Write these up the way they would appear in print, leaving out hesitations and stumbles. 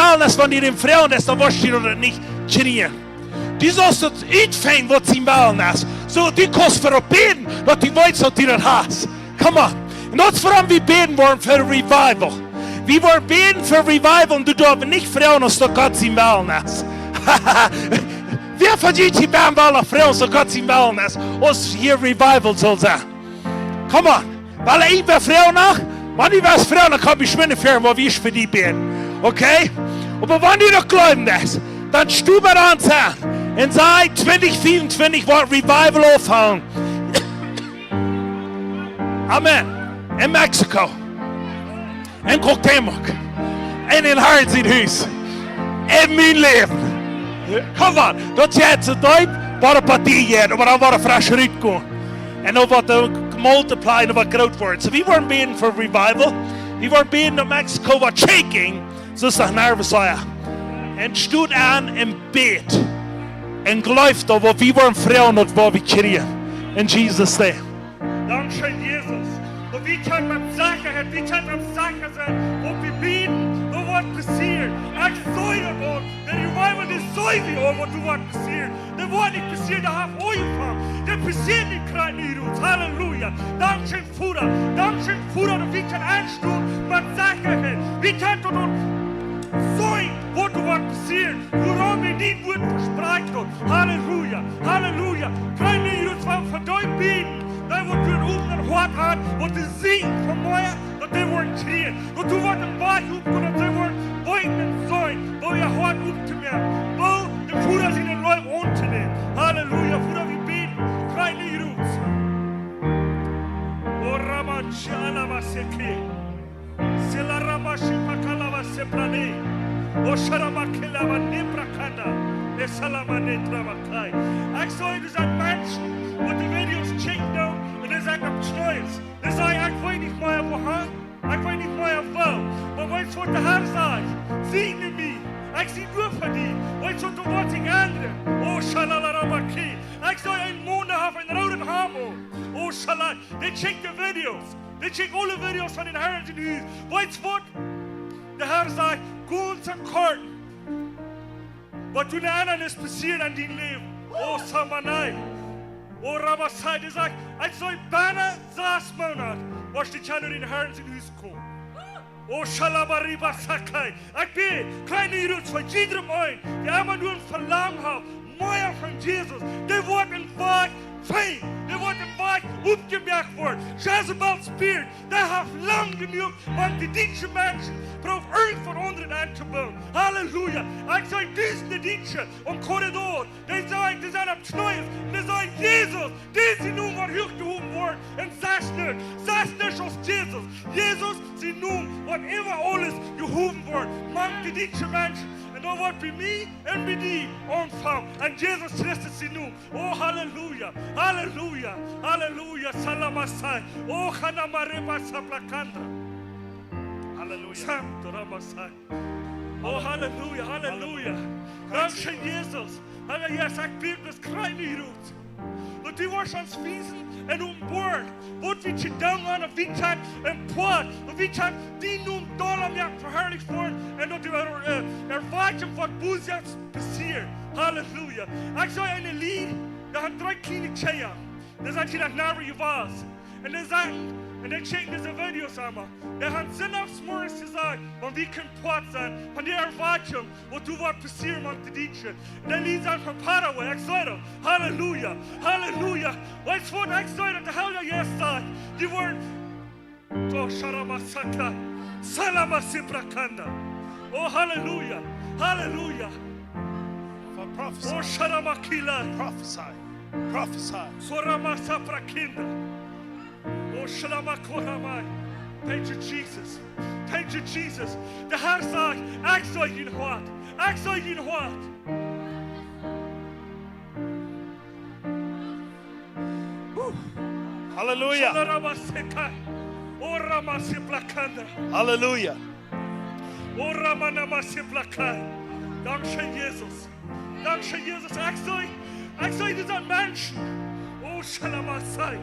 egal ist, wann ihr im Frauen ist, dann wirst du oder nicht kriegen. Die sollst du uitfinden, was sie wollen ist. So, die kannst für beten, dass die weißt, was du das hast. Come on. Und das ist vor allem, wir beten wollen für Revival. Wir wollen beten für Revival und du darfst nicht fragen, dass Gott sie wollen ist. Wer von euch die Band wollen fragen, dass Gott sie wollen ist, was hier Revival soll sein? Come on. Weil ich bin Frau nach, wenn ich was Frau, dann kann ich schwimmen für, wo wir für die beten. Okay? Aber wenn ihr doch glauben das, dann stüber an sein. Und seit 2024 wird Revival aufhören. Amen. In Mexiko. In Cuauhtémoc. In den Herzenhuis. In mein Leben. Come on. Dat is het zo duip. Waar een partij gaat. Maar dan wordt een frische ruit gaan. En dan wordt het multiply en wat groot wordt. So we weren't bidden for revival. We weren't bidden that Mexico was shaking. So is dat nervous zijn. En stoot aan en beet. En geloof dat we waren vrouwen dat we kregen. In Jesus' name. Dankzij Jezus. Dat we kunnen met zaken hebben. We kunnen met zaken zijn. Wat we bieden. Dat wordt passiert. Ik zei dat ook. De revival is zei we ook. Wat wordt passiert. Dat wordt niet passiert. Dat heeft ooit van. Dat passiert niet krijgt niet uit. Halleluja. Dankzij Vader. Dankzij Vader. Dat we kunnen aanstoen met zaken hebben. We kunnen dat ook. Zoin, wat er wordt passiert. Waarom we niet wordt verspreid. Halleluja. Halleluja. Kan je ons van verduid bieden. Dat wordt door onder hart aan. Wat de zin van mij. Dat die worden creëerd. Dat er wordt een waai opgekomen. Dat die worden buiten en zoin. Bouw je hart op te merken. Bouw de voeders in een luim om te nemen. Halleluja. Voordat we bieden. Kan je ons. O Ramanchi Alavaseke. Sela Ramashi Pakalava Seplane. O Sharamakela Nebrakanda. Esalamane Travakai. Ik zou je dus aan mensen. Wat de video's checken doen. En dan zeg ik op steuers. Dan zei ik weet niet meer op haar. Ik weet niet meer op wel. Maar weet je wat de Heer zei? Zie je me. Ik zie nur voor die. Weet je wat de woord ik anderen. O Shalalarabaki. Ik zou je een maand hebben in rode hamel. O Shalal. They check the videos. They check alle video's van de Heer in de huis. Weet je wat? De Heer zei, go in zijn kort. Wat toen de anderen is passiert aan die leven. O Samanai. O Rabasai, die sagt, ik zou bijna 6 maanden was die Channel in de Heer in zijn huis komen. O Shalabariba Sakai. Ik ben kleine Jungs van iedereen een. Die allemaal nur een verlangen hebben. Meer van Jezus. Die wordt een waard fijn. Die wordt een waard opgemerkt worden. Jezebel's spirit. Die heeft lang genoeg. Want die dienstje mensen. Proef uit van onderen aan te bouwen. Halleluja. Ik zei, dit is de dienstje. Om corridor. Die zijn op snoeien. Die zijn Jezus. Deze noem wordt hoog gehoven worden. En zes niet als Jezus. Jezus, ze noem wat immer alles gehoven wordt. Man die dienstje mensen. En dan wordt bij mij en bij die ontvang. En Jezus Christus ze noem. Oh, halleluja. Halleluja. Halleluja. Salamasai. Oh, Hanamareba Saplakandra. Halleluja. Oh, halleluja, halleluja. Dankzij Jezus. Halleluja, ik bid das kleine Hirut. Dat die was ons viesen en omboord. Wat we je doen aan of wie kan een poort. Of wie kan die noem dollar meer verherrlicht worden. En dat we erwarten wat boezels passiert. Halleluja. Ik zou een lied, dat had 3 kleine tjejen. Dat zijn je dat naar je was. En dan zijn en dan checken deze video's allemaal. Er hat Sinn aufs Morgens gesagt, und wir können Port sein, von der Erwartung, wo du was passieren mit den Diensten. Und dann liegt es von Paraguay, ich sage doch, Halleluja, Halleluja. Weißt du, was ich sage, der Herr jetzt sagt, die wollen, oh, Sharamasaka, Salamasiprakanda. Oh, Halleluja, Halleluja. For prophesy. Oh, Sharamakila. Prophesy. Prophesy. Soramasaprakinda. Oh, Shalamakoramai. Thank you, Jesus. Thank you, Jesus. De Heer sagt, ik zal je hoort. Ik zal je hoort. Hallelujah. Oh, Ramasiplakanda. Hallelujah. Oh, Ramanamasiplakai. Dankzij Jezus. Dankzij Jezus. Ik zal je zijn mensen. Oh, Shalamasai.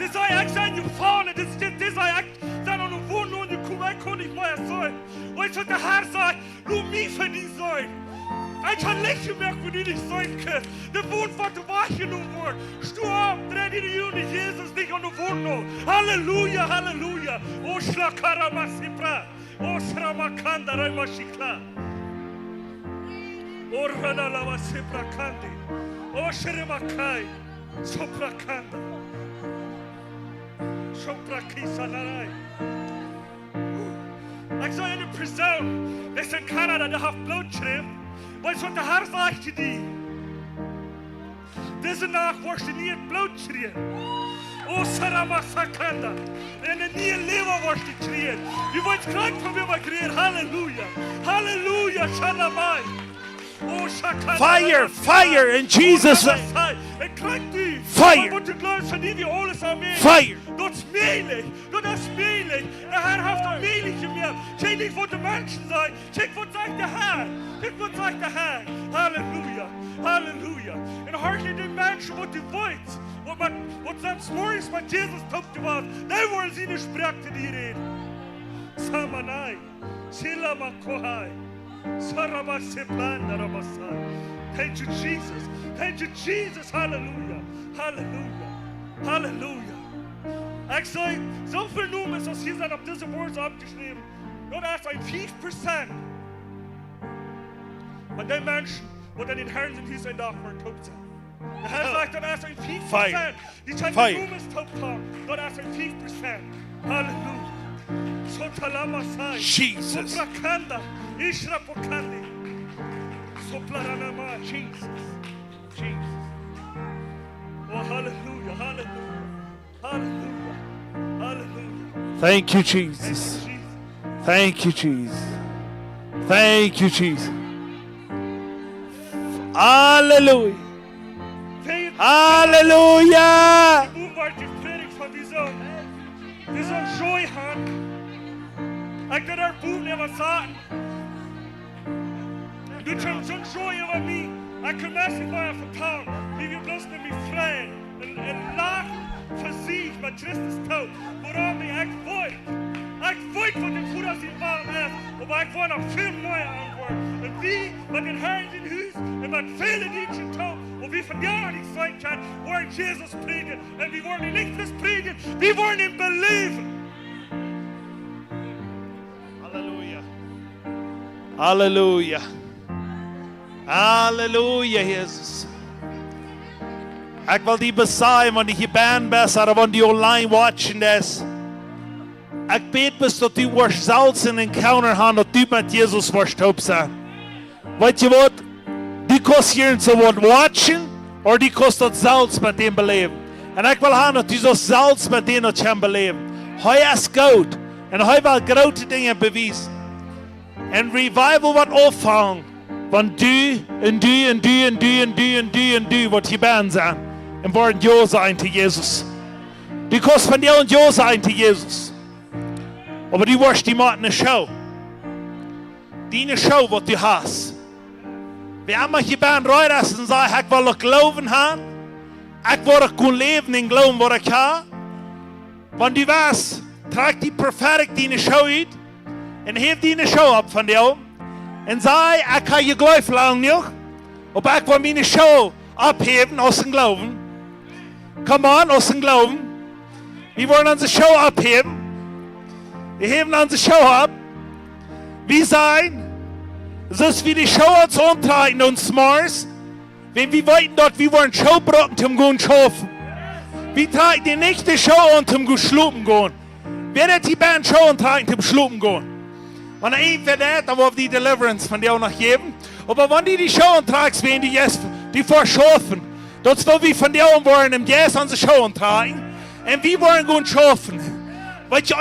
Das sei ich sein gefallen, das sei ich sein und wohnen und ich komme nicht mehr sein. Weißt du, der Herr sagt, du für die sein. Ich kann nicht gemerkt, wo die nicht sein können. Der Wohn, was du wahrgenommen wurde. Sturm, dreh die Juni, Jesus nicht an der Wohnung. Halleluja, Halleluja. O Schlakaramasipra. O Sramakanda, Raimashikla. O Radalamasipra Kandi. O Sherimakai. Soprakanda. Soprakisanarai. Ik zou in de persoon, dat is in Canada, dat heeft bloedschrift. Wat is wat de haar zegt je die? Deze nacht wordt je niet bloedschrift. O Saramasakanda. En een nieuw leven wordt je schreeuwen. Je wordt krank van wie we creëren. Halleluja. Halleluja. Shalamai. O Shakanda. Fire, fire in Jesus' name. Ik krank die. Fire. Je moet je geloven van die wie alles aan mij. Fire. Dat is melig. Dat is melig. De Herr heeft een melig gemaakt. Kijk niet wat de mensen zijn. Kijk wat zegt de Herr. Kijk wat zegt de Herr. Halleluja. Halleluja. En hartje de mensen wat u weet. Wat zijn morgens met Jezus topte was. Nee worden ze niet spreken die reden. Samanai. Silamakohai. Sarabasiplan Rabasai. Thank you, Jesus. Thank you, Jesus. Hallelujah. Hallelujah. Hallelujah. Ik zei, zoveel noemen zoals hier zijn op deze woorden opgeschreven. Dat is een 5%. Van die mensen, wat in den Herren sind, hier zijn dag voor top zijn. De Herr zegt, dat is een 5%. Die zijn de noemen top gaan. Dat is een 5%. Halleluja. Sotalamasai. Jesus. Soprakanda. Ishrapokandi. Soplaranama. Jesus. Jesus. Oh, hallelujah. Hallelujah. Hallelujah. Hallelujah. Thank you, Jesus. Thank you, Jesus. Thank you, Jesus. Hallelujah. Hallelujah. Hoe wordt je predik van die zo'n joy hand? Ik kan daar boven en wat zaten. Du kan zo'n joy over mij. Ik kan mensen bij je vertellen. Die we bloos met mij vrij. En lachen voor zich met Christus dood. Waarom ik weet. Ik weet wat de goede zijn warm is. Maar ik wil nog veel mooier antwoorden. En wie met een Herr in huis en met vele diensten toe. Und wie von Jahren die sein kann, wollen Jesus predigen. Und wir wollen ihn nicht bloß predigen, wir wollen ihn beleben. Hallelujah. Hallelujah. Hallelujah, Jesus. Ik wil die besagen, want ik ben besser, want die online watching is. Ik bid bis dat u wordt zelfs een encounter hebben, dat u met Jezus wordt op zijn. Weet je wat? Die kost hier zo wat watchen, of die kost dat zelfs met hem beleven. En ik wil hebben dat u zo zelfs met hem dat kan beleven. Hij is goed. En hij wil grote dingen bewijzen. En revival wat opvangen. Van du en du en du en du en du en du en du wat je bent zijn. En worden jou zijn te Jezus. Die kost van jou en jou zijn te Jezus. Maar die wordt die maakt een show. Die show wat du hast. We hebben je bent rijden en zeggen, ik wil geloven hebben. Ik wil kunnen leven en geloven wat ik heb. Want die was, tragt die prophetic die show uit. En heeft die show op van jou. En zei, ik ga je geloof lang nog. Maar ik wil mijn show opheven als een geloven. Come on, als een geloven. We willen onze show opheven. We heven onze show op. We zijn, zoals we die show uns onttreden uns morgens. Wenn wir weten dat we wollen show brocken zum gehen schaffen. Wir tragen die nächste show und zum geschlupen gehen. Wer hat die Band show und tragen zum schlupen gehen? Want een van dat, dan wordt die deliverance van jou nog geven. Maar wanneer die show onttragst, werden die jetzt, die verschaffen. Dat wil we van jou worden, im jetzt onze show onttragen. En we worden gewoon schaffen. Weet je,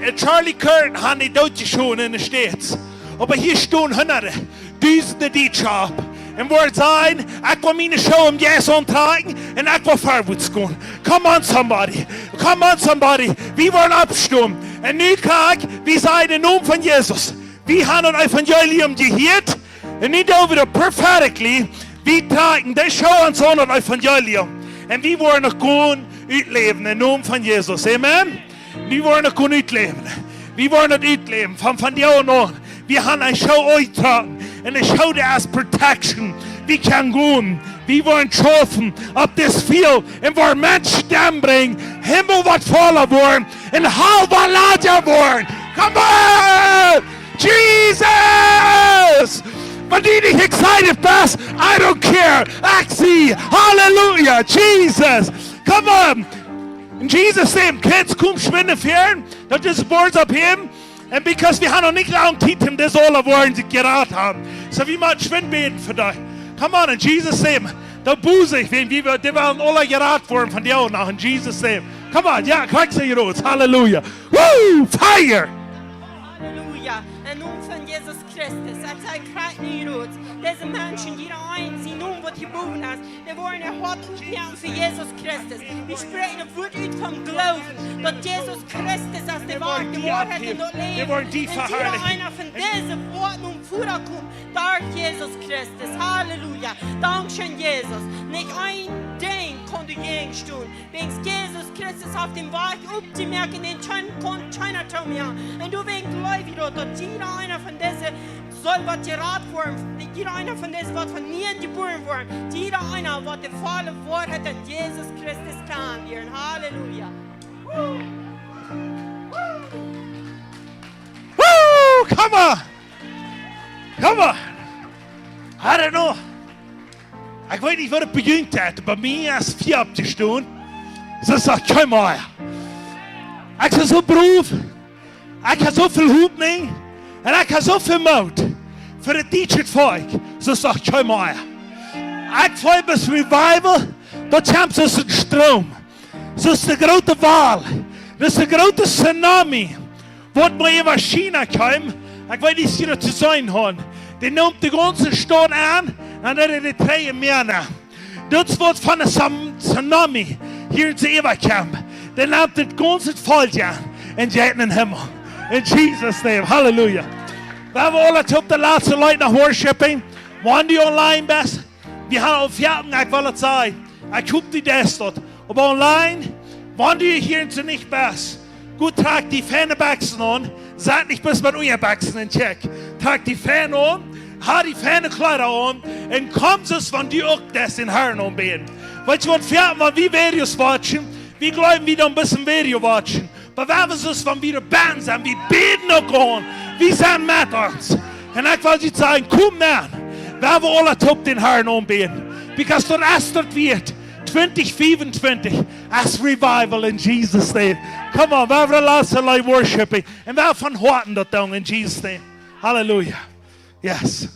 een Charlie Kirk had die Duitse schon in de States. Maar hier staan honderden, duizenden die job. En wordt zijn, ik wil mijn show im jetzt onttragen. En ik wil voorwaarts gaan. Come on somebody. Come on somebody. We worden opstaan. En nu kijk, we zijn in naam van Jezus. We hebben het evangelium gehoord. En nu doen we het prophetically. We tragen de show ons aan het evangelium. En we worden het gewoon uitleven in naam van Jezus. Amen. We worden het gewoon uitleven. We worden het uitleven van jou aan. wir haben eine Show eingetragen. Eine Show, der als Protection. Wir können gehen. Wir wollen schaffen, ob das viel und wo Menschen dann bringen, Himmel wird voller worden und halb lager worden. Come on! Jesus! Wenn du nicht excited bist, I don't care. Axie! Hallelujah! Jesus! Come on! In Jesus' name, kids, komm schwinden fern. Das ist Words up him. And because wir haben noch nicht lange Zeit, um das alle Worte zu geraten haben. So wie man schwinden beten für dich. Come on, in Jesus' name. Da buße ich, die werden alle geraten worden von dir auch noch, in Jesus' name. Come on, ja, krieg sie raus. Halleluja. Woo! Fire! Halleluja. En noem van Jezus Christus. Het zijn krachten rood. Deze mensen, die een, sie noemen wat je boven is. Die worden een hart uitnemen voor Jezus Christus. We spreken een woord uit van geloven. Dat Jezus Christus als de waarheid in het leven. En die einer van deze woorden om voeren komt. Daar Jezus Christus. Halleluja. Dankzij Jezus. Niet een ding kon du gegenstehen. Wegen Jesus Christus auf dem Weg aufzumerken, den keiner zu mir. Und du wegen Gläubig, dass jeder einer von diesen soll was geraten werden. Jeder einer von diesen wird von mir geboren werden. Jeder einer wird die volle Wahrheit an Jesus Christus kennenlernen. Halleluja. Woo! Come on! Come on! I don't know. Ich weiß nicht, was es beginnt hat. Bei mir ist 4 abzustehen. So sagt, komm mal. Ich habe so Beruf. Ich habe so viel Hoffnung. Und ich habe so viel Mut. Für das deutsche Volk. So sagt, komm mal. Ich freue mich auf Revival. Da kommt es ein Strom. Das ist eine große Wahl. Das ist ein großer Tsunami. Wo wir über China kommen. Ich weiß nicht, wie das zu sein hat. Die nimmt die ganze Stadt an. Und dann die 3 Männer. Das wird von einem Tsunami hier in Everkamp. Dann nimmt das ganze Volk an. Und geht in den Himmel. In Jesus' name. Halleluja. Wir haben alle die letzten Leute nach Worshipping. Wenn du online bist, wir haben auf Jahren, ich will sagen, ich gucke die das dort. Aber online, wenn du hier nicht bist, gut, trag die Fähnebachsen an. Sag nicht, bis man Uierbachsen in Check. Trag die Fähne an. Hou die fijne kleider aan en kom eens van die ook das in Herren aanbeden. Weet je wat, wenn wir Videos watchen, wir glauben wieder ein bisschen Video watchen. Aber wenn wir es von wieder Band sind, wir beten auch an, wir sind mit uns. Und ich will dir sagen, komm näher, wenn wir alle top den Herren anbeten. Because der erste wird 2025 as revival in Jesus' name. Come on, wir werden lassen like worshiping. Und wir von Horten dort in Jesus' name. Hallelujah. Yes.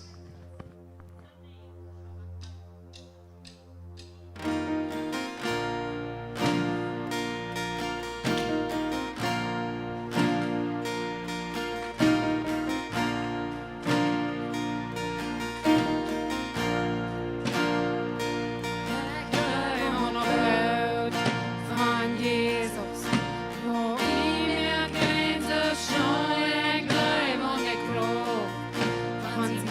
Hans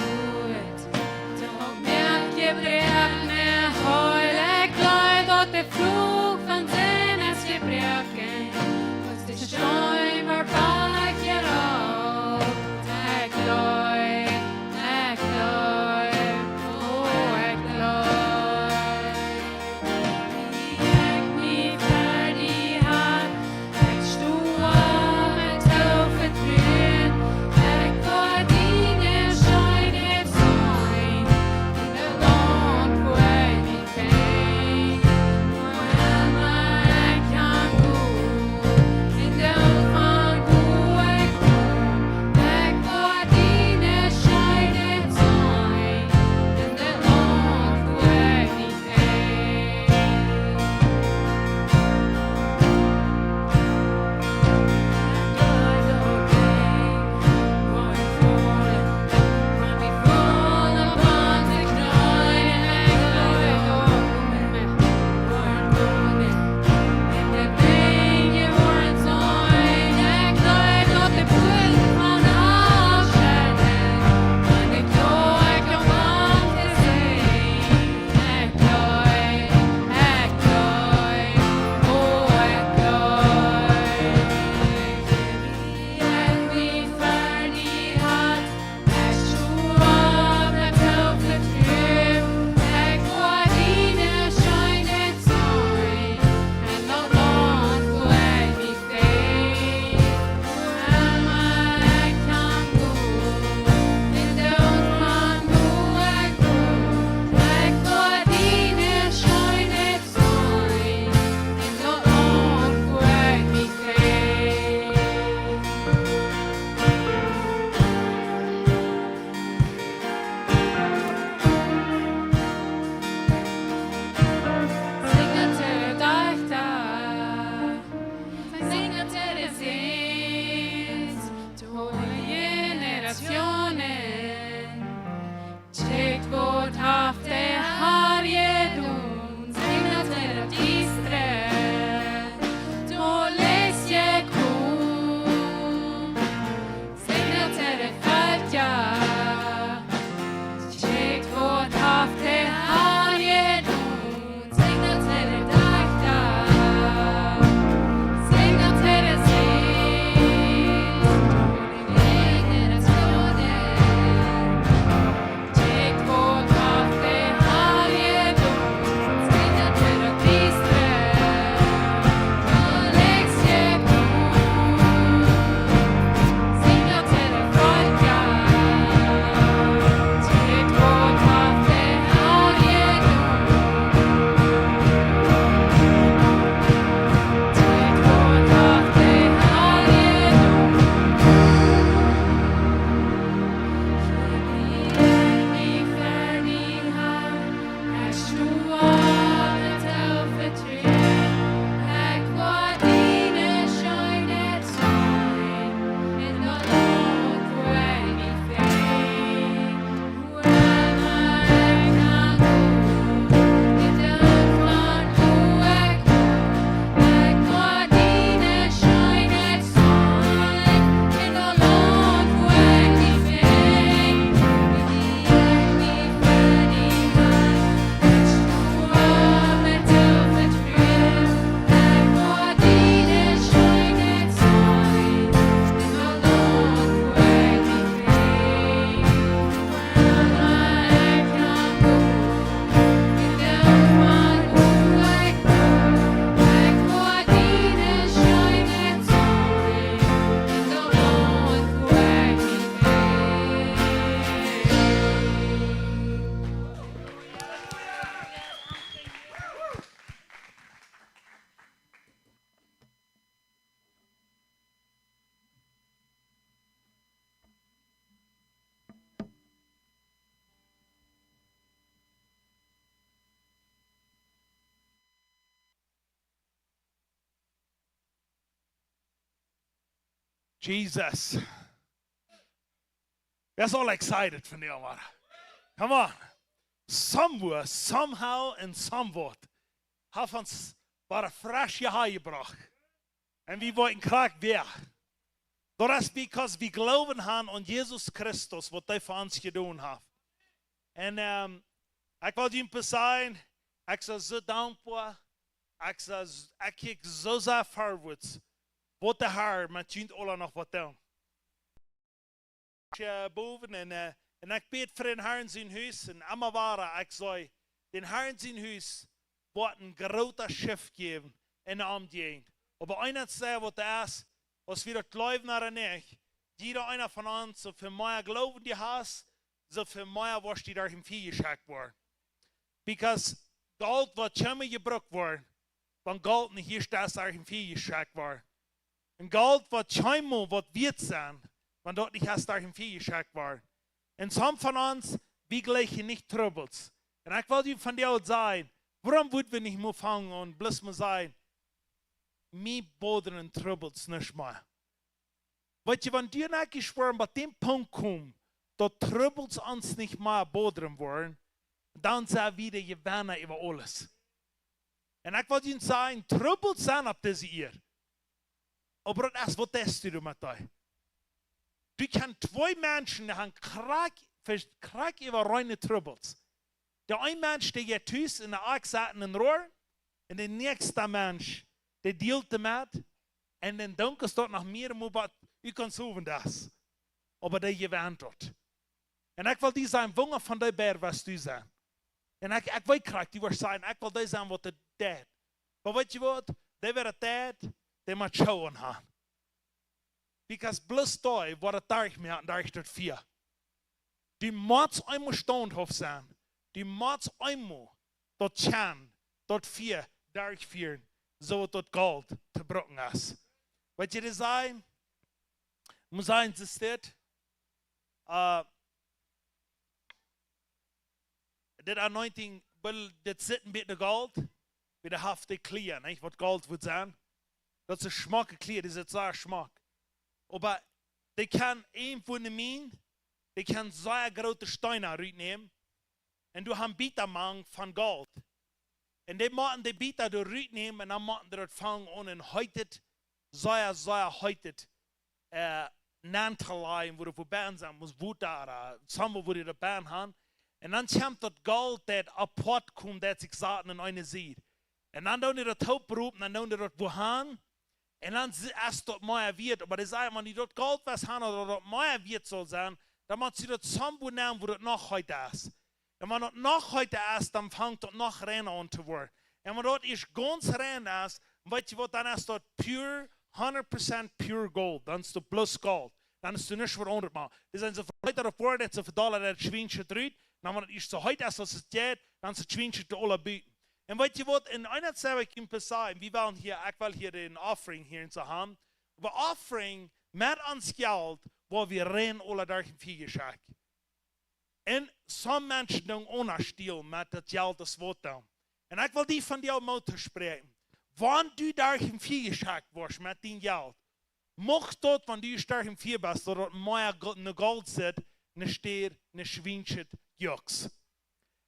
Jesus. That's all excited for now, man. Come on. Somewhere, somehow, and somewhat have uns bara fresh high gebracht. Und wir wollten krank werden. Das ist, because wir glauben haben an Jesus Christus, was er für uns getan hat. Und ich wollte ihm sagen, ich bin so dankbar, ich kijk so sehr vorwärts, was der Herr mit uns alle noch was tun. Ich boven und ich bete für den Herrn sein Haus und immer war ich soll den Herrn sein Haus wird ein großes Schiff geben in der Umgehung. Aber einer sagt, was das ist, was wir das glauben oder nicht, jeder einer von uns, so viel mehr Glauben die hast, so viel mehr was die da im Vieh geschickt worden. Because Gold wird schon mal gebraucht worden, wenn Gold nicht hier steht, da im Vieh geschickt worden. Und Gold wird schon mal was wird sein, wenn dort nicht erst da im Vieh geschickt worden. Und some von uns, wir gleichen nicht Troubles. Und ich wollte von dir auch sagen, warum würden wir nicht mehr fangen und bloß mal sagen, mir bodern Troubles nicht mehr. Weißt du, wenn dir nicht geschworen bei dem Punkt kommt, dass Troubles uns nicht mehr bodern wollen, dann sei wieder gewinnen über alles. Und ich wollte Ihnen sagen, Troubles sind auf diese Ehe. Aber das ist, was tust du mit euch? Du kannst zwei Menschen, die haben Krieg über reine Troubles. Der eine Mensch, der geht Hus in der eingesetzten Rohr, und der nächste Mensch, der dealt damit, und dann denkst du nach mir, ich kann suchen das. Aber der gewinnt dort. Und ich will dir sagen, Wunder von der Bär, was du sagst. Und ich will Krieg, die wirst sagen, ich will dir sagen, was der tät. Aber weißt du was? Der wird tät, der muss schauen haben. Because bloß da, wo der Tag mehr, da ist das 4. Die muss einmal standhaft sein. Die muss einmal dort schauen, dort 4, durchführen, so dort Gold zu brücken ist. Weißt du, das sagen? Muss sagen, es ist das Anointing, weil das sitten mit der Gold, wie der hafte Klier, nicht? Was Gold wird sein. Das ist ein schmacker Klier, das ist sehr schmack. Aber die kann irgendwo in der Mine, die kann sehr große Steine reinnehmen und du hast Bietermang von Gold. Und die machen die Bieter reinnehmen und dann machen die das fangen und heute sehr heute Nantalei, wo du vorbei sein musst, wo da, zusammen wo die da Bern haben. Und dann kommt das Gold, das apart kommt, das sich sagt in eine sieht. Und dann tun die das Hauptberuf, dann tun die das wohin. Und dann erst dort mehr wird, aber das sagen, wenn die dort Gold was haben oder dort mehr wird soll sein, dann muss sie dort zusammen nehmen, wo das noch heute ist. Und wenn das noch heute ist, dann fängt dort noch rein an zu werden. Und wenn dort ist ganz rein ist, weißt du was, dann ist dort pure, 100% pure Gold. Dann ist dort bloß Gold. Dann ist du nicht verandert mal. Das sind so für heute davor, das ist für Dollar, das Schweinchen dreht. Dann wenn es so heute ist, was es geht, dann ist das Schweinchen zu alle bieten. Und weißt du was, in einer Zeit, ich kann sagen, wir wollen hier, ich will hier den Offering hier zu haben, aber Offering mit uns Geld, wo wir rein alle durch den Vieh geschickt. Und some Menschen tun ohne Stil mit dem Geld das Wort tun. Und ich will die von dir mal sprechen. Wenn du durch den Vieh geschickt wirst mit dem Geld, mach dort, wenn du durch den Vieh bist, dort mehr Gold sitzt, nicht steht, nicht Schweinchen, Jux.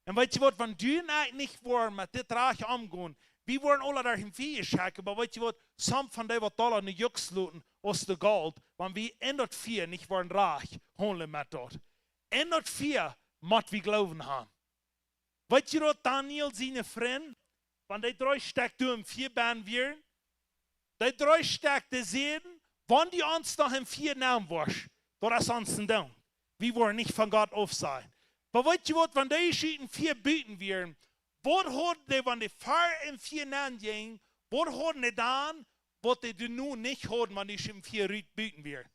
Und weißt du was, wenn du nicht wollen, mit dem Reich umgehen, wir wollen alle da im Vieh schauen, aber weißt du was, some von denen, die Dollar in die Jux looten, aus dem Gold, wenn wir in das Vieh nicht wollen reich, holen mit dort. In das Vieh, muss wir glauben haben. Weißt du was, Daniel, seine Freunde, wenn die 3 steckt im Vieh bauen werden, die 3 steckt sehen, wenn die uns noch im Vieh nehmen wirst, das ist uns dann. Wir wollen nicht von Gott auf sein. Aber weißt du was, wenn die Schieten 4 bieten werden, was haben die, wenn die 4 im 4 nennen gehen, was haben die dann, was die nun nicht haben, wenn die im 4 bieten werden?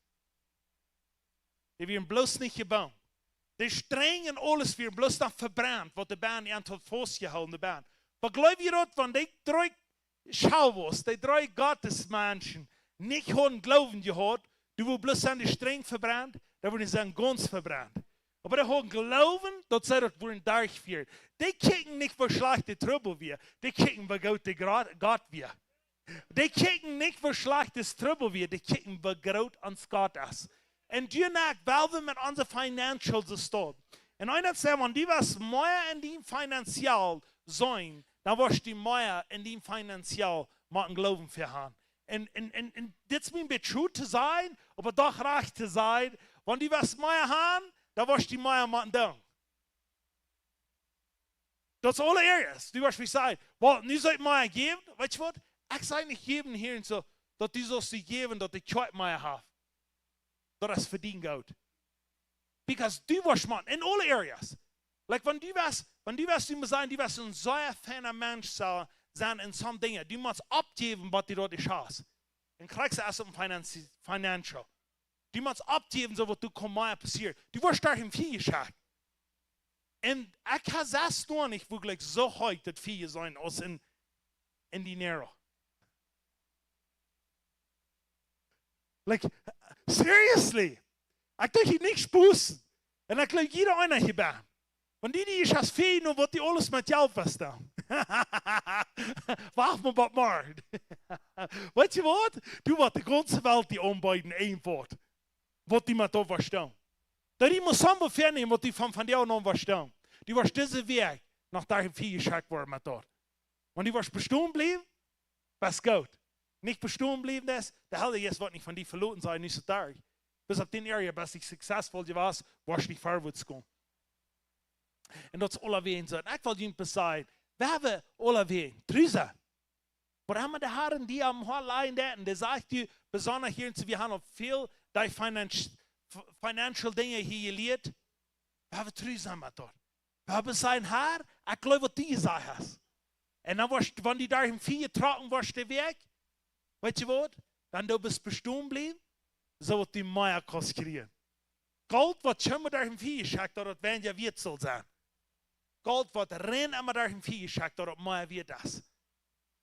Die werden bloß nicht gebaut. Die strengen alles werden bloß noch verbrannt, was die Bahn einfach festgehalten haben. Aber glaub ihr das, wenn die 3 Schauwurst, die 3 Gottesmenschen nicht haben Glauben gehabt, du wirst bloß an die streng verbrannt, da würden sie sagen, ganz verbrannt. Aber die haben Glauben, dass sie das wollen durchführen. Die kicken nicht, wo schlechte Trübel wir. Die kicken, wo Gott wir. Die kijken niet wie schlecht de strubbel weer, die kijken wie groot ons God is. En die nak, wel we met onze financials staan. En einer sagt, wenn die was mehr in die finanziell sein, dann wirst die mehr in die finanziell machen Glauben für haben. Und das ist mir true zu sein, aber doch recht zu sein. Wenn die was mehr haben, dann wirst die mehr machen dann. Das ist alle Areas. Du wirst mich sagen, well, nu soll ich mehr geben, weißt du was? Ich sage nicht geben hier und so, dass die so sie geben, dass die Zeit mehr haben. Das ist verdient Geld. Because du wirst man in alle areas. Like wenn du wirst immer sein, du wirst ein sehr feiner Mensch sein in some Dinge. Du musst abgeben, was du dort hast. Dann kriegst du erst um financial. Du musst abgeben, so was du mal passiert. Du wirst da im Vieh geschickt. Und ich kann das nur nicht wirklich so heute das Vieh sein, als in Dinero. Like, seriously. Ich tue hier nichts bußen. Und ich glaube, jeder einer hier bin. Und die ist das Vieh, nur wird die alles mit Geld was da. Wacht mal was machen. Weißt du was? Du wirst die ganze Welt die anbieten, ein Wort. Wird die mit da verstehen. Da die muss Sambo vernehmen, wird die von dir noch verstehen. Die wirst diese Weg nach dahin Vieh geschickt worden mit dort. Und die wirst bestehen bleiben, was gut. Nicht bestehen bleiben, der Heilige Geist wird nicht von dir verloren sein, nicht so Tag. Bis auf den Area, bis ich successful warst, wirst du nicht vorwärts kommen. Und das ist alle Wehen so. Ich will Ihnen sagen, wir haben alle Wehen, Trüse. Aber haben wir die Herren, die am Horlein da, der sagt dir, besonders hier, wir haben viel die financial Dinge hier gelehrt. Wir haben Trüse dort. Wir haben sein Herr, ich glaube, was die gesagt hast. Und dann, wenn die da im Vieh trocken, warst du weg. Weißt du was? Dann du bist bestehen bleiben. So wird die Meier kriegen. Gold wird schon mal durch den Vieh geschickt, dort werden ja Wurzel sein. Gold wird rein immer durch den Vieh geschickt, dort Meier wird das.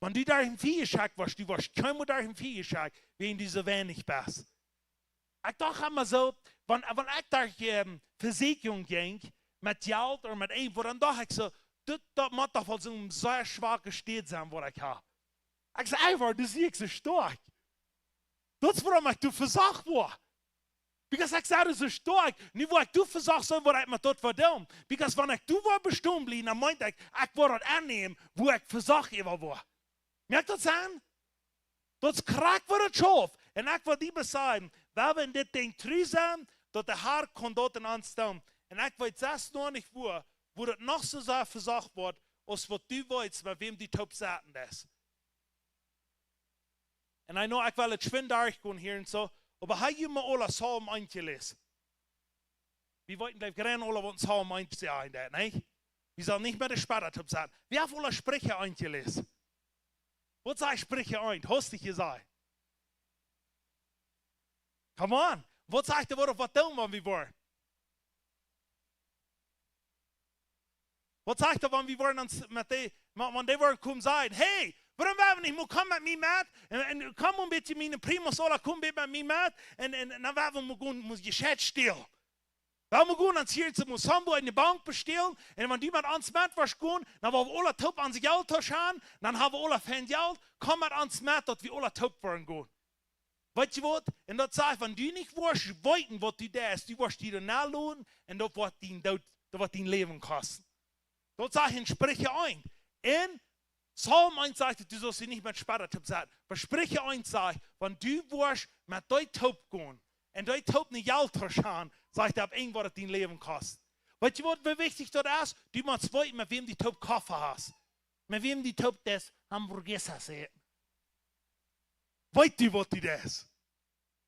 Wenn du durch den Vieh geschickt wirst, du wirst schon mal durch den Vieh geschickt, wie in diese wenig bist. Ich dachte immer so, wenn ich durch Versicherung ging, mit Geld oder mit irgendwo, dann dachte ich so, das muss doch wohl so ein sehr schwacher State sein, was ich habe. Ich sage einfach, das ist so stark. Das ist, warum ich du versagt war. Because ich sage, das ist stark. Nicht, wo ich du versagt soll, wo ich mir dort verdammt. Because wenn ich du war bestimmt blieb, dann meinte ich wollte das annehmen, wo ich versagt war. Merkt das an? Das krank wird es schon. Und ich will dir sagen, wenn wir in das Ding drin sind, dass der Herr kann dort anstehen. Und ich weiß das noch nicht, wo das noch so sehr versagt wird, als was du weißt, bei wem die Top-Seiten ist. Und ich know, ich will jetzt schwind durchgehen hier und so, aber habe ich mir alle Psalm 1 gelesen? Wir wollten gleich gerne alle von Psalm 1 sein, nicht? Wir sollen nicht mehr das Sparratop sagen. Wir haben alle Sprüche 1 gelesen. Was sagt Sprüche 1? Hast du gesagt? Come on. Was sagt der, was tun wir wollen? Was sagt er, wenn wir wollen uns mit den, wenn die wollen kommen sagen, hey, warum werden wir nicht, komm mit mir mit, und komm ein bisschen meine Primus, oder komm mit mir mit, und dann werden wir gehen, muss Geschäft stehlen. Wenn wir gehen, dann hier zu Musambo in die Bank bestehlen, und wenn die mit uns mit was gehen, dann wollen wir alle top an sich Geld haben, dann haben wir alle fein Geld, komm mit uns mit, dass wir alle top wollen gehen. Weißt du was? Und das sagt, wenn du nicht willst, weiten, was du da ist, du wirst dir nachlohnen, und das wird dein Leben kosten. Das sagt in Sprüche 1. In Psalm 1 sagt, du sollst sie nicht mit Sparratop sagen. Aber Sprüche 1 sagt, wenn du wirst mit deinem Taub gehen und dein Taub nicht Geld haben, sagt er, ab irgendwo das dein Leben kostet. Weißt du, wie wichtig das ist? Du musst wissen, mit wem die Taub Koffer hast. Mit wem die Taub das Hamburger sehen. Weißt du, was du das?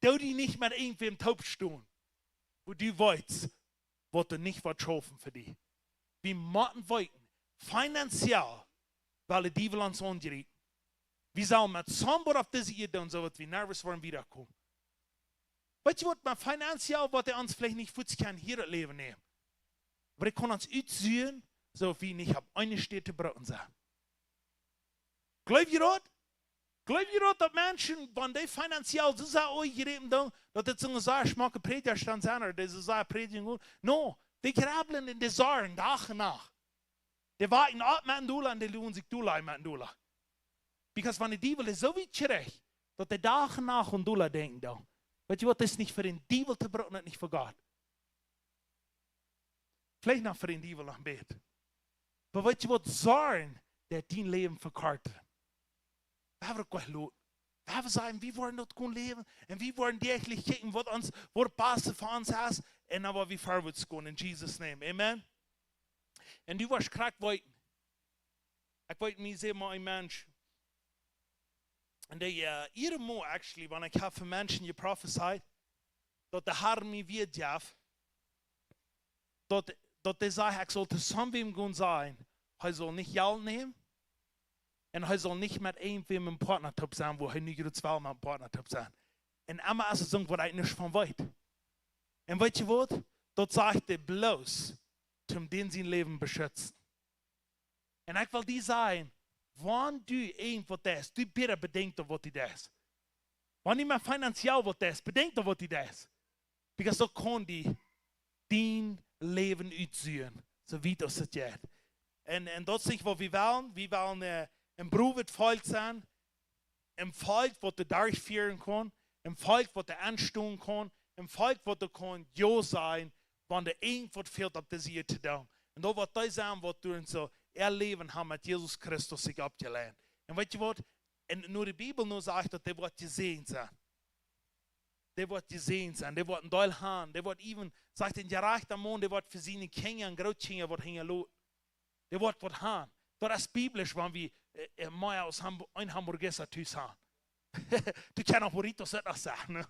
Du die nicht mit irgendwem Taub stehen. Und du weißt, was du nicht helfen für dich. Wir müssen weiten, finanziell, weil die will uns angerieten. Wir sollen mit Sambor auf diese Idee und so, dass wir nervös waren, wiederkommen. Weißt du was, mit finanziell wird er uns vielleicht nicht für sich hier das Leben nehmen. Aber er kann uns ausziehen, so wie ich habe eine Stätte Brot sagen. Glaubt ihr das? Glaubt ihr das, dass Menschen, wenn die finanziell so sagen, oh, ich rede da, dass das so eine Sache schmeckt, Predigerstand sein, oder diese Sache predigen, no. Die krabbeln in die Säuren, Tag und Nacht. Die warten $8 Millionen und die lohnen sich $1 Million. Because van die duivel is zo weit terug, dat de dagen nach und doelen denken dan. Weet je wat, het is niet voor een duivel te brokken, het niet voor God. Vielleicht noch für den Teufel noch beten. Aber weißt du, was sagen, der dein Leben verkauft? Wir haben gleich Lot. Wir haben sagen, wie wollen dort gehen leben? Und wie wollen die eigentlich kicken, was uns, wo passt für uns ist? Und aber wie vorwärts gehen, in Jesus' Name. Amen. Und du warst krank weiten. Ich wollte mir sehen, mal ein Mensch. Und der, ihre Mo, actually, wenn ich habe für Menschen geprophesied, dass der Herr mir wird darf, dat hij zei, ik zal samen met hem gaan zijn. Hij zal niet geld nemen. En hij zal niet met één van een partnertop zijn, waar hij nu gerade twee met een partnertop zijn. En immer is het zo wat ik niet van weet. En weet je wat? Dat zegt hij bloos, om den zijn leven beschützen. En ik wil die zeggen, wanneer du een wat is, du beter bedenkt op wat hij is. Wanneer je financieel wat is, bedenkt op wat hij is. Because dan kan die dien leven uitzien, zo wie dat het gaat. En dat is niet wat we willen. We willen een broer wat volk zijn. Een volk wat de dag vieren kan. Een volk wat de aanstoen kan. Een volk wat er kan ja zijn. Wanneer de een wat fehlt op deze hier te doen. En dat wat wij zijn wat doen zo erleven hebben met Jezus Christus zich opgeleid. En weet je wat? En nu de Bijbel nu zegt dat die wordt gezien zijn. Die wordt gezien zijn, die wordt een deel gaan, die wordt even, zegt in gerechter man, die wordt voor zijn kinderen en grootkinderen wordt hingen lood. Die wordt wat gaan. Dat is biblisch, wanneer we mij aus een hamburger thuis gaan. Du kan nog burritos uit nog zeggen.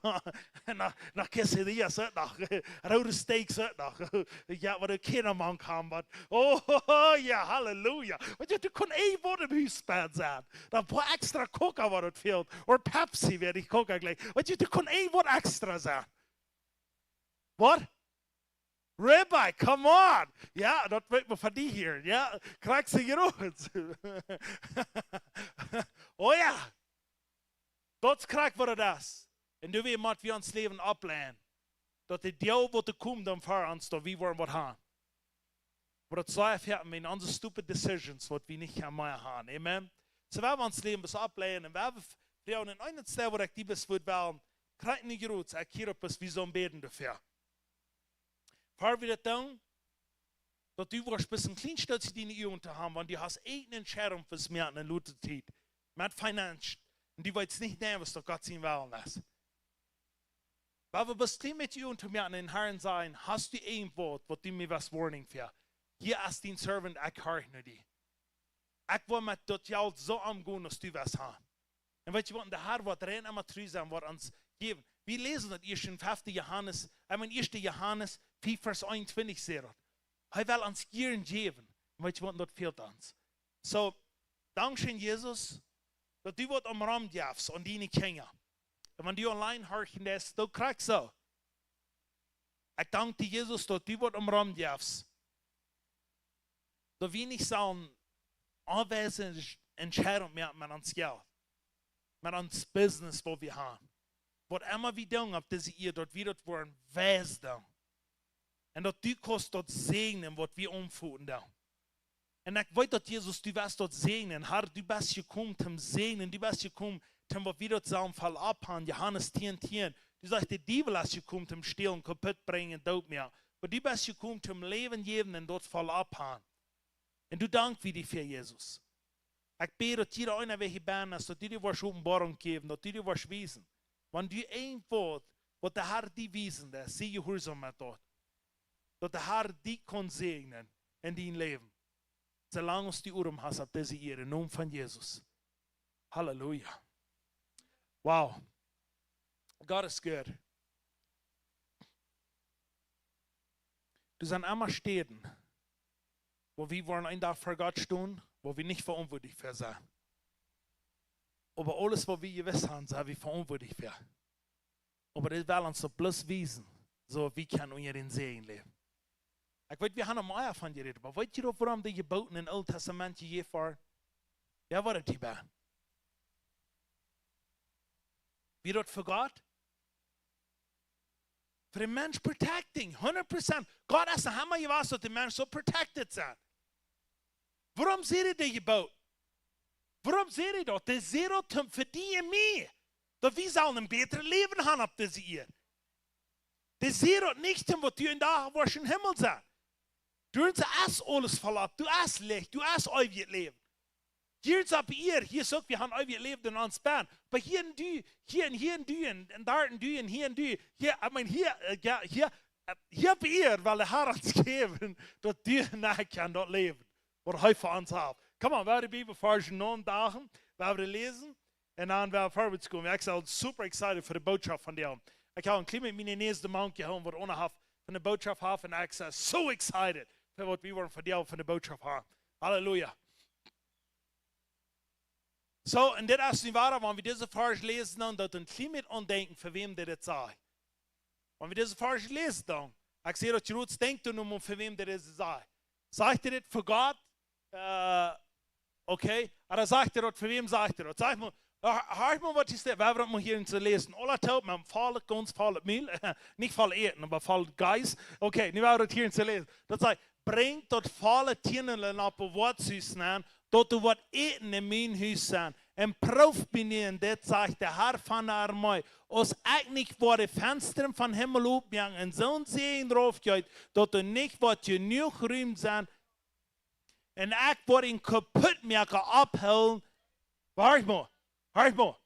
Nog quesadillas uit nog. Rode steaks uit nog. Ja, wat een kinderman kan, maar oh ja, halleluja. Want je, du kan één woord im huisbed zijn. Dan paar extra coca wat het veelt. Of Pepsi werde ich coca gleich. Want je, du kan één woord extra zijn. Wat? Rabbi, come on. Ja, dat weet me van die hier. Ja, krijg ze hier uit. Oh ja. Dat krijgt wat het is. En nu weer moet we ons leven opleiden. Dat de deel wat er komt dan voor ons, dat we worden wat gaan. Maar dat zou je met onze stupid decisions, wat we niet gaan meer gaan. Amen. So we hebben ons leven dus opleiden. En we hebben vrouwen in een stel waar ik die best wil wel, krijg niet groot. Ik hier op is wie zo'n beden dafür. Voor we dat doen, dat u wordt bis een klein stukje die niet u te hebben, want die has één scherm voor smeren en looten tijd. Met financiën. Und die weiß nicht nehmen, was Gott sein wollen lässt. Weil wir bestimmt mit dir und mir an den Herrn sein, hast du ein Wort, was du mir was Warning für. Hier ist dein Servant, ich höre nur die. Ich will mit dort ja so umgehen, dass du was hast. Und weißt du, der Herr wird rein immer treu sein, wird uns geben. Wir lesen das erst in 5. Johannes, 1. Johannes 4, Vers 21 sagt. Er will uns gern geben. Und weißt du, das fehlt uns. So, Dankeschön, Jesus. Dat du wat omramd jafs aan die Kinder. En wanneer du alleen horchen des, dan krijg zo. Ik dank die Jesus, dat du wat omramd jafs. Dat we niet zo'n aanwijzende entscheidung met ons geld. Met ons business wat we hebben. Wat immer we doen op deze eer, dat we dat worden wijs doen. En dat du kost dat zegenen wat we omvoeren doen. En ik weet dat Jezus, du wirst dort segnen. Herr, du bist gekommen zum Segnen. Du bist gekommen zum, was wir dort sagen, Fall abhauen. Johannes 10,10. Du sagst, der Teufel ist gekommen zum Stehlen, kaputt bringen, Tod mehr. Aber du bist gekommen zum Leben geben und dort Fall abhauen. Und du dankst wie dir für Jesus. Ich bete, dass jeder einer, welche Bern ist, dass du dir was Offenbarung geben, dass du dir was wiesen. Wenn du ein Wort, was der Herr dir wiesen lässt, sieh gehorsam mit dort. Dass der Herr dich kann segnen in dein Leben. Zolang ons die oren has op deze eer, in naam van Jezus. Halleluja. Wow. God is good. Er zijn immer Städten, wo wir wollen ein Tag vor Gott stehen, wo wir nicht verantwortlich für sind. Aber alles, was wir gewiss haben, sind wir verantwortlich für. Aber das will uns so bloß wiesen, so wie können wir den Segen leben. Ik weet, we gaan er meer van geredet, maar weet je nog waarom die geboten in het Oude Testament je voor? Ja, wat het hierbij? Wie dat voor God? Voor de mens protecting, 100%. God is een hammer geweest dat de mens zo protected zijn. Waarom zie je die geboten? Waarom zeg je dat? De zero te verdienen meer. Dat we zullen een beter leven gaan op deze eer. De zero niet te wat u in dag was in hemel zijn. Du hast alles verlaten. Du hast Licht. Du hast eeuwig leven. Hier is op hier zegt we gaan eeuwig leven in ons baan. Maar hier en du, en daar en du, en hier en du. Hier op hier wil de Heer ons geven dat du en ik kan dat leven. Wat hij voor ons heeft. Kom on, we hebben de Bibel voor 9 dagen. We hebben lezen. En dan werden we voorwaarts komen. Ik ben super excited voor de boodschap van jou. Ik heb een klein met mijn eerste maand gehouden wat onderhaf van de boodschap af. En ik ben so excited voor wat we worden voor jou van de boodschap hebben. Halleluja. Zo, en dit is niet waar, wanneer we deze vers lezen, dan dat een klein met ondenken voor wem dit zei. Wanneer we deze vers lezen, dan, ik zie dat je roots denkt om voor wem dit zei. Zegt hij dit voor God? Oké. Maar zegt hij dat voor wem zegt hij dat? Zeg maar, hör mal, was ist das? Wir haben hier zu lesen. Alla taugt man fallet Gons, fallet Mehl. Nicht fallet Eten, aber fallet Geist. Okay, nu werden wir hier zu lesen. Das sagt, bringt dort fallet Tieren op een woordhuis aan, dat er wat eten in mijn huis zijn. En proef binnen dit, zegt de Herr van de Armee. Als ik niet voor de vensteren van hemel opgang en zo'n zegen erop gaat, dat er niet wat je nu geruimd zijn. En ik word in kapot maken ophouden. Wacht maar. Hört mal.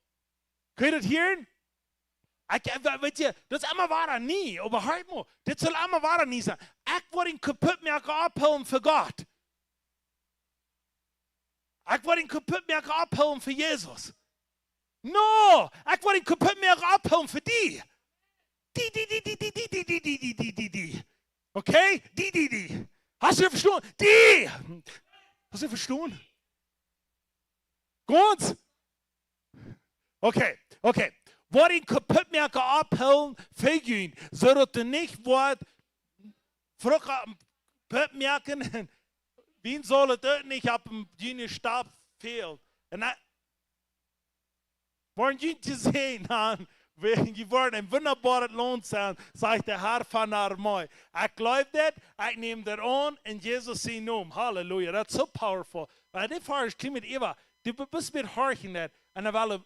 Könnt ihr das hören? Weet je, dat is allemaal waar niet. Maar hört mal, dit zal allemaal waar niet zijn. Ik word in kapot maken ophouden voor God. Ik word in kapot maken ophouden voor Jezus. No, ik word in kapot maken ophouden voor die. Die. Oké? Die. Hast du verstanden? Die. Hast du verstanden? Goed? Okay. Wat ik kapot maken ophouden voor jullie, zodat er niet wordt vroeger kapot maken. Wie soll het niet op een jene stap veel? En dat worden jullie te zien aan. Je wordt een wunderbaar loon zijn, zegt de Herr van de Armee. Ik geloof dat, ik neem dat aan in Jezus zijn naam. Halleluja, dat is zo powerful. Maar dit vers is klimmet Eva. Du bist mit horchen dat. En dan willen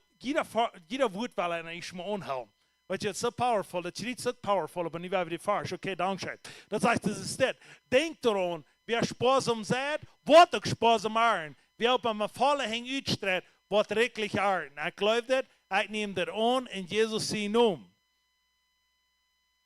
jeder woord wel en ik me aanhouden. Weet je, het is zo powerful. Dat je niet zo powerful, maar nu hebben we die vers. Oké, dankzij. Dat zegt, dat is dit. Denk erom, wer sparsam seid, wordt ook sparsam aan. Wie op een vallen hing uitstredt, wordt rekelijk aan. Ik geloof dat, ik neem dat aan in Jezus zijn naam.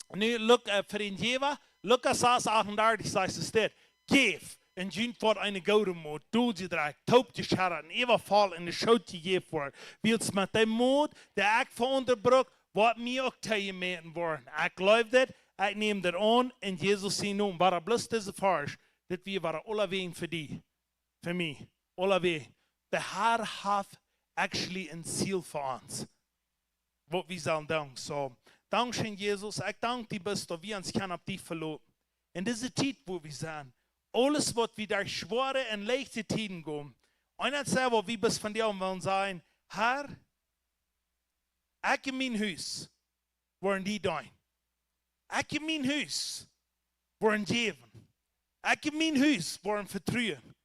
Nu, look, vriend Jeva, Lukas 6:38 zegt es dit. Geef. En Jün wordt een gouden moed, doel je draagt, taubt je scharren, en even val in de schoot je geeft wordt. Wilt met de moed, de ik veronderbroek, wat mij ook tegen meten worden. Ik geloof dat, ik neem dat aan in Jezus zijn naam. Maar blust deze vers, dat we waren alle wegen voor die, voor mij, alle wegen. De Heer heeft actually een ziel voor ons. Wat we zullen doen. So, dankzij Jezus, ik dank die best dat we ons kan op die verlopen. In deze tijd, wo we zijn, alles wat we door schwere en leichte tijden gaan. En dat zei wat we best van jou willen zijn. Herr, ik in mijn huis worden die doen. Ik in mijn huis worden geven. Ik in mijn huis worden vertrouwen.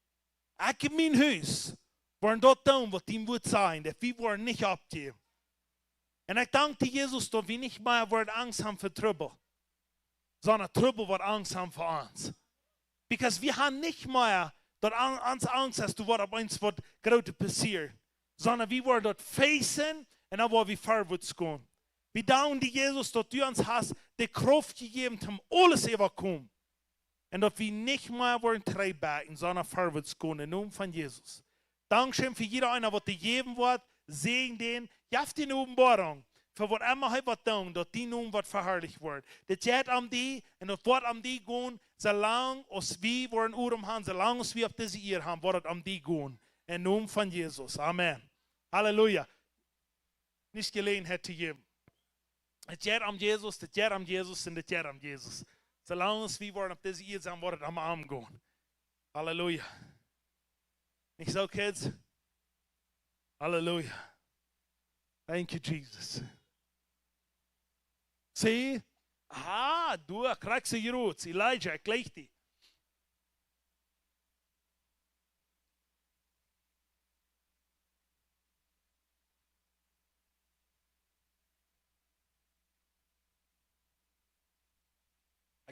Ik in mijn huis worden dat doen wat die moet zijn. Dat we worden niet opgeven. En ik dank die Jezus dat we niet meer worden angst hebben voor trouble. Sondern trouble wordt angst hebben voor ons. Because wir haben nicht mehr dort uns Angst, dass du was auf uns wird gerade passieren, sondern wir wollen dort facen und dann wollen wir vorwärts gehen. Wir danken dir, Jesus, dass du uns hast die Kraft gegeben, um alles zu überkommen. Und dass wir nicht mehr wollen treiben, sondern vorwärts gehen, im Namen von Jesus. Dankeschön für jeder einer, was dir geben wird, segen den, jaft die Offenbarung. Für was immer hij wat doen, dat die naam wat verherrlicht wordt. Dat jij het aan die en dat wordt aan die gaan, zolang als we worden oren gaan, zolang als we op deze eer gaan, wordt het aan die gaan. In naam van Jezus. Amen. Halleluja. Niet gelegenheid te geven. Het jij aan Jezus, dat jij aan Jezus en dat jij aan Jezus. Zolang als we worden op deze eer zijn, wordt het aan hem gaan. Halleluja. Niet zo, kids? Halleluja. Thank you, Jesus. Zie? Du krijgt ze rood. Elijah, gleich die.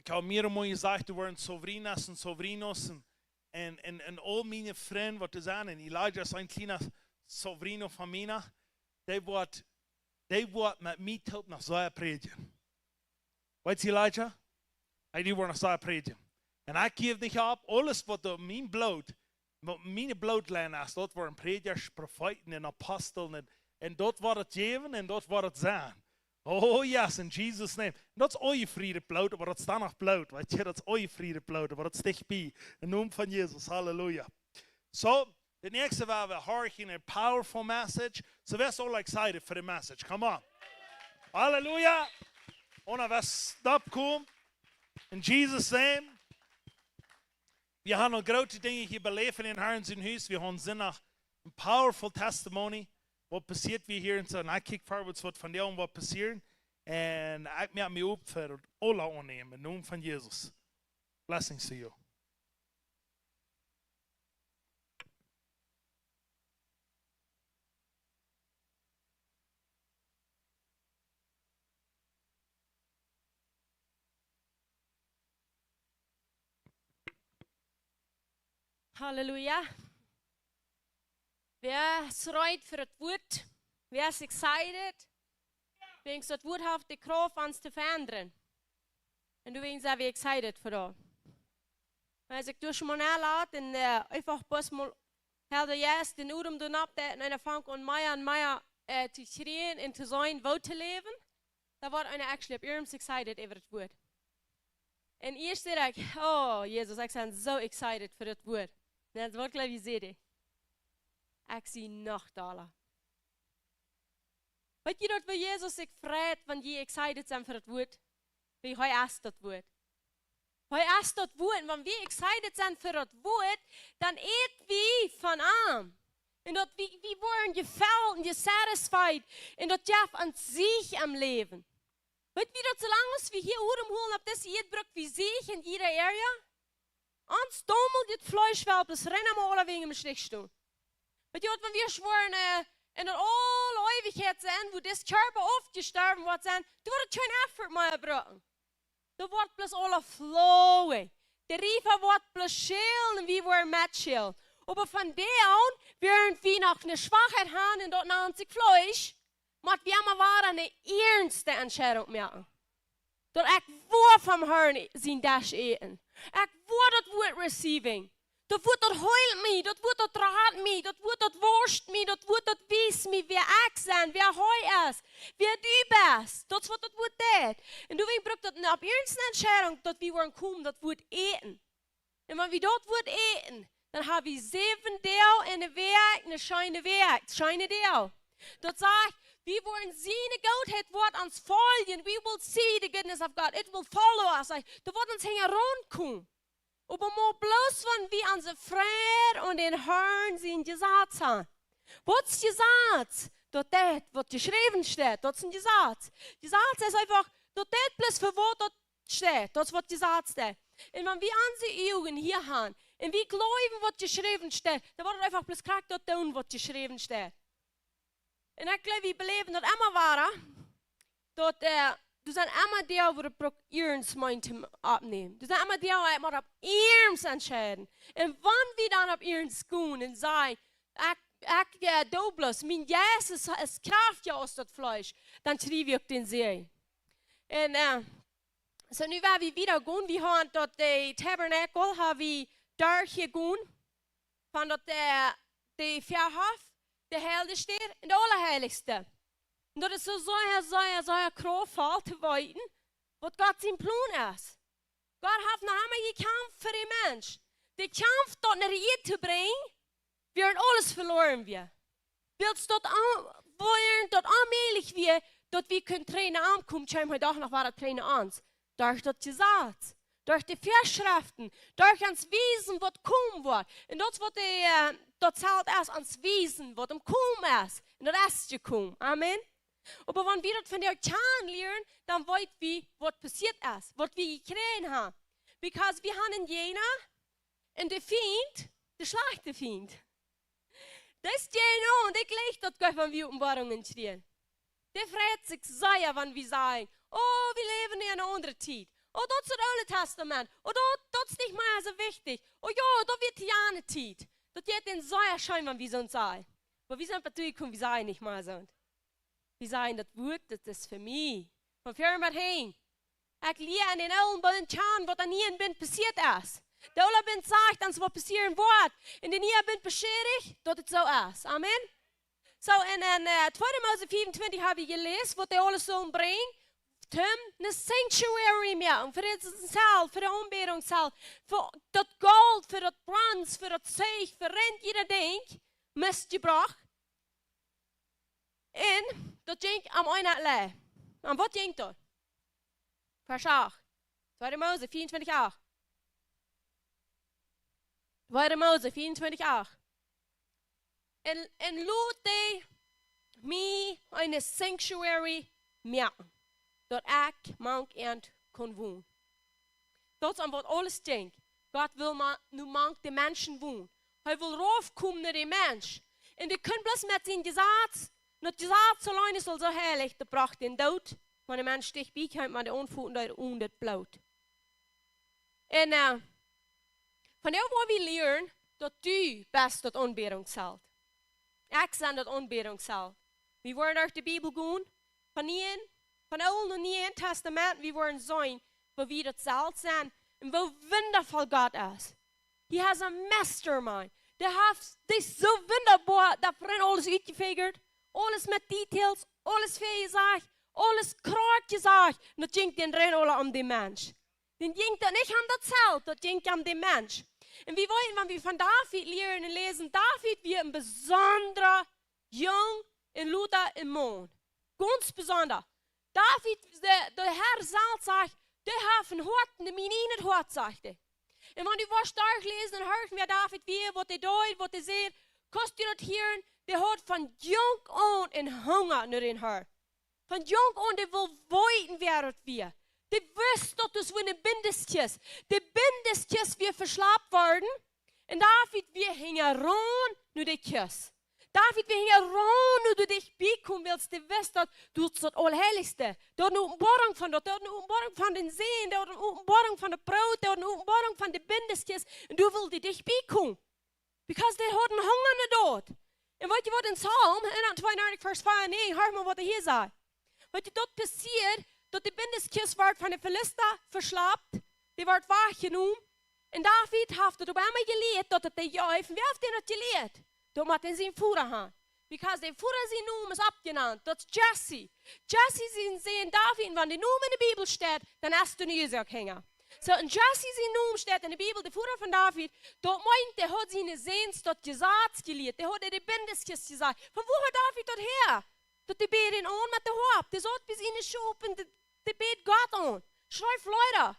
Ich habe mir einmal gesagt, du waren Souvrinas und Souvrinos und all meine Freunde, die sagen, Elijah ist ein kleiner Sovrino von mir, die wird mit mir tot nach so predigen. Weißt du, Elijah? Die wollen nach so predigen. Und ich gebe nicht ab, alles, was mein Blut, meine Blutlijn ist, dort waren Predikers, Propheten und Aposteln und dort war het geben und dort war het zijn. Oh yes, in Jesus' name. Dat is euer Friede Blut, aber dat is dan nog Blut. Weet je, dat is euer Friede Blut, aber dat is dichtbij. In naam van Jezus, halleluja. So, the next we have a hurricane, a powerful message. So we're so excited for the message. Come on. Halleluja. Und we stop komen. In Jesus' name. Wir haben noch große Dinge hier beleven in Herrn zijn huis. Wir haben zin nach een powerful testimony. Wat passiert wie hier en zo. En ik kijk voorwaarts wat van jou wat passiert. En ik maak me op voor alle aannemen. In naam van Jezus. Blessings to you. Halleluja. Wer schreit für das Wort? Wer ist excited? Wegen das Wort hat die Kraft, uns zu verändern. Und du wegen wie excited für das. Als ich durch mein laat und einfach bloß mal helder jetzt den Udem doen ab, und dann fang an Meier zu schreien und zu sein, wo zu leben, da war einer actually op ihrem excited über das Wort. Und eerst dacht ich, oh Jesus, ich bin so excited für das Wort. Und das Wort, glaube ich, sehe ich. Ich zie nog dalen. Weet je dat we Jezus zich vreet van die excited zijn voor het woord? Wie hij aast dat woord. Hij aast dat woord, want wie excited zijn voor het woord, dan eet wie van aan. En dat wie worden geveld en gesatisfied. En dat jaf aan zich am leven. Weet je dat zolang als we hier ooremholen op deze eetbrug wie zich in ieder area? Ons dommel dit vlees wel, dus rennen we alle wegen im Schlicht doen. Weet je wat, wenn wir schworen in der alle Ewigkeit sein, wo das Körper oft gestorben wird sein, du wird kein Effort mehr brauchen. Du wird bloß alle flowen. Der Riefer wird bloß schälen, wie wir mit schälen. Aber von der an, während wir noch eine Schwachheit haben und dort nach sich Fleisch, muss wir mal war eine ernste Entscheidung machen. Dort ich wo vom Herrn sein das eten. Ich wo das wird receiving. Dat wordt dat heult mij, dat wordt dat raad mij, dat wordt dat worst mij, dat wordt dat wijst mij wie ik zijn, wie hij is, wie du bist. Dat is wat dat wordt deed. En toen gebruikt dat op eerste entscheiding dat we worden komen, dat wordt eten. En wanneer we dat wordt eten, dan hebben we 7 deel in de week, een schijne week, schijne deel. Dat zegt, we worden zien de goedheid wordt ons volgen, we will see the goodness of God, it will follow us. Dat wordt ons heen rondkomen. Aber mal bloß, wenn wir unsere Freude und den Herrn sind gesagt haben. Was ist gesagt? Dort das, was geschrieben steht, das ist gesagt. Gesagt ist einfach, dort das bloß für was dort steht, das was gesagt steht. Und wenn wir unsere Augen hier haben, und wir glauben, was geschrieben steht, dann wird einfach bloß krank dort tun, was geschrieben steht. Und ich glaube, wir beleben dort immer waren, dort du zijn allemaal deel waar de eerst meint opnemen. Du zijn allemaal deel waar je op eerst entscheiden. En wanneer we dan op eerst gaan en zeggen, ik doblus, mijn Jezus is krachtig als dat vlees, dan schrijf je op den Zee. En so nu waar we weer gaan, we gaan tot de tabernakel, hebben we daar gegaan, van dat de Vierhof, de heiligste en de allerheiligste. En dat is zo krachtvoll te weten, wat God zijn plan is. God heeft nog helemaal gekämpft voor de mens. De kamp tot naar hier te brengen, während alles verloren wird. Willst dort wollen, dort allmählich wir, dort wir können Tränen ankommen, schau mal doch noch war Tränen ans. Durch das gesagt, durch die Vorschriften, durch ans Wesen, was kommen wird. Und das wird dort zahlt erst ans Wesen, was kommen ist. Und das ist gekommen. Amen. Aber wenn wir das von der Kern lernen, dann weiß wir, was passiert ist, was wir gekriegt haben. Because wir haben jener und der Feind, der schlechte Feind. Das ist jener und der gleicht das Gott, wenn wir Offenbarungen stehen. Der freut sich sehr, wenn wir sagen, oh, wir leben in einer anderen Zeit. Oh, dat is het Oude Testament. Oh, dat is niet meer zo wichtig. Oh ja, dat wird die eine Zeit. Dat wird den so erscheinen, wie sonst sei. Aber wir sind natürlich, wie sei nicht mehr so. Wir sagen, das Wort, das ist für mich. Von vorn mit hin. Ich liege an den allen beiden Tagen, was an ihnen bin, passiert ist. Der alle bin sagt, dass was passieren wird. Und den ihr bin beschädigt, dass es so ist. Amen. So, in 2. Mose 24 habe ich gelesen, was der alles so bringt. Een sanctuary maken, voor het zaal, voor de aanbiddingzaal, voor dat goud, voor dat brons, voor dat zeeg, voor rent ieder ding, moest gebracht. En dat ging am einde le. En wat ging dat? Vers 8. 2. Mose 24, 8. 2. Mose 24, 8. En laat hij mij een sanctuary maken. Dat ik mank eind kon wonen. Dat is aan wat alles denkt. God wil nu mank de mensen wonen. Hij wil raufkomen naar de mens. En die kunnen bloß met zijn gezet. Dat gezet alleen is al zo heilig. Dat bracht den dood. Maar de mens sticht bij kan maar de onvoeten uit onder bloot. En van jou wil we leren dat u best dat aanbidding zult. Ik zijn dat aanbidding zal. We worden uit de Bijbel gaan. Van Oud en Nieuw Testament, we worden zijn, waar we dat zelf zijn, en hoe wondervol God is. Hij has een mastermind. Die is zo wonderbaar, dat voor alles uitgefigurd, alles met details, alles voor je zegt, alles kraakt je zegt, en dat denkt den rein alle om die mens. Den denkt dat niet aan dat zelf, dat denkt aan die mens. En we wollen, wenn we van David leren en lezen, David wie een bijzondere, jong en Luther en man. Ganz bijzonder. David, de Herr sagt, de heeft een hart, de mijn in het hart, zegt hij. En wanneer je was daar gelezen, dan hoort weer David weer, wat hij doet, wat hij zegt. Kost je dat hier, de hart van jong aan en hunger naar in haar. Van jong aan, die wil weten weer het weer. Die wist dat dus we een bindestjes. De bindestjes weer verslaapt worden. En David weer hingen rond naar de kist. David, we gingen rond nu du dich bekommen willst, du weißt, dat du das Allerheiligste. Du hast eine Openbarung von dort, du hast eine Openbarung von den Seen, du hast eine Openbarung von der Braut, du hast eine Openbarung von den Bindestjes, und du willst dich bekommen. Because they hadden Hunger dort. En weet je wat in Psalm 132 vers 5 en 9, hör mal wat er hier sagt. Weet je, dat passiert, dat de Bindestjes werd van de Philister verslaapt, die werd waargenomen, en David heeft het op einmal geleerd, dat het de juif, en wie heeft hij dat geleerd? Dat moet hij zijn voeren gaan. Because de voeren zijn naam is opgenaamd. Dat is Jesse. Jesse zijn David. En wanneer de naam in de Bijbel staat, dan is het een Jezus hingen. So in Jesse zijn naam staat in de Bijbel, de voeren van David. Dat meint, hij had zijn zeens tot gezegd geleerd. Hij had de bindestjes gezegd. Van waar had David dat her? Dat de beden aan met de hoop. Die zat bij zijn schoop en de bed God aan. Schrijf Leute.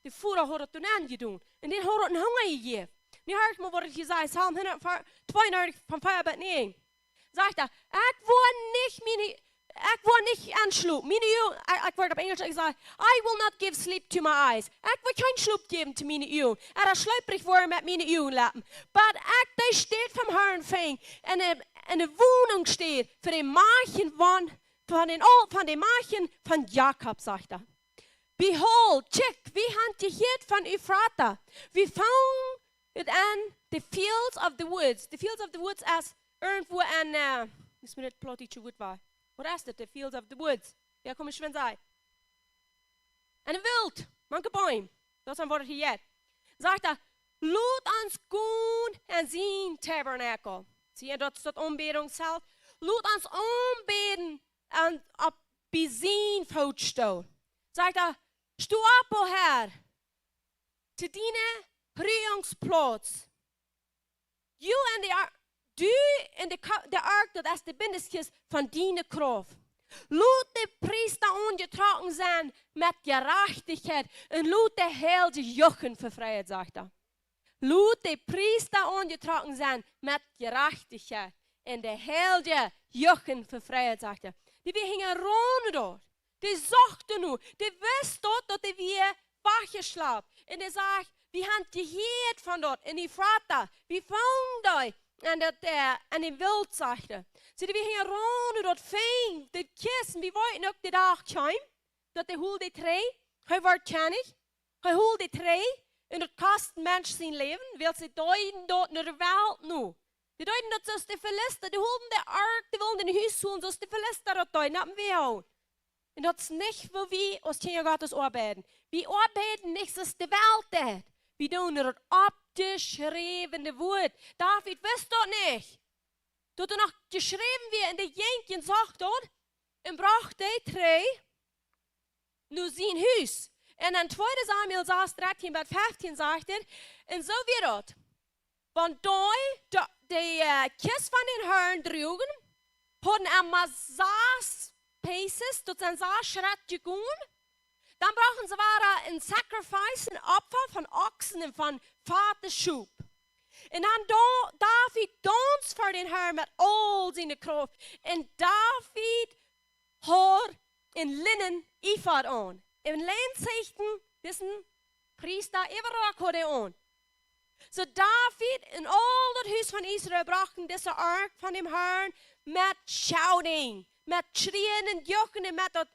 De voeren had het toen aangedaan. En die had het een honger gegeven. Nu hoort me wat het gezegd, Psalm 132 van 5 tot 9. Zegt hij, ik word niet aansloep. Ik word op Engels gezegd, I will not give sleep to my eyes. Ik wil geen sloep geven te mijn ogen. En dat sluiperig worden met mijn ogen laten. Maar ik die steed van Herren ving. En een woning steed voor de maagden van de maagden van Jacob, zegt hij. Behold, check, wie hand je het van Ephrata. We found it aan the fields of the woods. The fields of the woods as irgendwo an, is mir nicht plottig zu gut war. What is it? The fields of the woods. Ja, kom ich schon sagen. En een wild, manke boom. Dat is een woord hier. Sagt er, laat ons gaan en zien tabernakel. Zie je, dat is dat aanbidding zelf. Laat ons aanbidden en op bezien voetstel. Sagt er, stu op, o Herr, te dienen Prüfungsplatz. Du in de ark, dat is de bindestjes van die kracht. Laat de priester aangetrokken zijn met gerechtigheid en laat de heilige jochen vervrijden, zegt hij. Laat de priester aangetrokken zijn met gerechtigheid en de heilige jochen vervrijden, zegt hij. Die gingen rond door. Die zochten nu. Die wisten dat die weer weggeslapen. En die zegt, we hebben gehoord van dat in die vader. We vonden die. En die wild, zegt hij. So we gingen rond door dat fijn. De kisten, we weten ook de dag kwam. Dat de hoel die tree. Hij wordt kennig. Hij holt die tree. En het kost mens zijn leven. Wil ze duiden dat naar de wereld nu. Die duiden dat zoals de Philister. Die holden de ark. Die wilden in huis holen. Zoals de Philister dat duiden. Dat we houden. En dat is niet voor wie als Kinderen Gottes arbeiten. We arbeiten niet zoals de wereld deed. We doen het opgeschreven woord. David wist dat niet. Dat er nog geschreven werd in de Jenkjen zag dat. En bracht hij tree. Nu zijn huis. En in 2 Samuel 6, 13 bij 15 zegt hij. En zo weer dat. Want de kist van den Herrn droegen. Hadden er maar 6 pieces. Dat zijn 6 schritt gegaan. Dan brachten ze waren een sacrifice, een offer van oksen en van vaterschoep. En dan David danst voor den Herrn met al zijn kracht. En David had een linnen ephod aan. En leenzichten, dessen priester Everak had hij aan. So David en al dat huis van Israël brachten deze ark van dem Herrn met shouting, met schreeuwen en juichen en met dat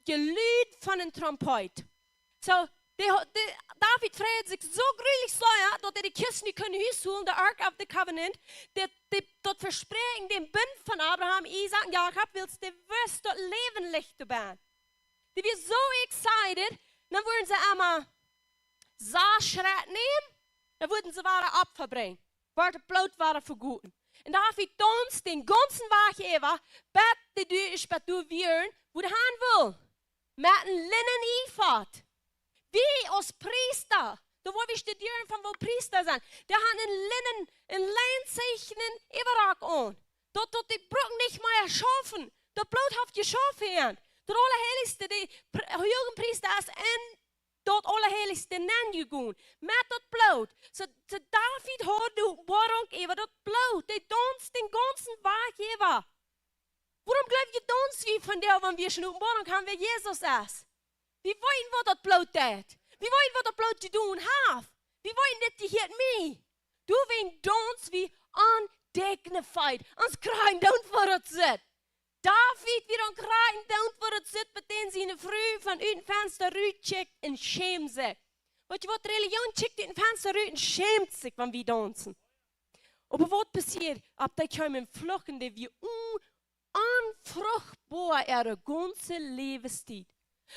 geluid van een trompet. So David vreet zich zo gruwelijk zo dat hij de kist niet kon huishouden, de ark of the covenant, dat verspreken, den bund van Abraham, Isaac en Jacob, wil ze wist dat leven licht te baan. Die was zo excited, dan worden ze allemaal 6 schritt nemen, dan worden ze waren opverbrengen, waar de bloed waren vergoeden. En David danst den ganzen Weg even, bet de deur is bet door wieren, wo de haan wil. Met een linnen ephod. Wie als priester, da wo wir studieren von wo Priester sind, die haben ein Linnen, ein Leinzeichen Überrag an. Dort die Brücken nicht mehr erschaffen. Das Blut hat geschaffen werden. Der Allerheiligste, die Jugendpriester ist in dort Allerheiligste nennen gegangen. Mit das Blut. So David hat die Warung über das Blut. Die tanzt den ganzen Weg über. Warum glaubt ihr tanzt wie von der, wenn wir schon eine Warung haben, wer Jesus ist? Wir wollen, was das Blut tut. Wir wollen, was das Blut zu tun hat. Wir wollen nicht die hier mehr. Du willst uns wie undignified. Uns crying down for it sit. David wird uns crying down for it sit, mit denen sie in der Früh von unten Fenster rübercheckt und schämt sich. Weißt du, was Religion checkt in Fenster rüber und schämt sich, wenn wir tanzen. Aber was passiert? Ab da kommen Fluchende wie unfruchtbar ihre ganze Lebenszeit.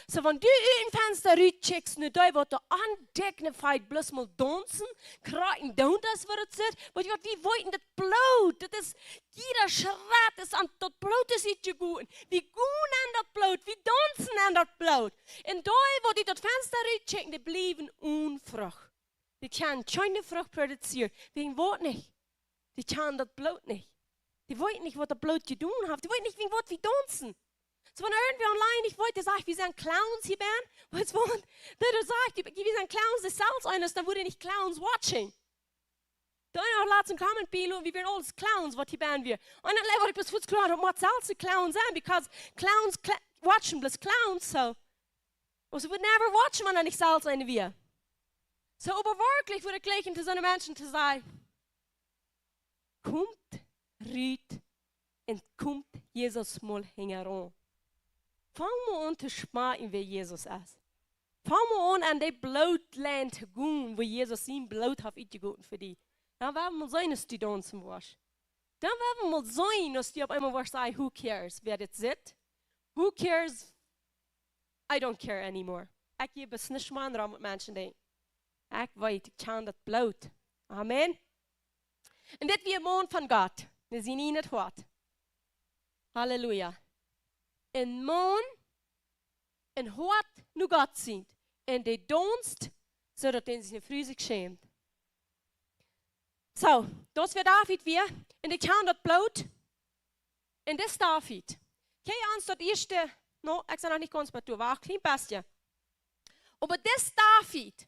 So, wenn du in Fenster rübercheckst, nur da wird der undignified bloß mal tanzen, kraken down das, was es ist. Weil wir wollten das Blut, das ist, jeder Schritt ist an das Blut, das ist zu gut. Wir gehen an das Blut, wir tanzen an das Blut. Und da, wo die das Fenster rüberchecken, die bleiben unfrucht. Die können keine Frucht produzieren, wegen was nicht. Die können das Blut nicht. Die wollten nicht, was das Blut zu tun hat. Die wollten nicht, wegen was wir tanzen. So, wenn irgendwie online ich wollte sagen, wir sind Clowns hier, Ben. Was wollen? Der sagt, wir sind Clowns des Salz eines, dann wurde nicht Clowns watching. Dann hat laat een comment below, wir werden alles Clowns, was hier ben wir. Und dann lever ich bis kurz klar, was Salz Clowns sind, because Clowns watchen plus Clowns, so. Also, we would never watchen, wenn er nicht Salz eine wir. So, aber wirklich würde ich gleich zu so einem Menschen zu sagen, kommt, riet, und kommt Jesus mal heran. Fang mal an zu schmecken, wer Jesus ist. Fang mal an die Blutland zu gehen, wo Jesus sein Blut hat uitgegoten für dich. Dann werden wir sehen, dass du tanzen wirst. Dann werden wir mal sehen, dass du auf einmal wirst sagen, who cares, wer das sieht. Who cares, I don't care anymore. Ich gebe es nicht mehr an mit Menschen denken. Ich weiß, ich kann das Blut. Amen. Und das wird ein Mond von Gott. Wir sind ihn nicht hart. Halleluja. Een man en hart nu Gott sind. En die danst, zodat hij zich vrij zich schämt. So, das wird David weer. En die kan dat bloot. En das David. Kijk ans dat eerste, no, ik zei nog niet ganz bij toe, war een klein beetje. Aber das David,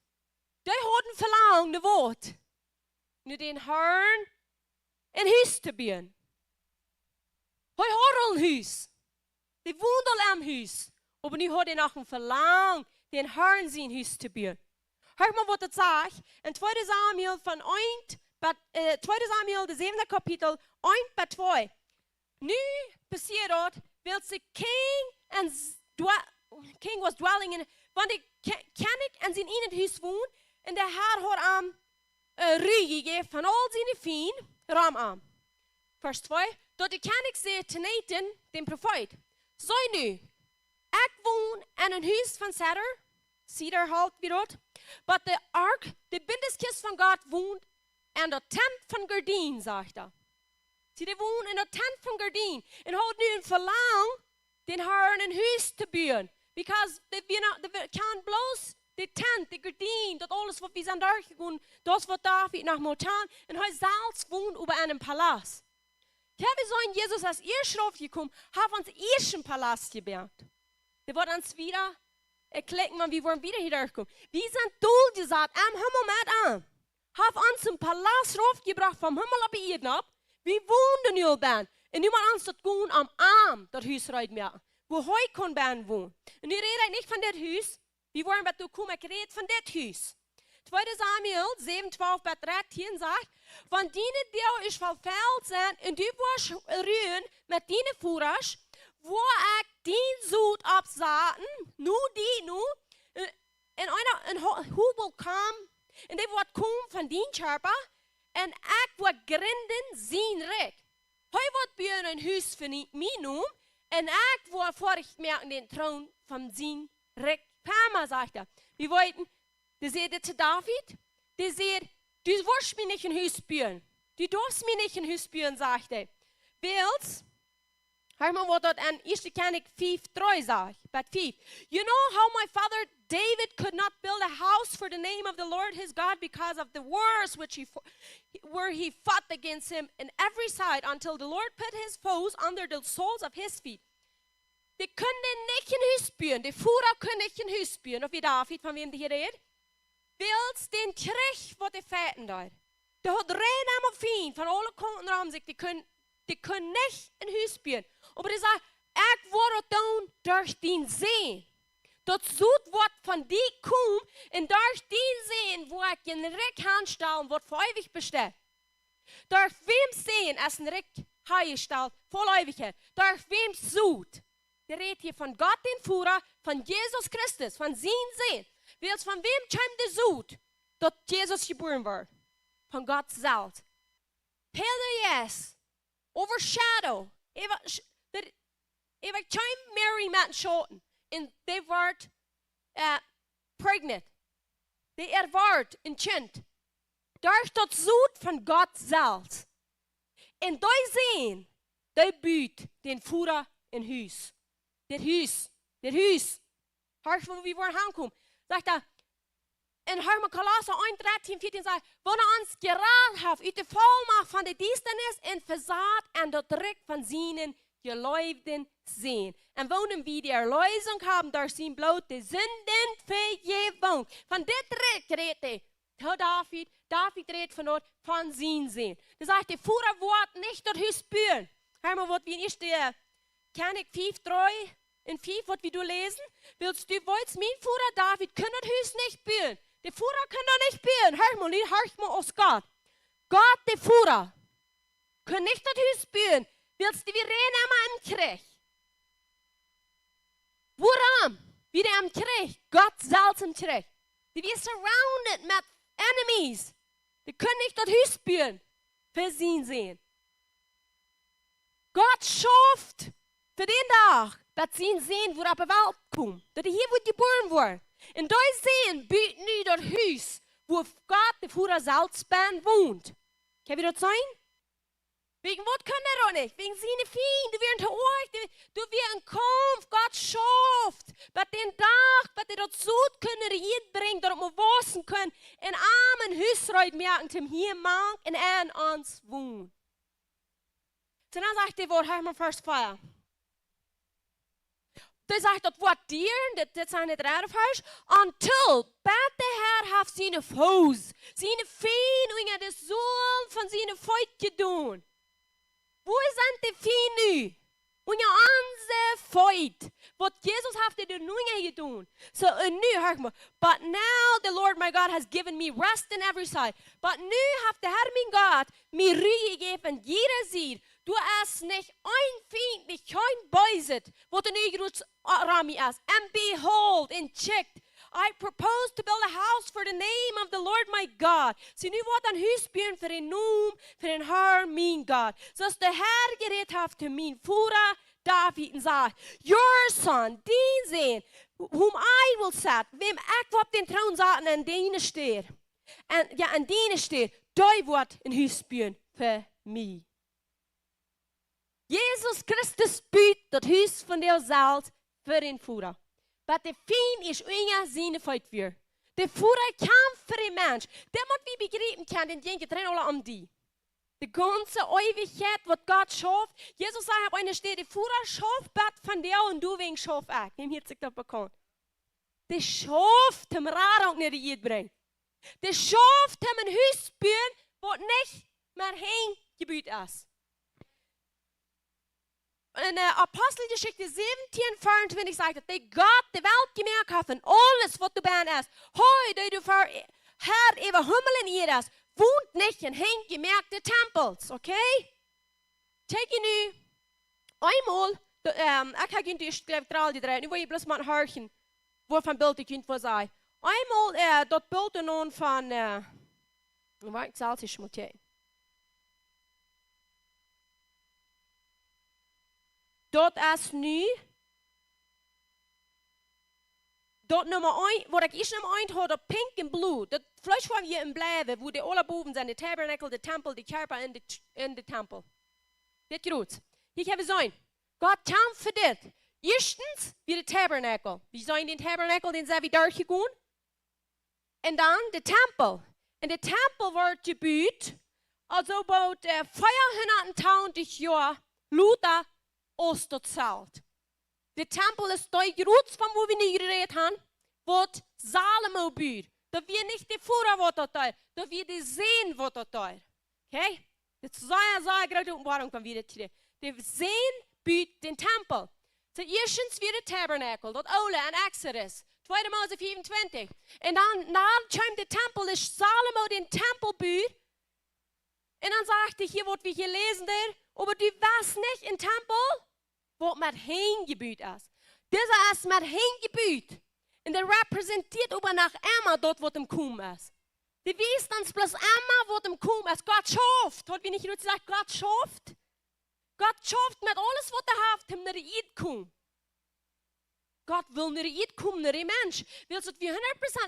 die had een verlangde woord. Nu den Herrn een huis te bouwen. Hij had al een huis. Die woont al am Huis. Aber nu hat er noch ein Verlangen, den Herrn sein Haus zu bauen. Hör mal, was das sagt. In 2 Samuel von 1, 2 Samuel, das 7. Kapitel, 1 bei 2. Nu passiert dort, weil der King was dwelling in, wenn die kan ik en zijn in het huis woon. En de Heer had hem ruw gegeven van al zijn veen, ram aan. Vers 2. Dat de kan ik zeggen te Nathan, den profeet. Zij nu, ik woon in een huis van cedar halt wie dat. Maar de ark, de bindeskist van God, woont in de tent van Gardien, zegt hij. Zie, die woont in de tent van Gardien. En houdt nu een verlang, den Heer in een huis te bouwen. Because we kan bloos de tent, de Gardien, dat alles wat we zijn daar gegaan, dat wat David nach Motan. En hij zelfs woont over einem Palast. We zijn Jezus als eerst raufgekommen, haben uns eerst een Palast gebaut. Der wird uns wieder klicken, wenn wir wollen wieder hierher kommen. Wir sind durchgesagt am Himmel mit an. Haben uns einen Palast raufgebracht vom Himmel ab Eden ab. Wir wohnen nu ben. En nu maar ons dat gewoon am Arm, dat huis rijdt meer. Wo hij kon ben wonen. En nu red ik niet van dit huis. Wir wollen met u komen, ik red van dit huis. 2 Samuel 7, 12 bij 13 zegt, van die deel is vervuild zijn en die was ruin met die voerers, wo ik die zoet opzaten, nu en een hoebel kwam, en die wordt kom van die scherper, en ik wordt grinden zien rek. Hij wordt bij een huis van mij noem, en ik wordt vorig merken den troon van zien rek. Pama zegt hij, we wollten, die zei dit te David, die zei, du wirst mir nicht in huis spüren. Du darfst mir nicht in huis spüren, sagt er. Wils, hör mal, was dort an 1. König 5:3 sagt, but 5. You know how my father David could not build a house for the name of the Lord his God because of the wars which he fought against him in every side until the Lord put his foes under the soles of his feet. Die kunnen nicht in huis spüren. Die Führer können nicht in huis spüren. Of wie David, van wem die hier redt. Wils den Krieg wat de feiten daar. De had rein am Fien van alle kanten ram zich. Die kunnen niet in huis spüren. Maar die sagt, ik word het doen door die zee. Dat zoet wat van die komt en door die zee wo ik een rek aanstel wordt voor eeuwig bestaat. Door wem zeen als een rek aanstelt voor eeuwigheid. Door wem zoet. Die redt hier van God den Führer, van Jesus Christus, van zijn zeen. Wils van wem komt de zoet dat Jesus geboren wordt? Van God zelf. Heel de yes. Overshadow. Even time Mary met schoten. En they wordt pregnant. They wordt een kind. Daar is dat zoet van God zelf. En die zien, die buurt den Führer in huis. Dit huis. Hart van wie worden aankomen. Sagt er, in Herman Kolosser 1, 13, 14 sagt, wanneer ons geraad heeft uit de volmacht van de duisternis en verzaad en dat druk van zijn geloofden zijn. En wonen wie die erleuzing hebben door zijn bloot de zinden vergeven. Van dit druk redt hij. David redt van zijn zijn. Dus zegt de Führer wordt niet door huis spüren. Herman, wat wie in 1. König 5, 3 en 5, wat we doen lezen. Willst du wolltest mijn Führer David kunnen het huis niet spüren. De Führer kan dat niet spüren. Hör mal aus Gott. Gott, de Führer, kann nicht das huis spüren. Willst du wir rennen am Krieg? Warum? Wieder am Krieg. Gott selbst im Krieg. Wir surrounded mit enemies. Die können nicht das huis spüren. Für sie sehen. Gott schafft für den Tag, dat sie sehen, wo er bewalt komt. Dat hij hier wordt geboren wordt. En die zien buiten nu dat huis, wo God de Führer zelfs ben woont. Kan je dat zijn? Wegen wat kunnen er ook niet? Wegen zijn vrienden, die werden te oorlog, die weer een kampf, God schafft. Dat den dag, dat hij dat zoet kunnen regiert brengen, dat we wassen kunnen. En armen huisruid merken, hem hier maakt en aan ons woont. En dan zegt hij woord, Herman vers 4. Hij zegt dat wat dieren, dit zijn het raadhuis, until bij de Heer heeft zijn foes, zijn veen, de zoon van zijn volk gedaan. Wo zijn de veen nu? Onze volk. Wat Jezus heeft er nu gedaan. So, nu, hör mal, but now the Lord my God has given me rest in every side. But nu heeft de Heer mijn God mij ruhe gegeven, jeder ziet. Du hast nicht ein Feind, nicht kein Beiset, wo der Negerutz Rami ist. And behold, and checked, I propose to build a house for the name of the Lord my God. Så nu var den hus byggt för en nom, för en Herre min God. Så det här geredet haft till min fora David sa, your son, din son, whom I will set, vem ek op den troon zaten en dine steer. En dine steer, die wordt een huis byggt för mig. Jesus Christus biedt dat huis van jou zelf voor een voeder. Wat de fijn is, unga zijn feit weer. De voeder kan voor een mens. Dat moet we begrijpen kan, den denken drin alle om die. De ganze Ewigkeit, wat Gott schafft. Jesus sagt, op eine Stelle, de voeder schafft bad van jou en du wegen schaff ik. Neem hier zich dat bekannt. De schafft hem Radung naar de Eid brengt. De schafft hem een huis bouwen, wat niet meer heen gebuurd is. In Apostelgeschichte 17, 24 sagt es, die Gott die Welt gemerkt hat und alles, was du bist, ist, heute du für Herr über Himmel und Erde ist, wohnt nicht in hingemerkte Tempels, okay? Take nu einmal, ich habe ihn durchgeschrieben, die drei, nu will ich bloß mal hören, wovon Bild ich Ihnen sei. Einmal, dort Bild nun von, ich sage es schon mal. Dat is nu. Dat nummer 1, wat ik eerst nummer 1 had, dat pink en blue. Dat vlees van je in blijven, wo de alle boven zijn, de tabernakel, de tempel, de kerker en de tempel. Dit groot. Hier hebben we zijn. God kan voor dit. Eerstens, wie de tabernakel. We zijn in de tabernakel, den zijn we doorgegaan. En dan de tempel. En de tempel wordt gebouwd, also about 420 jaar Luther Osterzelt. De tempel is de grootste van waar we nu geredet hebben, wat Salomo bouwt. Dat we niet de voeren wat dat daar, dat we de zeen wat dat daar. Oké? Dat is een grote openbaring van wie dat hier. De zeen bouwt den tempel. So eerstens weer de tabernakel, dat oude en Exodus. 2 Mose 24. En dan na de tempel is Salomo den tempel bouwt. En dan zegt hij hier, wat we gelezen hebben, aber du warst nicht im Tempel, wo mit hingebaut ist. Dieser ist mit hingebaut. Und der repräsentiert aber nach immer dort, wo dem Kum ist. Du weißt dann bloß immer, wo dem Kum ist. Gott schafft. Hat wie nicht nur gesagt, Gott schafft. Gott schafft mit alles, was er hat, um nach der Eid kommen. Gott will nach der Eid kommen, nach der Mensch. Will es wie 100%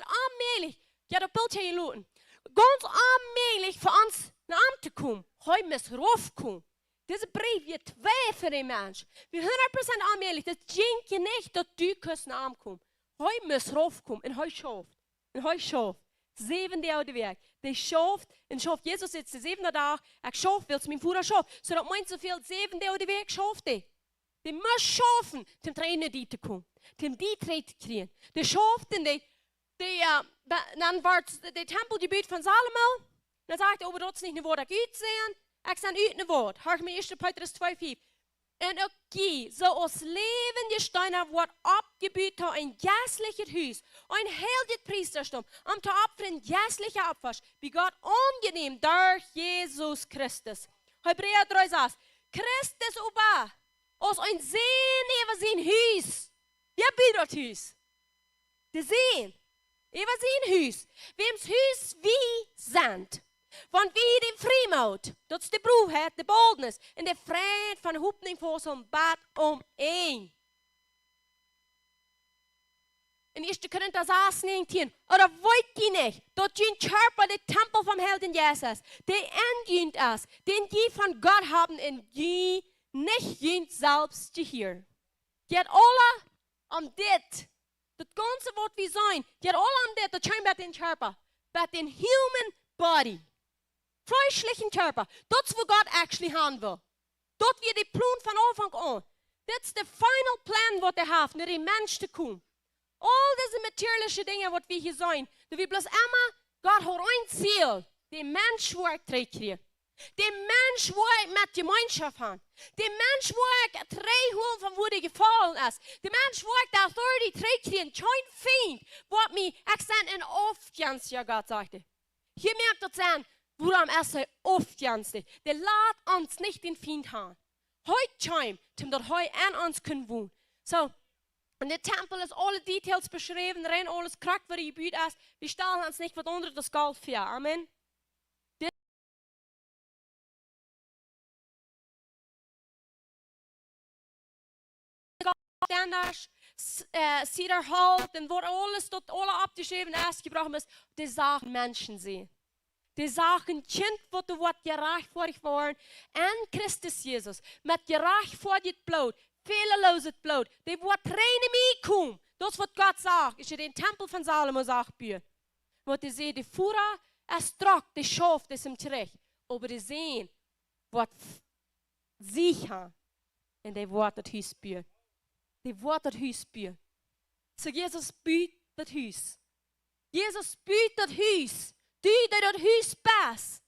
allmählich, ja, das Bild hier lassen. Ganz allmählich für uns nach Amt zu kommen. Heute müssen wir raufkommen. Deze brief je 2 voor een mens. We 100% aanmelig. Dat denk je niet dat du kunt aankomen. Hij moet raufkomen en hij schaft. En hij schaft. 7 dagen de week. Die schaft en schaft. Jezus zegt de 7e dag. Ik schaft, wil ze mijn voeder schaft. Zodat meint zoveel 7 dagen de week schaft hij. Die moet schaffen, om trainen die te komen. Om die trade te krijgen. Die schaft en dan wordt de tempel gebied van Salomo. Dan zegt hij, dat is niet een woord dat ik uitzien. Ik sta uit een woord. Hoor me 1 Petrus 2,5. En ook die, zoals leven gesteiner wordt opgebouwd tot een geestlicher huis, een heilig priesterstum, om te offeren geestliche Opfers, wie Gott angenehm durch Jesus Christus. Hebräer 3 sagt, Christus ober, als een zeen over zijn huis. Wie biedt dat huis? De zeen. Over zijn huis. Wems huis wie zijn. Want wie den Vrijmoed, dat is de broerheid, de boldness, en de vrijheid van hoepning voor zo'n bad om één. In 1. Korinther 6, 19, oder wollt ihr nicht, dat je Körper de Tempel vom Helden Jesus, der angehend ist, den je von Gott haben und je nicht je selbst hier. Je hat alle am dit, das ganze wat wir sein, je hat alle am dit, dat scheinbar den Körper, but den human body. Fleischlichen Körper. Das ist, wo Gott actually haben will. Dort wird der Plan von Anfang an. Das ist der final plan, was er hat, nach dem Mensch zu kommen. All diese materiellen Dinge, was wir hier sehen, da wir bloß immer, Gott hat ein Ziel, den Mensch, wo er kriegen. Den Mensch, wo er mit Gemeinschaft hat. Den Mensch, wo er holen von wo er gefallen ist. Den Mensch, wo er die Authority kriegen, kein Feind, was mir, ich sage in Aufgangs, ja Gott sagte. Hier merkt das an, woran er sei aufgangs. Der lässt uns nicht den Feind haben. Heute scheint, dass heute an uns können wohnen. So, Und der Tempel ist alle Details beschrieben, rein alles krakt, was gebaut ist. Wir stellen uns nicht was unter das Gold für. Amen. Standaard, Cedar Hall, dan wordt alles tot alle abgeschreven uitgebracht is. Die zagen mensen zien. Die zagen kind wat wordt gerechtvaardigd worden. En Christus Jezus. Met gerechtvaardigd bloed. Fehlerloos het bloed. Die wordt reine meekomen. Dat is wat God zegt. Als je den Tempel van Salomo zegt. Want die zien, die voeren is strak, die schoof, die zijn terug. Maar die zien wat sicher. En die wordt het huis buurt. Die wordt het huis buurt. So Jesus buurt het huis. Jesus buurt het huis. Die dat het huis past.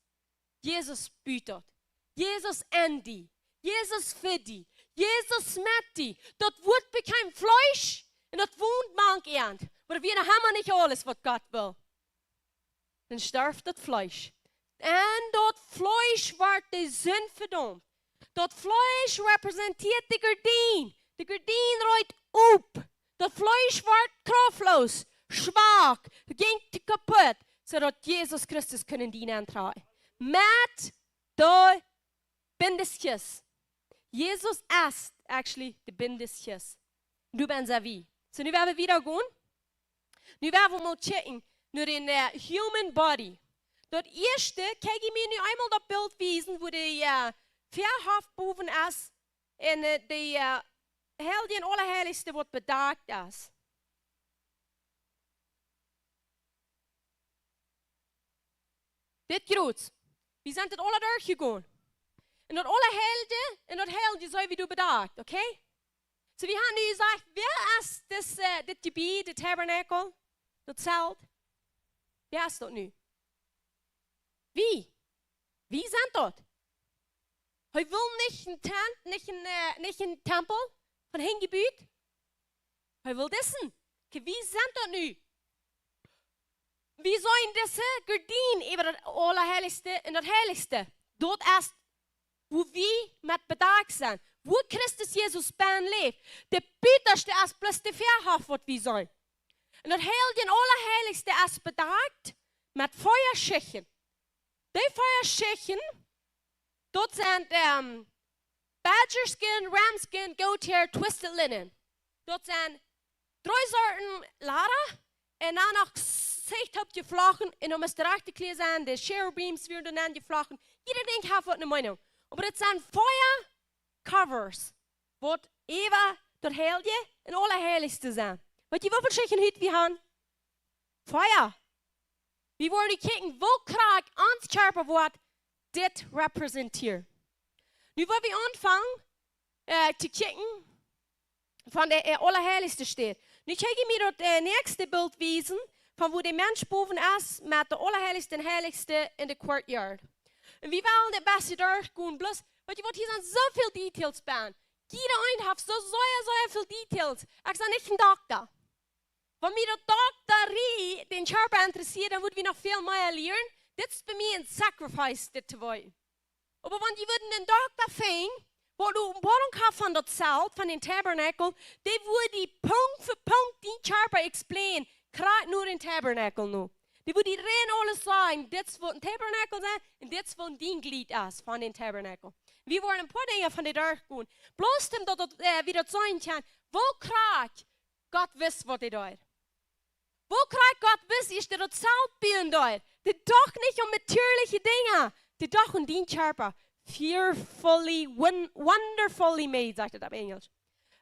Jesus buurt het. Jesus en die. Jesus für die. Jesus met die. Dat wordt bekend Fleisch. En dat woont mank eend. Maar wir haben nicht alles, was Gott will. Dann sterft dat Fleisch. En dat Fleisch wordt de zin verdammt. Dat Fleisch repräsentiert die Gardine. De gardine ruit op. Dat Fleisch wordt kraftlos, schwach, ging kaputt, zodat Jesus Christus kunnen dienen aantreden. Met de bindesjes. Jesus is actually de bindesjes. Nu ben ze wie. So nu werden we wieder gaan. Nu werden we mal checken naar de human body. Dat eerste, kijk je me nu eenmaal dat beeld wijzen, wo de verhoofdboven is en de Heilige en Allerheiligste wordt bedacht is. Dit groot. We zijn het alle doorgegaan. En dat Allerheilige en dat Heilige zijn we door bedacht, oké? Okay? So we hebben nu gezegd, wer is dit gebied, dit tabernakel, dat zelt? Wer is dat nu? Wie? Wie zijn dat? Hij wil niet een tent, niet een tempel van hen gebied. Hij wil dessen. Wie zijn dat nu? Wie zijn deze gardien over het Allerheiligste en het Heiligste? Dat is hoe we met bedacht zijn. Wo Christus Jesus ben leeft. De buitenste is plus de verhoofd wat we zijn. En het Heilige en Allerheiligste is bedacht met feuerschichten. Die feuerschichten, dat zijn badgerskin, ramskin, goathair, twisted linen. Dat zijn 3 soorten laren. En dan nog zicht op je vlaggen. En dan is de rechterkleed zijn, de cherubims worden aan je vlaggen. Ieder ding heeft wat een mening. Maar het zijn fire covers. Wat even dat heilige en allerheiligste zijn. Weet je wat voor schichten heute we hebben? Fire. We worden kijken, hoe kraak ons körper wordt dit representeert. Nu willen we aanvangen te kijken van de Allerheiligste steht. Nu kijk je me dat nächste beeld wijzen van hoe de mens boven is met de Allerheiligste en Heiligste in de courtyard. En we willen het beste doorgaan, plus, weet je wat, hier zijn zoveel details bij. Iedereen heeft zoveel details. Ik ben niet een dokter. Wanneer de dokterie den körper interessiert, dan moeten we nog veel meer leren. Dit is bij mij een sacrifice, dit te worden. Maar wanneer je een dokter vindt, waar du een bodem hebt van dat zelt, van den tabernakel, die wordt die punt voor punt die körper explain, krijgt nu den tabernakel nu. Die wordt die rein alles zeggen, dit is wat een tabernakel is en dit is wat een dienglied is van den tabernakel. We worden een paar dingen van die doorgaan. Bloos hem dat we dat zijn kan, wo krijgt God wist wat hij doet. Wo krijgt God wist is dat het zelt bieden doet. Die doch niet om natuurlijke dingen. Die doch om die körper. Fearfully, wonderfully made, zegt het op Engels.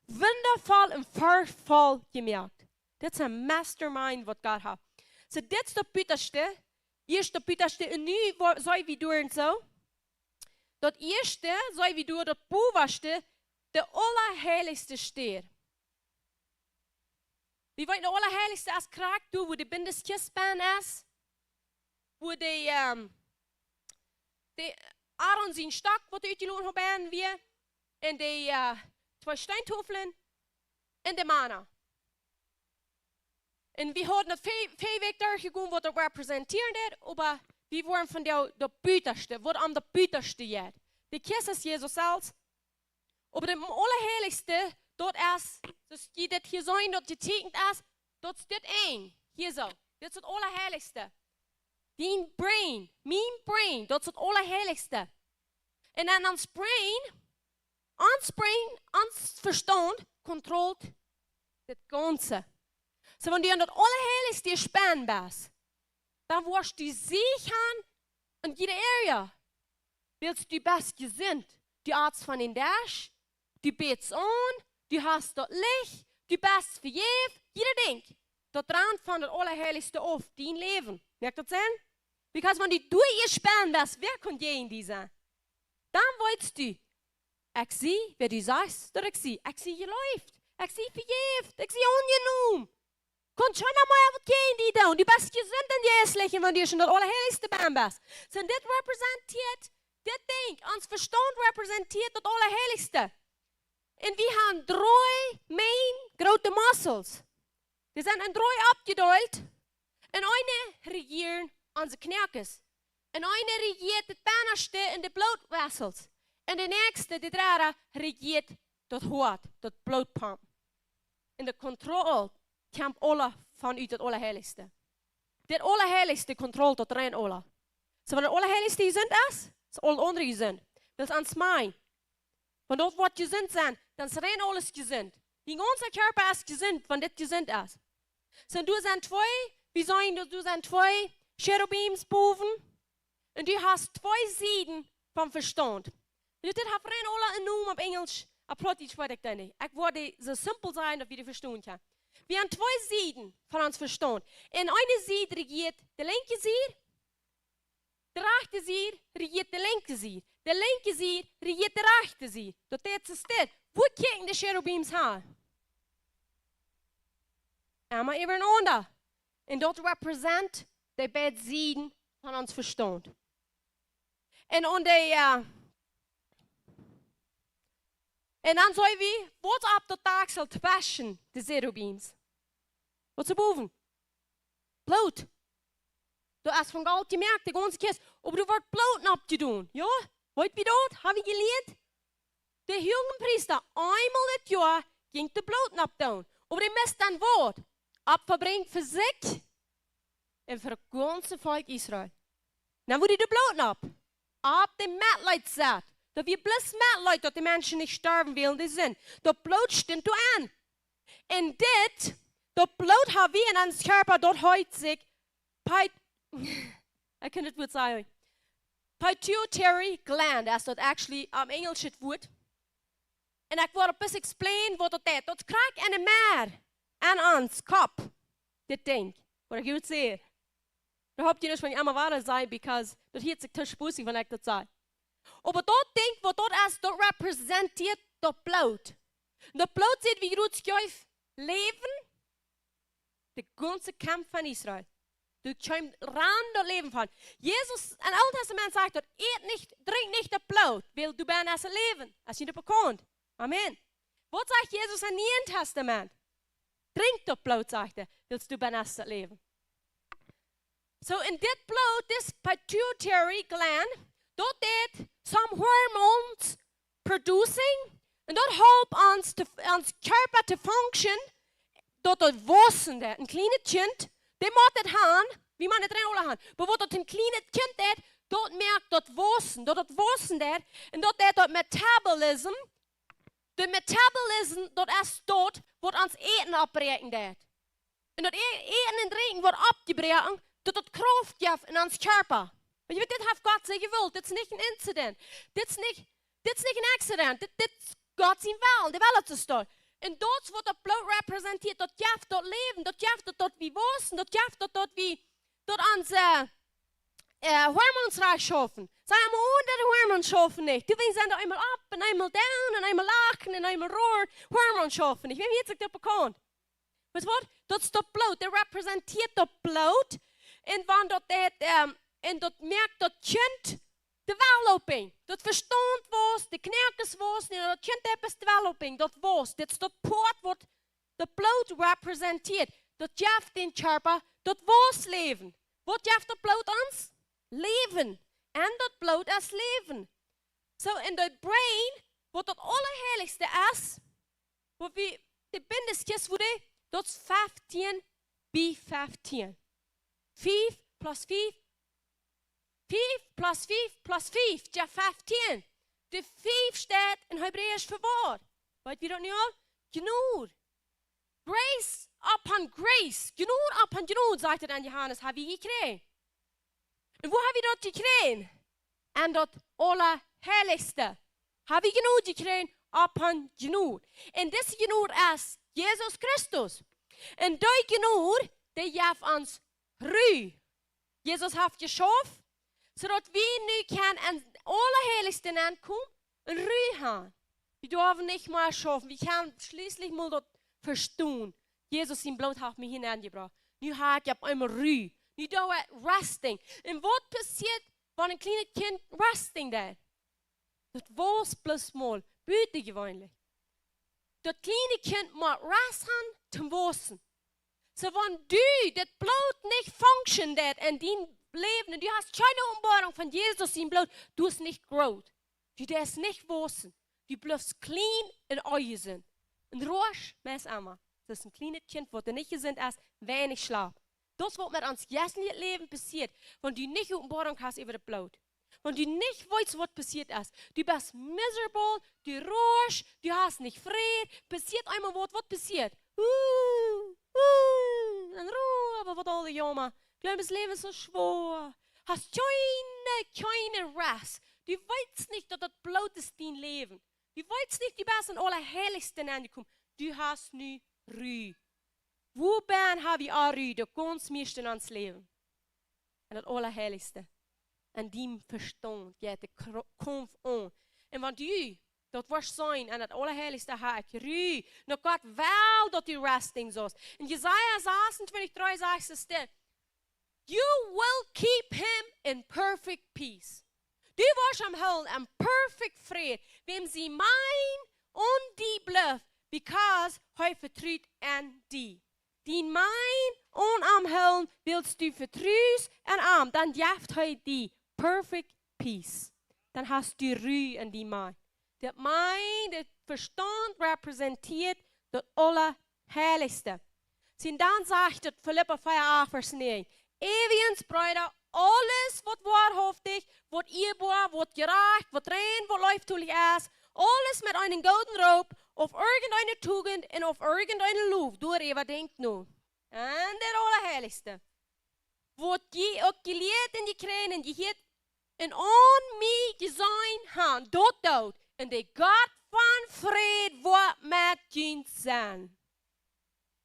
Wonderful en vervol gemaakt. Dit is een mastermind wat God heeft. So dit is de buitenste. Eerst de buitenste. En nu zou we doen zo. Dat eerste zou we doen dat bovenste. De Allerheiligste steht. We weten de Allerheiligste is kraakt door, wo de bindeskistbaan is. Wo de Aaron zijn stok wat uitgelopen hebben we. En de 2 steintafelen. En de manna. En we hadden het 5 weken doorgegaan wat dat representeerde. Maar we waren van de buitenste. Wat aan de buitenste jet. De kist is Jezus zelf. Maar de Allerheiligste, dort ist, dus je dit hier zijn, dat getekend is, dat is dit één. Hier zo. Dit is het allerheiligste. Die brain, mijn brain, dat is het allerheiligste. En dan ons brain, ons verstand, controleert het ganze. So, wenn du an das Allerheiligste gespannt bist, dann wirst du sicher in jeder Area. Willst du best gesinnt, du Arzt von den Dash, du betest an, du hast dort Licht, du bist für jeder Ding. Dort dran von das Allerheiligste auf, dein Leben. Merkt das Sinn? Because wenn du durchgespannt bist, wer kann je in dieser? Dann weißt du, ich sehe, wer du sagst, dass ich sehe je läuft, ich sehe verjeft, ich sehe ungenommen. Kommt schon einmal wat geen die doen. Die best gezond in die liggen, want die is in het allerheiligste baan best. So dit representeert, dit ding, ons verstand representeert het allerheiligste. En we hebben drie main grote muscles. Die zijn in drie opgedeeld. En eine regieren onze knerkes. En eine regiert het binnenste in de bloedvessels. En de nächste, die derde, regiert dat hart, dat bloedpomp. En de controle komt alle vanuit het Allerheiligste. Het Allerheiligste controleert dat rein alle. So, wenn das Allerheiligste gezond is alle andere gezond. Dat is ans mijn. Wenn dat wordt gezond zijn, dan is rein alles gezond. Die ganze Körper ist gezond, wenn dit gezond is. So, du zijn twee, wie sagen, du zijn twee cherubims boven. En du hast twee zijden van verstand. Dus dit heeft rein alle een noem op Engels. Op Plottisch weet ik dat niet. Ik word zo simpel zijn dat je het verstaan kan. Wir haben zwei Seiten von uns Verstand. In eine Seite regiert der linke Seite, der rechte Seite regiert der linke Seite. Der linke Seite regiert der rechte Seite. Dat is dit. Wo kijken de cherubims aan? Einmal übereinander. En dat represent de beide Seiten von uns Verstand. En dan dan zeggen we, wat op de dag zal waschen, de cherubims. Wat ze boven? Bloed. Du hast von Gott gemerkt, die ganze Kiste, aber du wirst Blut abgedoen. Ja? Weet je dat? Heb je geleerd? De Jugendpriester, einmal het jaar ging de Blut abdoen. Aber die mist dan wat? Abverbrengt voor zich en voor het ganze volk Israël. Dan wordt de Blut ab. Ab de Mitleid zet. Dat we bloß Mitleid, dat de mensen niet sterven willen, die zijn. Dat Blut stimmt du aan. En dit, dat Blut hebben we in ons Körper, dat houdt zich, ik kan het woord zeggen, pituitary gland, is dat actually Engels het woord. En ik wil een beetje explain wat dat is. Dat krijgt een meer aan ons kop, dit ding, wat ik goed zeg. Dat heb je niet van je allemaal waar zijn, because dat heet zich te spoesig, wanneer ik dat zeg. Aber dat ding, wat dat is, dat representeert dat bloed. Dat bloed zit wie goed schuif leven, de ganze kamp van Israël. Du kommst ran dat leven van. Jezus in het Oude Testament zegt dat, eet niet, drink niet dat bloed, wil du bijna als leven, als je dat bekomt. Amen. Wat zegt Jezus in het Nieuwe Testament? Drink dat bloed, zegt hij, willst du bijna als leven. So in dit bloed, this pituitary gland, dat deed some hormones producing, en dat helpt ons Körper te function, dat het wassen deed. Een kleine kind, die moet het gaan, wie man het erin willen gaan. Maar wat een kleine kind deed, dat merkt dat het wassen deed, en dat deed dat metabolism. De metabolism, dat is dat wat ons eten opbreken deed. En dat eten en drinken wordt opgebreken, dat het kracht geeft in ons Körper. Want je weet, dit heeft God zich gewild. Dit is niet een incident. Dit is niet een accident. Dit is God zijn wel. Die wil het zo staan. En dat is wat dat bloed representeert. Dat geeft dat leven. Dat geeft dat we wassen. Dat geeft dat we onze hormoons reinschaffen. Zij hebben onder de hormoons schaffen niet. Die zijn er eenmaal op en eenmaal down en eenmaal lachen en eenmaal roar. Hormoons schaffen niet. Wie weet ik dat bekend? Weet je wat? Dat is dat bloed. Dat representeert dat bloed. En wanneer dat en dat merkt dat kind developing. Dat verstand was, de knerkens was, en dat kind heeft developing. Dat was. Dit is dat poort wat de bloed representeert. Dat geeft in Körper, dat was leven. Wat geeft dat bloed ons? Leven. En dat bloed is leven. So in de brain, wat het allerheiligste is, Wo vi, det bindeskist hvor det, dat is 15 bij 15. 5 plus 5. 5 plus 5 plus 5, ja 15. De 5 staat in Hebreeuws voor woord. Weet wie dat nu al? Genade. Grace upon grace. Genade upon genade, zegt het aan Johannes, heb je gekregen. En hoe heb je dat gekregen? En dat allerheiligste. Heb je genade gekregen upon genade. En deze genade is Jezus Christus. En die genade, die geeft ons ru. Jezus heeft geschaffen, zodat we nu kan aan het allerheiligste aankomen en ru gaan. We dürfen nicht mal schaffen. Wir können schließlich mal das verstehen. Jesus sein Blut hat mich hineingebracht. Nu habe ich einmal Ruhe. Nu dauert Resting. Und was passiert, wenn ein kleines Kind Resting hat? Das weiß bloß mal, bitte gewöhnlich. Das kleine Kind muss Rest haben zum Wissen. So wenn du das Blut nicht funktioniert in deinem Leben und du hast keine Umbarung von Jesus sein Blut, du hast nicht groß. Du darfst nicht wissen. Du bleibst klein in euch sind. Und ruhig, mes einmal. Das ist ein kleines Kind, das nicht sind, als wenig Schlaf. Das, was mit uns jetzigen Leben passiert, wenn du nicht Offenbarung hast über das Blut. Wenn du nicht weißt, was passiert ist. Du bist miserable, du ruhig, du hast nicht Frieden. Passiert einmal was passiert? Und Ruhe, aber was alle Jammer. Ich glaube, das Leben ist so schwer. Hast keine Rest. Du weißt nicht, dass das Blut ist dein Leben. Du weißt nicht, du bist an Allerheiligsten angekommen. Du hast nu Ruhe. Wo habe ich auch Ruhe? Das ganz meiste ans Leben. An das Allerheiligste. An dem Verstand geht der Kampf an. Und wenn du das wirst sein, an das Allerheiligste hast ich Ruhe. Und Gott will, dass du resting sollst. In Jesaja 26,3 sagt es dir, you will keep him in perfect peace. Du wirst am Hellen am perfect Frieden, wem sie mein und die bluff, because hij vertrouwt an die. Die mein und am Hellen willst du vertrauen an am, dann jaft hij die perfect peace. Dann hast du Ruhe in die mein. Das mein, das Verstand repräsentiert das Allerheiligste. Und dann sagt es Philippa 4,8 Vers 9. Ewigens, Brüder, alles, was wahrhaftig, was ehrbar, was gerecht, was rein, was leuftulich ist, alles mit einem golden Rob auf irgendeine Tugend und auf irgendeine Lof, du überdenkt nun. Und der Allerheiligste. Was je auch gelehrt in die Kränen, die hier in on me design haben, dort, und der Gott von Fried wird mit uns sein.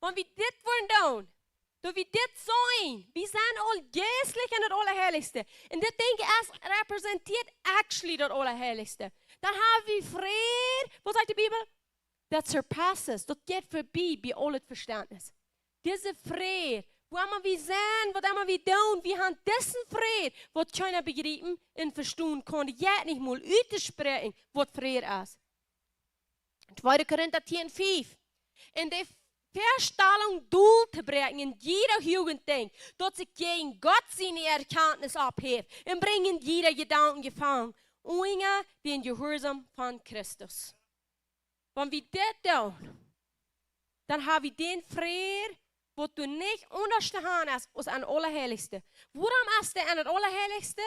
Wenn wir das wollen tun, dat we dit zijn. We zijn al geestelijk in het Allerheiligste. En dit denk ik representeert actually dat Allerheiligste. Dan hebben we vrede. Wat zegt de Bijbel? Dat surpasses. Dat gaat voorbij bij al het verstandnis. Deze vrede. Waar we zijn, wat we doen. We hebben deze vrede. Wat keiner begrijpen en verstaan kan. Je niet mal uit te spreken wat vrede is. 2 Korinther 10:5. En de Verstellung doel te brengen in jeder Jugendding, dat ze gegen Gott seine Erkenntnis abhebt und bringen jeder Gedanken gefangen, ohne den Gehorsam von Christus. Wenn wir das tun, dann haben wir den Frieden, wo du nicht unterstehen hast, als an Allerheiligste. Warum ist der an das Allerheiligste?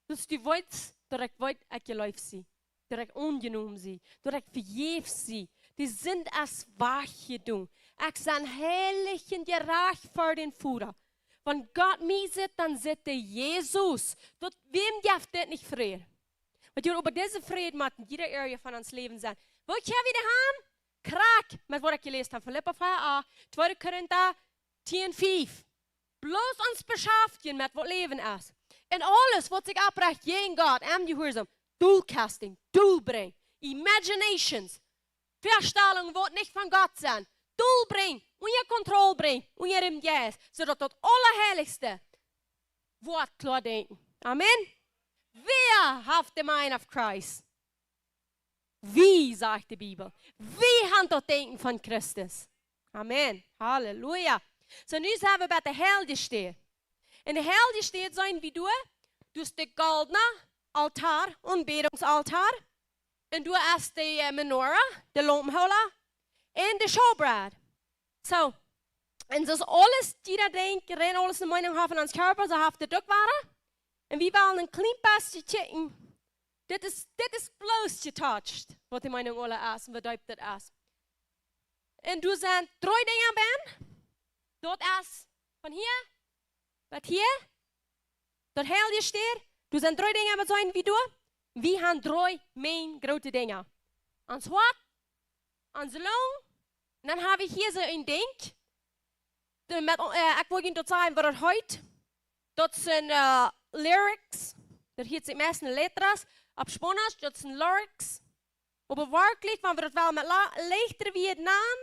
Dass du weißt, dass ich geläuft sie, dass ich ungenommen sie, dass ich verjeft sie. Die sind als Wache du. Ich bin heilig und gerecht vor den Führer. Wenn Gott mich sieht, dann sieht er Jesus. Dort, wem darf das nicht Frieden? Weil über diese Frieden muss in jeder Area von uns Leben sein. Wo ich wieder haben? Krack, mit was ich gelesen habe. Philippa 4,8, 2 Korinther 10,5. Bloß uns beschäftigen mit was Leben ist. Und alles, was sich abbrecht gegen Gott, am Gehorsam, Dual-Casting, Dual-Bring, Imaginations, Verstellungen, die nicht von Gott sind. Doel bring, unje Kontrolle bring, unje im Geist, zodat das Allerheiligste wordt klar denken. Amen. Wer hat die Mind of Christ? Wie, sagt die Bibel. Wie hat das Denken von Christus? Amen. Halleluja. So, nu zijn we bij de Helden stehen. En de Helden steht zijn wie du. Du hast de goldene Altar, Anbetungsaltar. En du hast de Menorah, de Lampenholler. in de showbread. So, en zoals alles, jeder denkt, rein alles in Meinung haben ans Körper, so haft de Druck waren. En wie wollen een klein beetje checken. Dit is bloos getouched, wat die Meinung alle is, en wat duipt dat is. En du zijn 3 dingen ben. Dat is van hier, tot hier, tot heel je steer. Du zijn 3 dingen wat zijn wie du. We hebben 3 main grote dingen. Ons hart, onze long, en dan heb ik hier zo een ding. Ik wil je dat zeggen wat het heet. Dat zijn lyrics. Dat heet het meeste letters. Op Spanisch, dat zijn lyrics. Op het werkelijk, want we het wel met lichter wie het naam.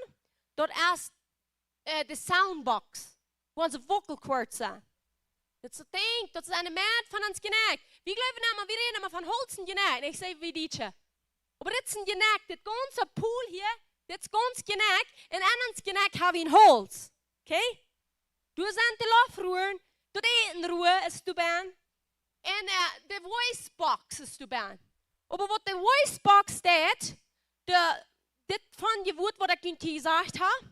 Dat is de soundbox. Waar onze vocal cords zijn. Dat is het ding, dat is een maat van ons genek. Wie geloven nou maar, we reden maar van Holzen genek. En ik zeg wie dietje. Maar dit is een genek, dit ganze pool hier, dit is ganz genek. En aan ons genek hebben we een Holz. Oké? Du zijn te lofroeren, dat eten roer is te ben. En de voicebox is te ben. Maar wat de voicebox staat, dit van je woord wat ik je gezegd heb,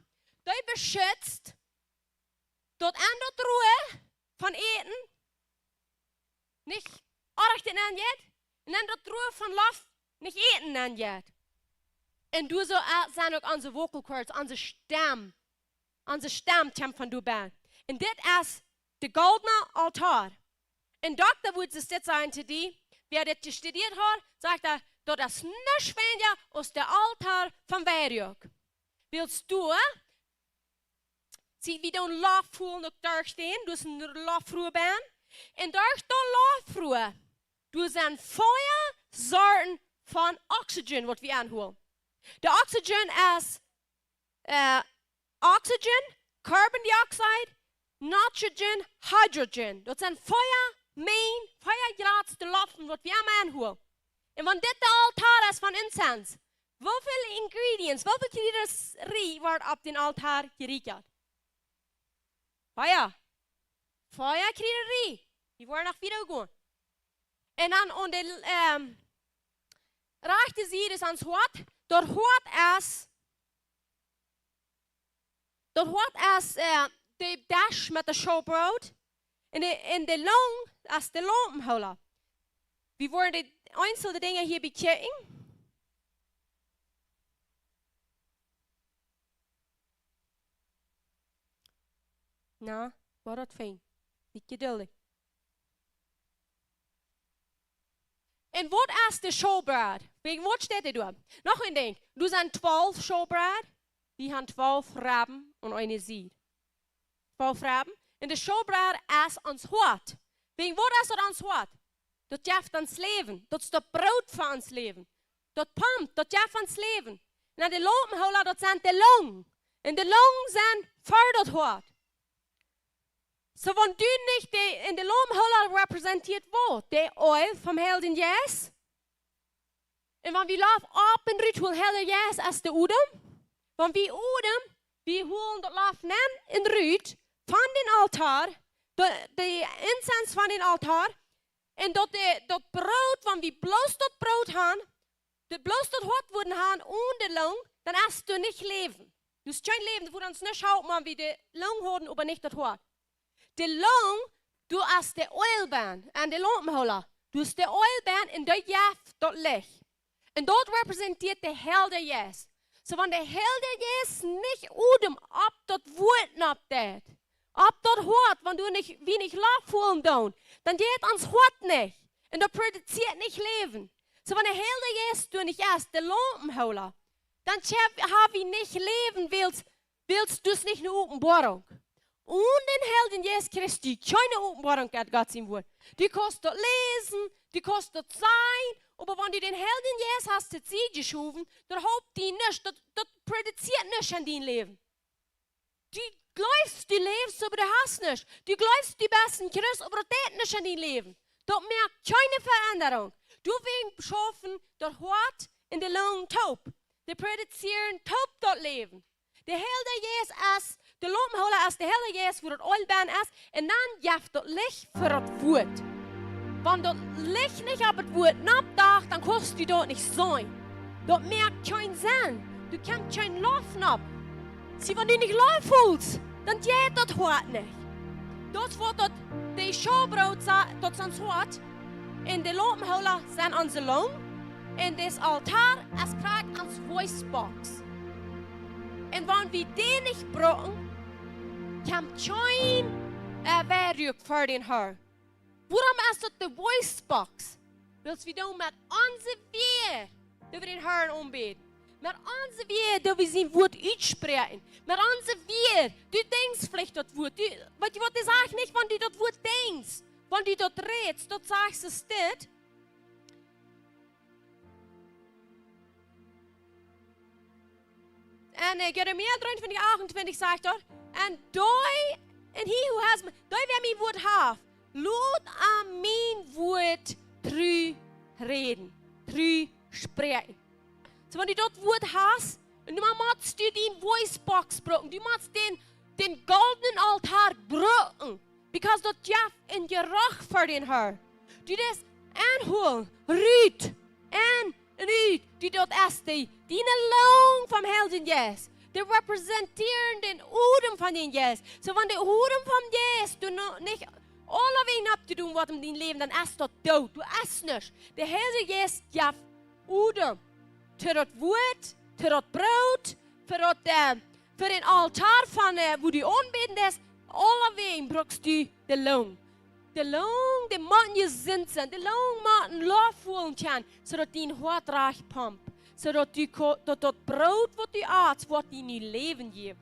dat beschützt dat aan dat roer van eten niet achten aan jet. En aan dat roer van lof niet eten aan jet. En du zo zijn ook onze vocal cords, onze stem van du ben. En dit is de goldene altaar. En dokter wordt ze dit zeggen te die, wie dit gestudeerd heeft, zegt hij, dat is niets weniger als de altaar van Werjok. Willst du, zie wie dan lofvoelen ook daar staan, dus een lofvroer ben. En daar is de lofvroer. Dus een feuer soorten van oxygen wat we aanhouden. De oxygen is oxygen, carbon dioxide, nitrogen, hydrogen. Dat zijn feuergraadste loften wat we aanhouden. En want dit de altaar is van incense. Hoeveel ingrediënts, hoeveel kriteria wordt op den altaar gericht? Feuer kriteria. Die worden nog wieder gaan. En dan aan de rechte zijde is ons hart. Dat hart is de dash met de showbrood. En de long is de lampenholler. We worden de einzelne dingen hier bekijken. Nou, wat dat fijn. Niet geduldig. En wat is de showbread? Wegen wat staat er door? Nog een ding. Er zijn 12 showbread. Die hebben 12 raben en een zier. 12 raben. En de showbread is ons hart. Wegen wat is dat ons hart? Dat geeft ons leven. Dat is de brood van ons leven. Dat pumpt, dat geeft ons leven. En de lampenholler, dat zijn de long. En de long zijn voor dat hart. So, wenn du nicht in der Lampenholler repräsentiert wird, der Oil vom Helden Jes. Und wenn wir laufen ab und rüt, holen Helden Jes als der Udem. Wenn wir Udem, wir holen das Laufen in rüt von den Altar, de Incense von den Altar. Und dat Brot, wenn wir bloß das Brot haben, bloß das Hort würden haben ohne Lung, dann hast du nicht leben. Du hast kein Leben, du würdest nicht schauen, wenn wir die Lung haben, aber nicht das Hort. De long, du hast de oilbaan en de lampenholler. Du hast de oilbaan en dat jaft dat licht. En dat representeert de helder jes. So, wenn de helder jes niet udem op dat woord op dat. Op dat hoort, wenn du nicht, wie nicht lauf voelen doen, dann geht ons hart nicht. En dat produziert nicht leven. So, wenn de helder jes du nicht erst de lampenholler, dann hab ich nicht leben, willst du es nicht eine Openbarung. Und den Helden Jesus Christi, keine Openbarung hat Gott sein Wort. Die kostet lesen, die kostet sein, aber wenn du den Helden Jesus hast zu Ziel geschoben, dann haupt die nicht, das produziert nicht an dein Leben. Du glaubst, du lebst, aber du hast nicht. Du glaubst, du bist ein Christ, aber das tät nicht an dein Leben. Das merkt keine Veränderung. Du willst schaffen, das Hort in der Lungen taub. Die produzieren taub das Leben. Der Helden Jesus ist, de lampenholler is de hele Jezus voor het oilbaan is. En dan jaft dat licht voor het woord. Want dat licht niet op het woord napdaagt, dan kost u dat niet zijn. Dat merkt geen zin. Du kannst geen laufen ab. Sie, wenn du nicht laufen willst, dann geht das heute nicht. Das wordt dat de showbrood tot zijn soort. En de lopenholen zijn onze long. En das altaar is praat als voicebox. En wanneer we die niet brauchen, kan geen werk voor den Herr. Waarom is dat de voicebox? Wils we doen met onze weer, dat we den Herr aanbidden. Met onze weer, dat we zijn woord uitspreken. Met onze weer, du denkst vielleicht dat woord. Weet je wat, dat zeg ik niet, wanneer du dat woord denkst. Wanneer du dat redest, dat zegt ze dit. En Jeremia 23, 28 zegt dat. En doi, en he who has me, doi wer mijn woord heeft, laat aan mijn woord tru reden, tru spreken. So, wenn du dort Wort hast, und du musst die Voicebox brauchen, du musst den goldenen Altar brauchen, because dort ja in Geruch für den Herr. Du das anholen, rüt, du dort erst die Lohn vom Helden Jes, die repräsentieren den Udem von den Jes. So, wenn der Udem vom Jes, du noch nicht alle wegen abzutun, was in dein Leben, dann ist dort tot, du isst nicht. Der Helden Jes, ja, Udem. Für das Wort, für das Brot, für den Altar von, wo du anbeten lässt, allewegen brauchst du den Lohn. Den Lohn, den machen je Sinn sein, den Lohn machen laufen können, sodass dein Hort reich pumpt, sodass das Brot, was du isst, wird dir nie Leben geben.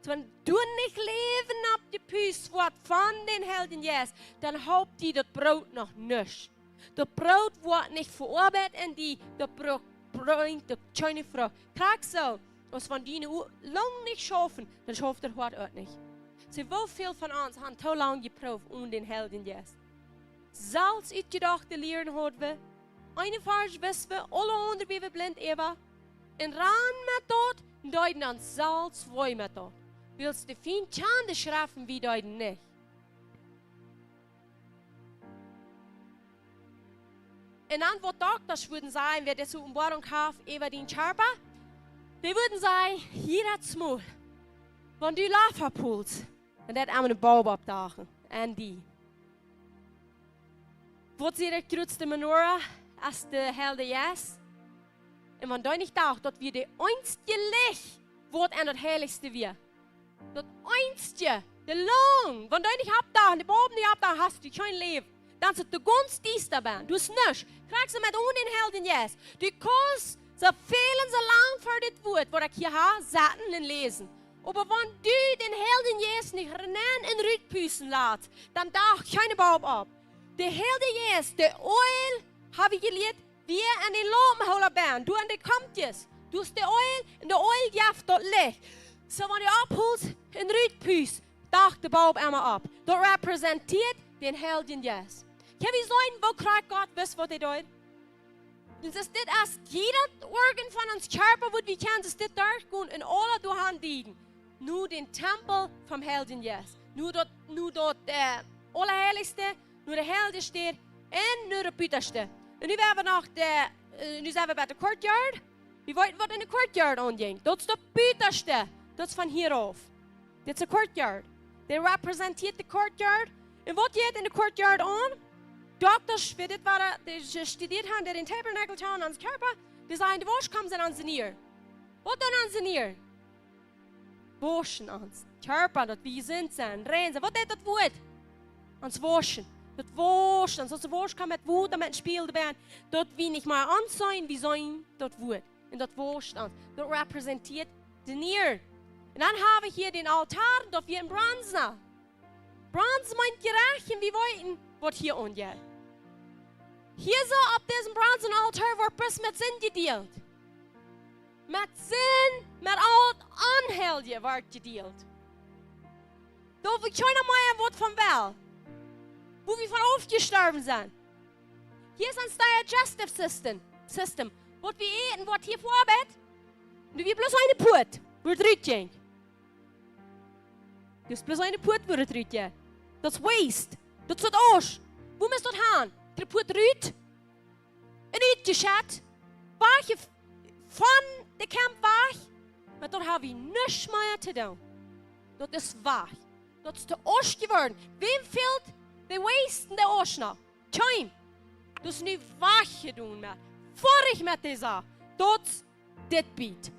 So, wenn du nicht Leben ab die Füße wird von den Helden Jes, dann haupt die das Brot noch nicht. Das Brot wird nicht verarbeitet in die, das Brot bringt die schöne Frau. Kijk so, als van die lang nicht schaffen, dann schafft er heute auch nicht. So viel von uns haben so lange geprüft um den Helden Jes. Salz uitgedachte leren hadden we, eine Farge wissen wir, alle anderen wie wir blind Eva. En ran met dat, deuten dan Salz woi met dat. Willst du viel Chande schreiben, wie deuten nicht? In Antwort Doktors würden sagen, wer das Umbarung hat, über den Körper, die würden sagen, hier hat's mal. Wenn du Lava pulst, dann hat er einen Baum abdachen. Und die. Wat sie der größte Menorah als der Helden Jes? Und wenn du nicht dacht, dass wir der einzige Licht wird an das Heiligste wir. Das einzige, der Lohn, wenn du nicht abdachen, die Baum nicht abdachen, hast du kein Leben. Dan zit de gunst dies daarbij. Dus niks. Krijg ze met in Helden Jes. Du kannst so viel und so lang für das Wort, was ich hier habe, satten und lesen. Aber wenn du den Helden Jes nicht rennen und rütpüssen lässt, dann darf keine Baum ab. Der Helden Jes, der Oil, habe ich gelehrt, wie an den Lampenholer band. Du an den Kampjes. Du hast der Oil und der Oil jaft dort Licht. So wenn du abholst und rütpüsst, darf der Baum einmal ab. Das repräsentiert den Helden Jes. Kan vi zijn, wo krijgt God wist wat hij doet? Dus is dit als jeder organ van ons Körper, wat we kunnen, is dit durchgehen en alle doorhand liegen. Nu den Tempel vom Helden Jes. Nu dat Allerheiligste, nu de Heldenste en nu de Pieterste. En nu zijn we nog nu zijn we bij de courtyard. We weten wat in de courtyard aanging. Dat is de Pieterste. Dat is van hieraf. Dit is de courtyard. Die representeert de courtyard. En wat je in de courtyard aan? Dokters, wie dit waren, die studiert haben, die den Tabernakel schauen ans Körper, die sagen, die Wasch kommen an den Nier. Was dann an den Nier? Waschen ans Körper, das wie sind sein, rein sein. Was ist das Wort? Ans Waschen. Das Waschen, so das Wasch kann mit Wut, mit dem Spiel dabei. Dort wie nicht mal ansehen, wie sein das Wort. Und das Waschen ans. Das repräsentiert den Nier. Und dann habe ich hier den Altar, dort wie ein Bronze. Bronze meint gerecht, wie wollten, was hier angeht. Hier so auf diesem bronzenen Altar wird bis mit Sinn gedealt. Mit Sinn, mit alt Anhelden wird gedealt. Da wo keiner mehr wird von Welt. Wo wir von aufgestorben sind. Hier ist ein Digestive System. Was wir eten, was hier vorarbeitet. Und wir bloß eine Put, wo es rüttet. Du hast bloß eine Put, wo es rüttet. Das ist Waste. Das ist Arsch. Wo müsst ihr hin? Der Put rüt. Und nicht gescheit. Welche von de kamp weg, maar dat hebben we niks meer te doen. Dat is weg. Dat is te oost geworden. Wem fehlt de weesten de oost nog? Time. Dat is nu weggedaan met. Vorig met deze. Dat dit biedt.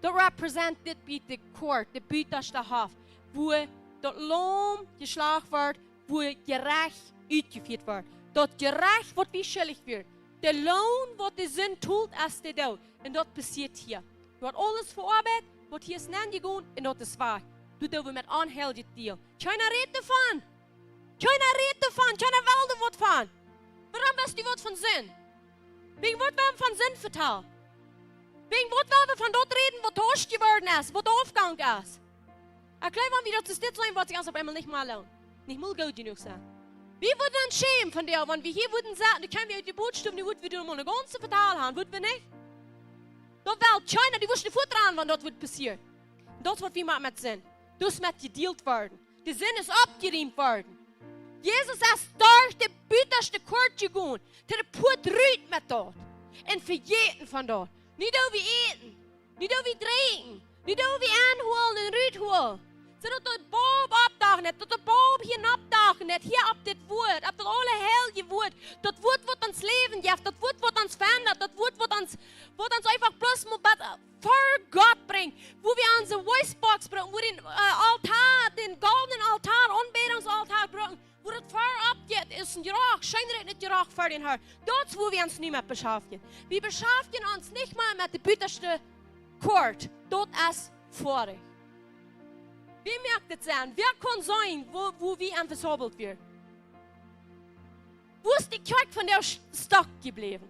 Dat represent dit biedt de koord, de biedt dat de hof. Wo dat loon geslagen wordt, wo gerecht uitgevoerd wordt. Dat gerecht wordt wie schuldig wordt. De loon wordt de zin toelt als de dood. En dat passiert hier. Je wordt alles verarbeidet, wordt hier snel gegaan en dat is waar. Dat doen we met aanheldig deel. China redt ervan. China redt ervan. China wilde wat van. Waarom was die wat van zin? Wegen wat we van zin vertellen? Wegen wat we van dat reden wat hoogst geworden is, wat de afgang is? Ik geloof aan wie dat is dit zijn wat ik op einmal nicht mal lohnt. Nicht mal gut genug sein. Wie würden dann schämen von der, wenn wir hier würden sagen, da können wir die Botschaft, die würden wir mal eine ganze Verteilung haben, würden wir nicht? Dat wel, China, die wisten voet aan wanneer dat wordt passieren. Dat is wat we maken met zin. Dus met gedeeld worden. De zin is opgeriemd worden. Jezus is daar de buitenste koord gegaan. Ter de poort ruit met dat. En vergeten van dat. Niet over eten. Niet over drinken. Niet over aanholen en uitholen. Zodat het boom opdagen net. Dat de boom hier opdagen net. Hier op dit woord. Op dat alle heilige woord. Dat woord wat ons leven geeft. Dat woord wat ons verandert. Dat woord wat ons einfach bloß mal vor Gott bringt. Wo wir unsere Voicebox bringen. Wo den Altar, den goldenen Altar, Anbetungsaltar bringen. Wo das Feuer abgeht, ist ein Geruch. Scheinbar nicht Geruch für den Herrn. Dort, wo wir uns nicht mehr beschäftigen. Wir beschäftigen uns nicht mal mit der bittersten Kord. Dort ist vorig. Wie merkt es sein? Wer kann sein, wo wir versobelt werden? Wo ist die Kirche von der Stock geblieben?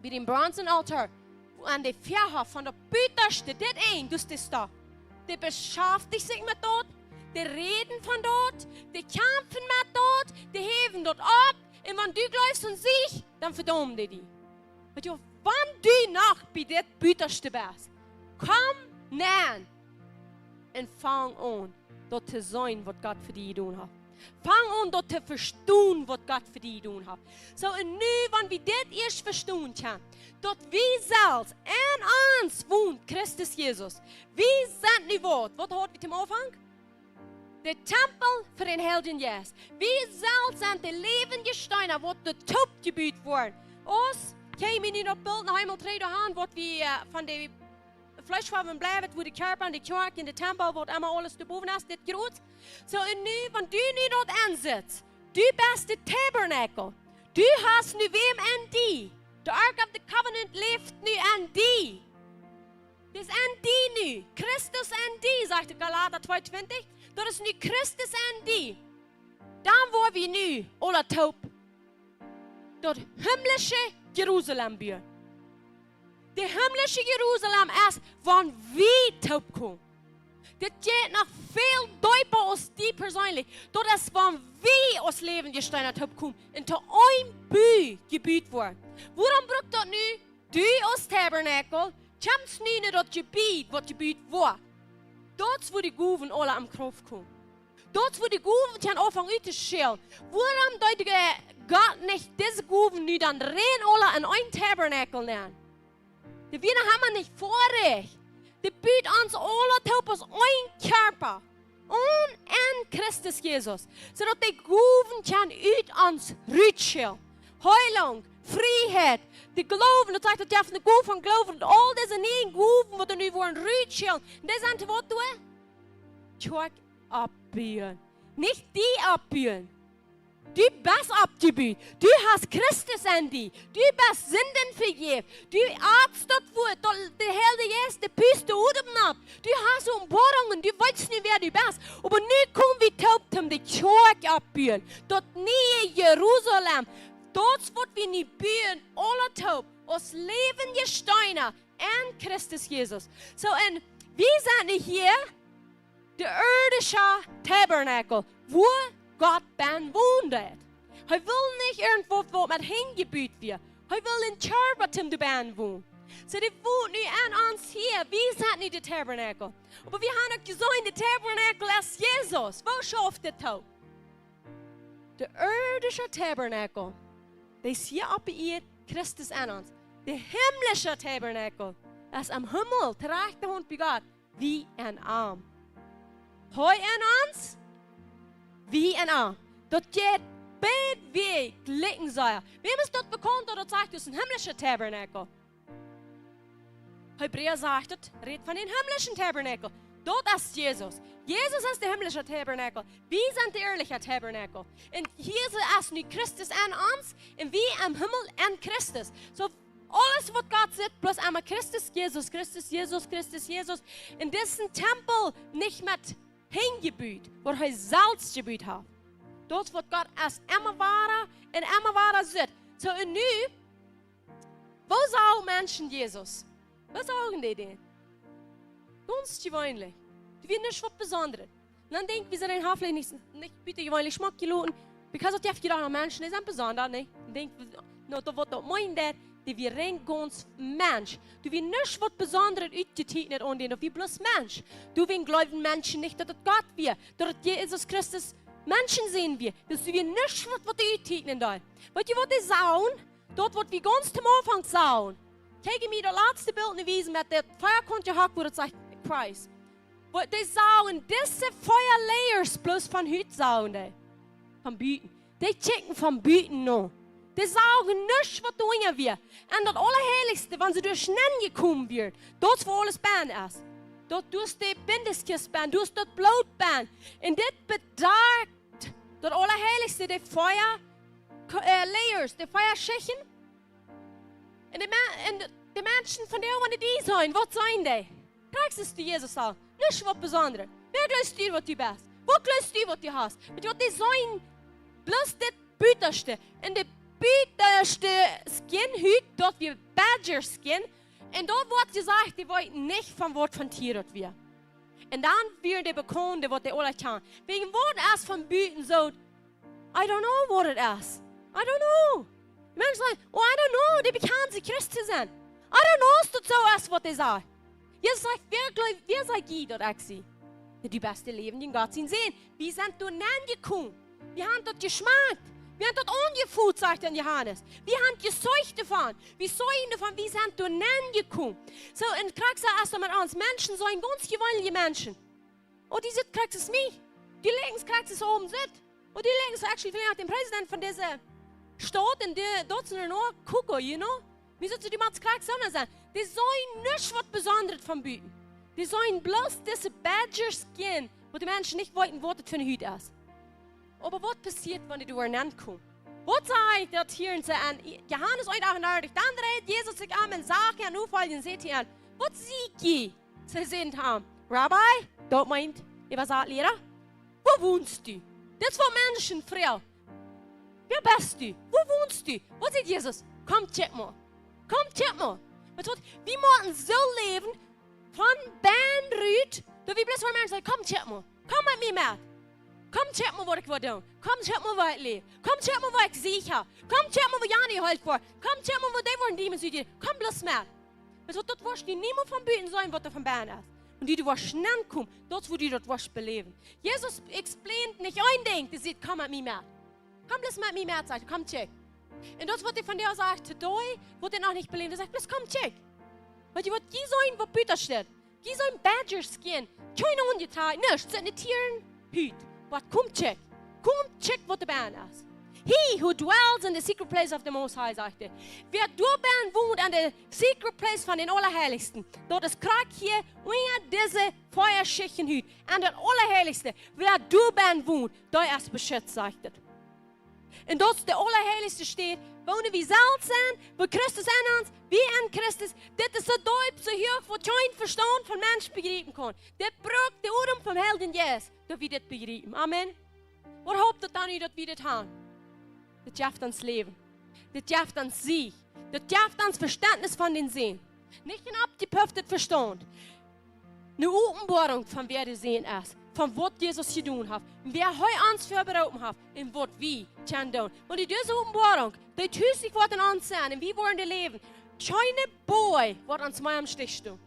Bei dem Bronzenaltar, wo an der Vierhof von der Bütterste, das das ist da. Die beschäftigt sich mit dort, die reden von dort, die kämpfen mit dort, die heben dort ab. Und wenn du glaubst an sich, dann verdammen die. Und ja, wenn du noch bei der Bütterste bist, komm näher und fang an, dort zu sein, was Gott für dich getan hat. Fang an, dort zu verstehen, was Gott für dich getan hat. So, und nu, wenn wir das erst verstehen können, dort wir selbst in uns wohnt Christus Jesus. Wir sind nicht was? Was hat wir zum Anfang? Der Tempel für den Helden Jesus. Wir selbst sind die lebenden Steine, die der Top gebaut wurden. Uns kämen nicht noch Bild noch einmal drehen haben, was wir von den Fleischfarben bleiben, wo die Körper und die Kirche in der Tempel, wo immer alles da oben ist, das groß. So, und nu, wenn du nicht dort ansitzt, du bist der Tabernakel. Du hast nu wem an die. The Ark of the Covenant lebt nu an die. Das ist an die nu. Christus an die, sagt Galater 2,20. Das ist nu Christus an die. Dann wo wir nu, alle taub, dort himmlische Jerusalem bieren. Der himmlische Jerusalem ist, wenn wir taub kommen. Das geht noch viel deutlicher als die persönlich. Das ist, wenn wir aus Leben gesteigert taub kommen, in ein Gebiet worden. Warum braucht das nu? Du als Tabernakel, kommst nie in das Gebiet, was Gebiet war. Dort, wo die Guven alle am Kraft kommen. Dort, wo die Guven dann anfangen zu schälen. Warum deutet Gott nicht diese Guven nu dann rein alle in ein Tabernakel nehmen? Die Wiener haben wir nicht vorrecht. Die bietet uns alle taub aus ein Körper. Und in Christus Jesus. Sodass die Guven kann uit uns rutschen. Heilung, Freiheit, die Glauben, das sagt, das darf Guven von Glauben. Und all diese neuen Guven, die nu wollen rutschen. Und das sind was tun? Tschuk abbühen. Nicht die abbühen. Du bist abgebüht. Du hast Christus an dich. Du bist Sünden vergeben. Du Arzt dort Wort. Der Helde Jesus, der büßt du oben ab. Du hast Umbohrungen. Du weißt nicht, wer du bist. Aber nu kommen wir taub, um die Kirche abbühen. Dort nie Jerusalem. Dort wird wir nicht bühen. Alle taub. Aus lebenden Steine. An Christus Jesus. So, und wir sind nicht hier. Der irdische Tabernakel. Wo Gott ben wohnt. Hij wil nicht irgendwo, wo mit hingebuht wird. Hij will in Körpertum ben wohnen. So, die wohnt nu an uns hier. Wir sind nicht der Tabernakel. Aber wir haben auch gesagt, der Tabernakel ist Jesus. Wo schafft der Tau? Der irdische Tabernakel. Der ist hier ab ihr Christus an uns. der himmlische Tabernakel, ist am Himmel, der rechte Hand bei Gott, wie ein Arm. Heu in uns, wie ein Arm. Dort geht beide Wege liegen soll. Wem ist dort bekannt, dort sagt, das ist ein himmlischer Tabernakel. Hebräer sagt, redet von dem himmlischen Tabernakel. Dort ist Jesus. Jesus ist der himmlische Tabernakel. Wir sind der ehrliche Tabernakel. Und hier ist nur Christus an uns und wir am Himmel an Christus. So alles, was Gott sagt, bloß einmal Christus, Jesus, Christus, Jesus, Christus, Jesus. In diesem Tempel nicht mit hingebaut, wo er Salz gebaut hat. Dort wird Gott erst immer wahrer und immer wahrer sind. So und nu, wo sagen Menschen Jesus? Was sagen die denn? Ganz gewöhnlich. Die werden nicht was Besonderes. Und dann denken wir, sind ein Hafle nicht bitte gewöhnlich schmackgeloten. Because of die gedacht, Menschen die sind besonders, ne? Und denken, no, da wird doch mein der, die wir rein ganz Mensch. Du wirst nicht was Besonderes ausgeteilt an denen, wie bloß Mensch. Du wirst glauben Menschen nicht, dass das Gott wir, dass Jesus Christus Menschen sehen wir. Das wir nicht was ausgeteilt da. Weißt du, was die sauen? Dort wird wir ganz zum Anfang sauen. Kijk mir das letzte Bild wiesen mit der Feuerkunde hat, wo das sagt Christ. Die sauen diese Feuerlayers bloß von heute sauen die. Von Büten. Die checken von Büten noch. Die saugen nicht, was tun wir. Und das Allerheiligste, wenn sie durch Schnee gekommen wird, dort wo alles Band ist. Dort tust die Bindeskissband, du hast dort Blutband. Und das bedeutet, das Allerheiligste, die Feuerlayers, die Feuerschichten. Und die Menschen, von denen wir die sein, was sein die? Kriegst du Jesus an? Nicht was Besonderes. Wer glaubst du, was du bist? Wo glaubst du, was du hast? Mit was die sein, bloß das Bütterste. Und die bütterste Skin, dort wie Badger Skin. Und dort wird gesagt, die wollten nicht vom Wort von Tieren wir. Und dann wird die bekommen, was die alle kann. Wegen Wort erst von Büten so, I don't know what it is. I don't know. Die Menschen sagen, oh, I don't know, die bekannt sie Christen sind. I don't know, ist das so ist, was die sagen. Jesus sagt, wer sei Gied oder Axi? Die beste Leben, den Gott sehen. Wir sind dort angekommen. Wir haben dort geschmeckt. Wir haben dort angefühlt, sagt dann Johannes. Wir haben geseucht davon. Wir säugen davon, wir sind dort angekommen. So, und kriegst du erst einmal uns. Menschen sind ganz gewöhnliche Menschen. Und die sind, kriegst es nicht. Die links kriegst es oben sind. Und die links, actually, vielleicht den Präsident von dieser Stadt, in der dort sind noch gucken, you know? Wir sollten die mal kriegst sein. Die sollen nicht was Besonderes von Büten. Die sollen bloß diese Badger Skin, wo die Menschen nicht wollten, was das für eine Hüte ist. Aber was passiert, wenn die durcheinander kommen? Was sagt das hier und sagen, Johannes 8,38, dann dreht Jesus sich an und sagt, ja, nur folgen, seht ihr an, was sieht ihr? Sie sind haben, Rabbi, dort meint, ihr was sagt, Lehrer? Wo wohnst du? Das war Menschen, Frau. Wer bist du? Wo wohnst du? Was sieht Jesus? Komm, check mal. Komm, check mal. Wir müssen so leben, von Bandrüt, da wie bloß Menschen sagen, komm, check mal. Komm mit mir mit. Komm, check mal, was ich will tun. Komm, check mal, was ich lebe. Komm, check mal, was ich sicher. Komm, check mal, wo Jani halt war. Komm, check mal, wo die wollen, die mit dir. Komm bloß mit. Also, dort wirst du niemand von Büten sein, was du von Band ist. Und die, du wirst schnell kommen, dort, wo du dort wirst beleben. Jesus explaint nicht ein Ding, der sagt, komm mit mir mit. Komm bloß mit mir mit, sagt er, komm, check. Und das, was ich von dir sagt, da, wo der noch nicht beleben, der sagt, bloß komm, check. Weil die wird die sein, was Büter steht. Die so ein Badger Skin. Keine ungetan, nichts, sind die Tieren, Hüt. But come check, what the Band ist. He who dwells in the secret place of the Most High, sagt er. Wer dort wohnt an der secret place von den Allerheiligsten, dort ist Krieg hier, unter diese Feuerschichten Hüt. An der Allerheiligste, wer dort wohnt, da ist beschützt, sagt er. Und dort der Allerheiligste steht, wohnen wir selbst sind, wo Christus an uns, wie an Christus. Das ist so deep, so hoch, wo kein Verstand von Menschen begreifen kann. Das braucht der Urum vom Helden Jesus, dass wir das begreifen. Amen. Was hofft ihr dann, dass wir das haben? Das schafft uns Leben. Das schafft uns Sieg. Das schafft uns Verständnis von den Sehen. Nicht ein abgepöftet Verstand. Eine Offenbarung von wer der Sehen ist. Von was Jesus getan hat. Und wer heute uns vorbereitet hat. Und was wir tun. Und in dieser Offenbarung, die Tüßig wird in uns sein. Und wir wollen leben. Keine Boy wird uns mal am Stich stehen.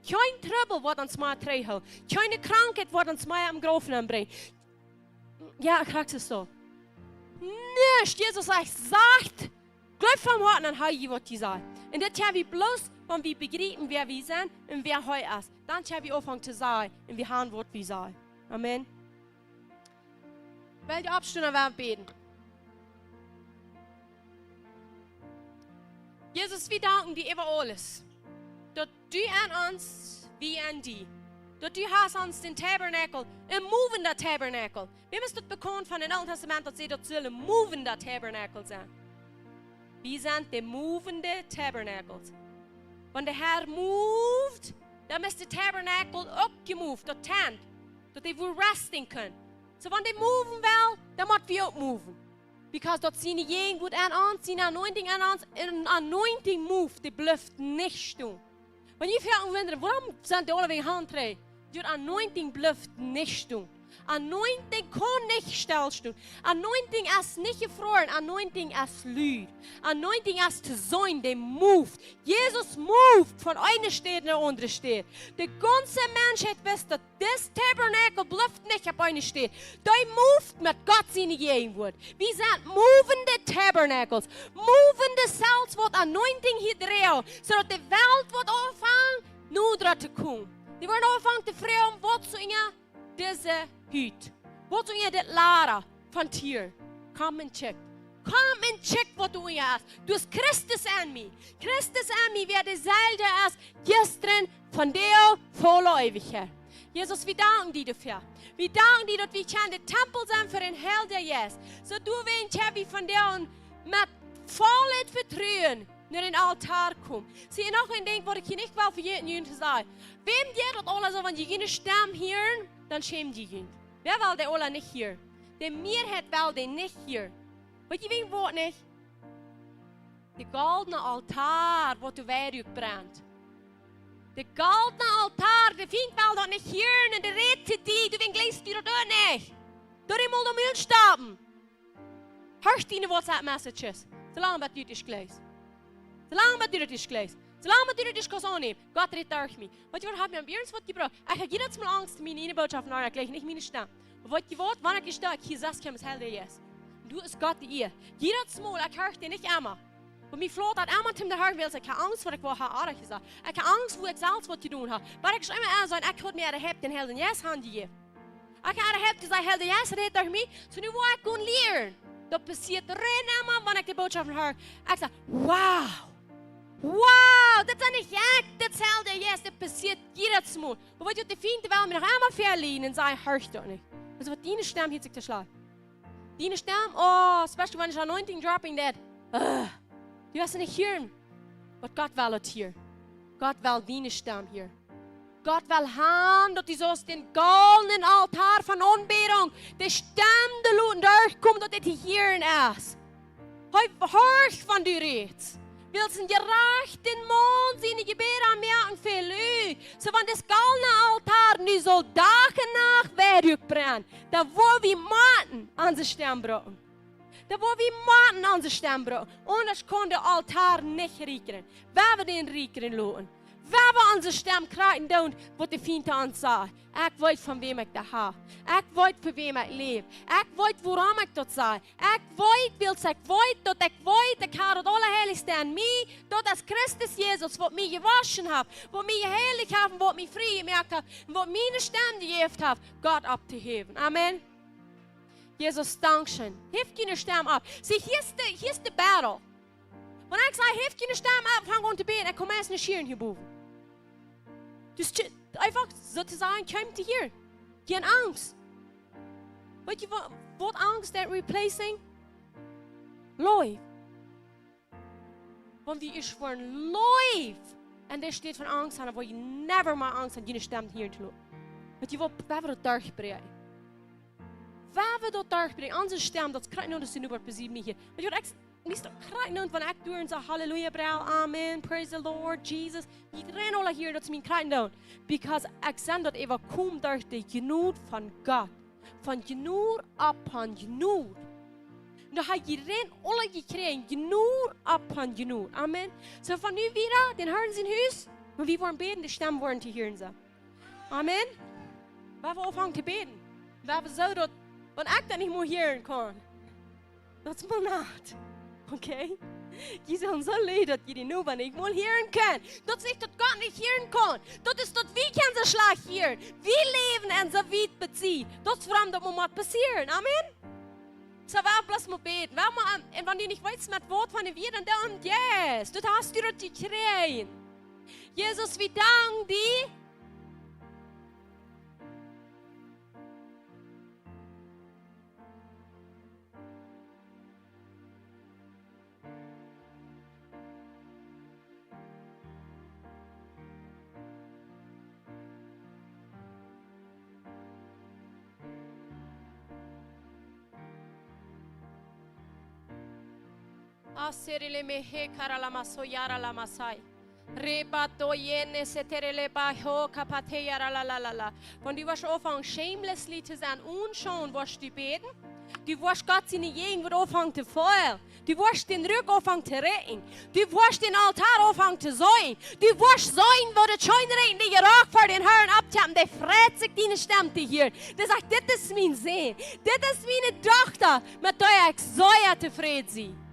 Kein Trouble wird uns mal treiben. Keine Krankheit wird uns mal am Grofen bringen. Ja, ich krieg's es so. Nicht. Jesus sagt, glaub vom Herzen an, was die sagt. Und das haben wir bloß, wenn wir begreifen, wer wir sind und wer heute ist. Dann haben wir anfangen zu sein und wir haben Wort wie sein. Amen. Weil die Abstunde werden beten. Jesus, wir danken dir über alles. Dass du an uns, wie an die. Dass du hast uns den Tabernakel, ein movender Tabernakel. Wir müssen das bekommen von dem Alten Testament, dass sie das soll ein movender Tabernakel sein. Wir sind die movende Tabernacles. Wenn der Herr moved, dann ist der Tabernakel auch gemoved, das Tent, dass die wohl resting können. So wenn die moven will, dann müssen wir auch moven. Because dort sind die gut an uns, sind Anointing an uns, und Anointing move, die bleibt nicht tun. Wenn ich frage wundere, warum sind die alle wegen Handträger? Die Anointing bleibt nicht tun. Anointing kann nicht stillstehen. Anointing ist nicht gefroren. Anointing ist lüd. Anointing ist zu sein, der moved. Jesus moved von einer Stadt nach andere Stadt. Die ganze Menschheit weiß, dass das Tabernakel bleibt nicht auf einer Stadt. Die moved mit Gott seine Gegenwart. Wir sind movende Tabernacles. Movende Cells, wo Anointing hier drehen, sodass die Welt wird anfangen, nur dran zu kommen. Die werden anfangen zu fragen, was zu ihnen diese Hüt. Wat doe je dit Lara van Tier? Kom en check. Kom en check wat du hier hast. Du hast Christus an mir. Christus an mir wird derselbe als gestern von dir voller Ewigkeit. Jesus, wir danken dir dafür. Wir danken dir, dass wir der Tempel sind für den Herr der Jesus. So du willst, wie von dir und mit vollem Vertrauen naar den Altar kommen. Zie je nog een ding wat ik je niet wil vergeten jullie te zeggen. Wem die dat alles zo van je geen stem hören, dan schämt je je. Wer will der alle nicht hier? Der Mehrheit will den nicht hier. Weet je wie woord niet? De goldene Altar, wat de werk brennt. De goldene Altar, de vriend will dat nicht hier en de rede die, du gleist die dat ook niet. Door die moet om je stappen. Hörst die WhatsApp-messages? Zolang dat je het gleist. Zolang dat je het gleist. Zolang dat je het kan aannemen. God redt durch mich. Weet je wat, heb je aan Bierens wat gebracht? Ik heb jedes Mal Angst, meine Innenbotschaft naar gleich, nicht meine Stimme. Maar wat je wat, wanneer ik sta, ik hier zes keer met helder yes. Du ist Gott die ihr. Jedes Mal, ich höre dir nicht immer. Und mir floht hat immer zum hören will, ich habe Angst, was ich vorher auch gesagt habe. Ich habe Angst, wo ich selbst was zu tun habe. Aber ich immer an sein, ich habe mir erhebt den helder yes hand gegeben. Ich habe erhebt, dass ich helder yes redet durch mich, so nu wo ich gut lernen. Das passiert rein immer, wenn ich die Botschaft höre. Ich sage, wow. Wow, das ist nicht echt, das hält er jetzt, das passiert jedes Mal. Aber wenn die Fiende wollen mir noch einmal verlieren und sagen, hörst du nicht. Also, was deine Stimme hier zu schlagen. Deine Stimme, oh, especially when it's anointing dropping that. Du wirst nicht hören. Aber Gott will das hier. Gott will deine Stimme hier. Gott will haben, dass du so aus dem goldenen Altar von Anbetung, die Stimme der Leute durchkommt, dass die hier ist. Hörst von dir jetzt. Wil zijn gerechten Mond zijn gebeden aan mij en veel u. So van das goldene Altar nu zo dagen nach werk brennt. Da wo wir maten an zijn stem brauchen. Da wo wir maten an zijn stem brauchen. Anders kon der Altar nicht riechen. Wer wir den riechen lassen. Wer wir unsere Stem krijgen doen, wat de vriend aan zei. Ik weet van wem ik dat heb. Ik weet voor wem ik leef. Ik weet waarom ik dat zei. Ik weet, dat ik weet, ik heb het allerheiligste aan mij. Dat is Christus Jezus, wat mij gewaschen heeft. Wat mij geheiligd heeft en wat mij vrij gemaakt heeft. En wat mijn stem gegeven heeft, God op te geven. Amen. Jesus, dankschön. Hef je stem op. Zie, hier is de battle. Wanneer ik zei, hef je stem op, hang aan te beden. Ik kom eerst naar Schieren hierboven. Dus einfach sozusagen kommt hier. Geen Angst. Weet je wat angst dat replacing? Life. Want wie is voor een life? En daar staat van angst aan, waar je never maar angst aan je stem hier te lopen. Weet je wat, waar we dat durchbrengen? Waar we dat durchbrengen? Onze stem, dat krijgt nou, dat ze nu wordt bezien niet hier. Weet je wat, niet zo krijgt nou, van ik doe en zeg halleluja, brouw, amen, praise the Lord, Jesus. Je rennen alle hier, dat ze mij krijgen nou. Because ik zie dat even komt door de genoeg van God. Van genoeg op van genoeg. Dan heb je iedereen alle gekregen, genoeg op van genoeg. Amen. So van nu weer, den hören ze in huis. Maar wie worden beten, de stem worden te hören ze. Amen. Waar we afhangen te beten. Waar we zo dat, want ik dat niet meer hören kan. Dat is maar niet. Okay? Die zijn zo leid dat je die nu van ik moet hören kan. Dat zegt dat God niet hören kan. Dat is dat wie kan ze slag hier. Wie leven en ze wit beziehen. Dat is waarom dat moet passeren. Amen. So war bloß mal beten. Und wenn du nicht weißt, mit Wort von dir, dann yes. Das hast du das gekriegt. Jesus, wir danken dir. Aserile mehe karalama soyara la masai. Reba doyene seterele baho kapate yara la la la la. Wenn du was anfangen shamelessly zu sein, unschauen was du beten, du wirst Gott seine Gegend anfangen zu feuern. Du wirst den Rück anfangen zu retten. Du wirst den Altar anfangen zu säuen. Du wirst säuen, wo der Scheinreiten, die Geruch vor den Herrn abtappen, der freut sich deine Stimme hier. Der sagt, das ist mein Sohn, das ist meine Tochter, mit der ich sehr zufrieden bin.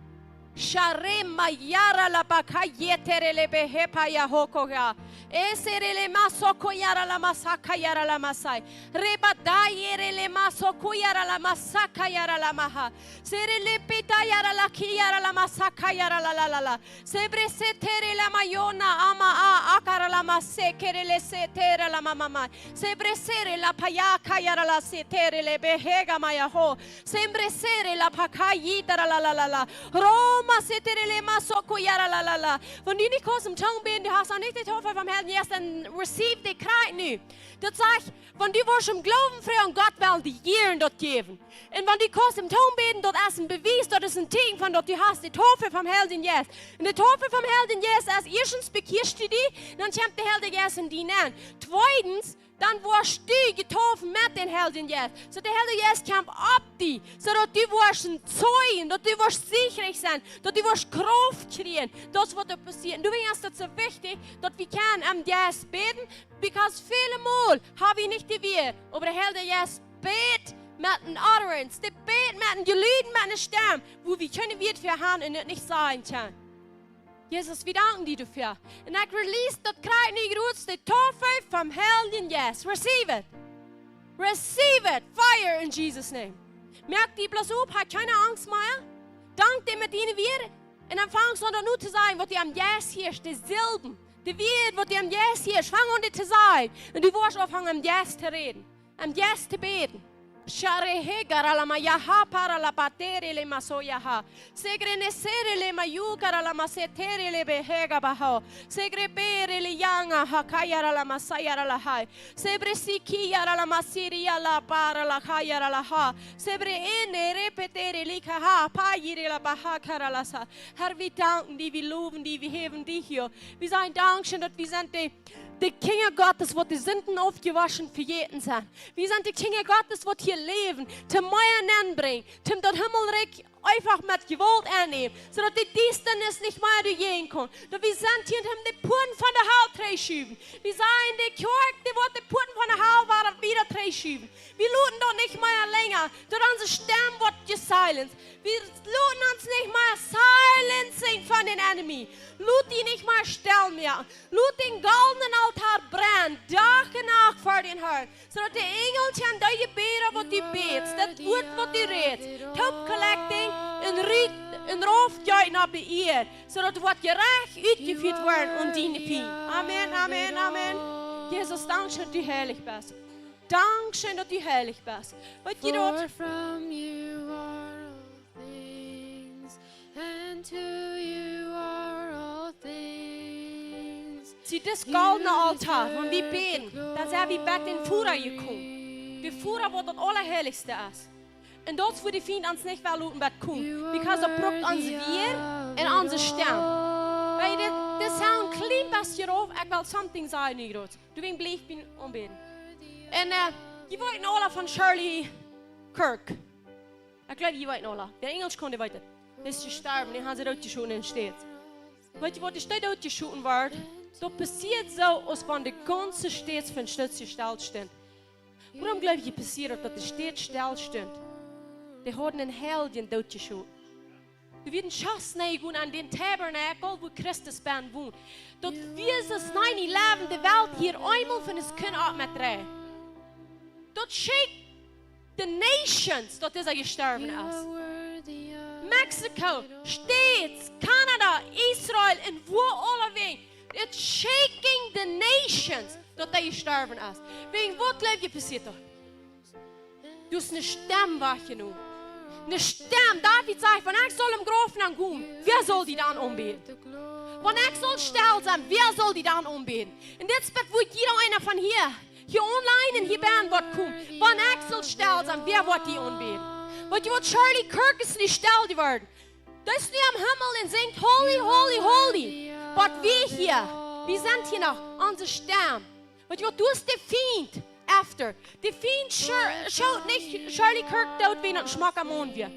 Sharema yara la bakayetere le behepa ya hokoga. Eserele masoko yara la masaka yara la masai. Reba dayere le masoko yara la masaka yara la maha. Serele pita yara la ki yara la masaka yara la la la la. Sebre setere la mayona ama a akara la masekere le setere la mama. Sebre sere la payaka yara la setere le behega maya ho. Sebre sere la pakayita la la la la. Roma setere masoko yara la la la. Wenn du nicht aus dem Tongue bist, du hast auch nicht die Taufe vom Herrn Jesus, dann receive die Kraft nu. Das sagt, wenn du warst im Glauben frei und Gott will die Jahren dort geben. Und wenn du aus dem Tongue bist, dort ist ein Beweis, dort ist ein Ding von dort, du hast die Taufe vom Herrn Jesus. Und die Taufe vom Herrn Jesus, als erstens bekehrst du die, dann kommt der Herr Jesus in die an. Zweitens, dann warst du getauft mit den Helden Jesus. So der Helden Jesus kam ab die, so dass du warst ein Zeugen, dass du warst sicherig sein, dass du warst Kraft kriegen. Das wird passieren. Du weißt, das ist so wichtig, dass wir am Jesus beten, because viele Mal habe ich nicht die wir, aber der Helden Jesus betet mit einem Utterance, der betet mit einem Gelüden, mit einer Stimme, wo wir können wir für haben und nicht sagen können. Jesus, wir danken dir dafür. Und ich release das Kreuz nicht raus, die Taufe vom Helden Jesus. Receive it. Receive it. Fire in Jesus' name. Merkt die bloß auf, hat keine Angst mehr. Dank dir mit ihnen wieder. Und dann fangst du an, nur zu sagen, was dir am Jesus hier ist, die Silben. Die wird, was dir am Jesus hier ist. Fang an, dir zu sagen. Und du wirst anfangen, am Jesus zu reden. Am Jesus zu beten. Sharehe garalama yaha para la batere le masoyaha. Segre nesere le mayu garala masetere le behega baho. Segre bere le yanga hakayara la masayara la hai. Sebre siki yara la masiria la para la hayara la ha. Sebre ene repetere lika ha payire la baha karalasa. Herr, wir danken dir, wir loben dir, wir heben dich hier. Wir sagen Dankeschön, dass wir sind die Kinder Gottes, wo die Sünden aufgewaschen für jeden sind. Wir sind die Kinder Gottes, wo hier leben, zum Meier anbringen, zum das Himmelreich einfach mit Gewalt annehmen, sodass die Dienstnis nicht mehr durchgehen kann. Wir sind hier und die Porten von der Haut schieben. Wir sagen, die Kirche, die wird die Porten von der Haut wieder schieben. Wir looten doch nicht mehr länger, dass unsere Stimme wird gesilenced. Wir looten uns nicht mehr silencing von den Enemy. Loot die nicht mehr still mehr. Loot den goldenen Altar brennt, Tag und Nacht vor den Herrn. Sodass die Engelchen da gebeten, was du betest, das Wort, was du redest, Top collecting und Raufgeiten ab ihr, sodass du gerecht ausgeführt werden und deine Pi. Amen, Amen, Amen. Jesus, danke schön, dass du heilig bist. Danke schön, dass du heilig bist. For from you are all things, and to you are all things. Sie das goldene Altar, wenn wir beten, dann sind wir bei den Führer gekommen. Der Führer, wo das Allerheiligste ist. Und dort, wo die Fiend uns nicht verluten wird, kommen. Because er braucht uns wir und unsere Stimme. Weil das Sound klein bist hier auf, ich will something sagen, nicht gut. Du willst bleib bin umbeten. Und die wollten alle von Shirley Kirk. Ich glaube, die wollten alle. Der Englisch konnte weiter. Das ist gestorben, den haben sie rausgeschoten in den Stadt. Weißt du, wo die Stadt rausgeschoten wird? Da passiert so, als wenn die ganze Stadt von Stadt gestellt steht. Warum glaube ich, passiert, dass die Stadt still steht? Die haben einen Helden rausgeschoten. Du wirst einen Schass nehmen an den Tabernakel, wo Christus ben wohnt. Dort wir das 9/11 die Welt hier einmal von uns können atmen. Dort shake the nations, dort ist gestorben ist. Mexico, States, Kanada, Israel und wo alle wegen. It's shaking the nations, dort gestorben ist. Wegen was glaube ich passiert dort? Du hast eine Stimme wahrgenommen. Eine Stimme, David sagt, wenn ich soll im Grofen angehen, wer soll die dann umbeten? Wenn ich soll still sein, wer soll die dann umbeten? Und jetzt wird jeder einer von hier online und hier werden wird kommen. Wenn ich soll still sein, wer wird die umbeten? Weil die wird Charlie Kirk ist nicht still geworden. Da ist nie am Himmel und singt Holy, Holy, Holy. Aber wir hier, wir sind hier noch, unsere Stimme. Weil du hast den Feind. After. Die Feind schaut nicht Charlie Kirk tot wie ein Schmack am Mond wir.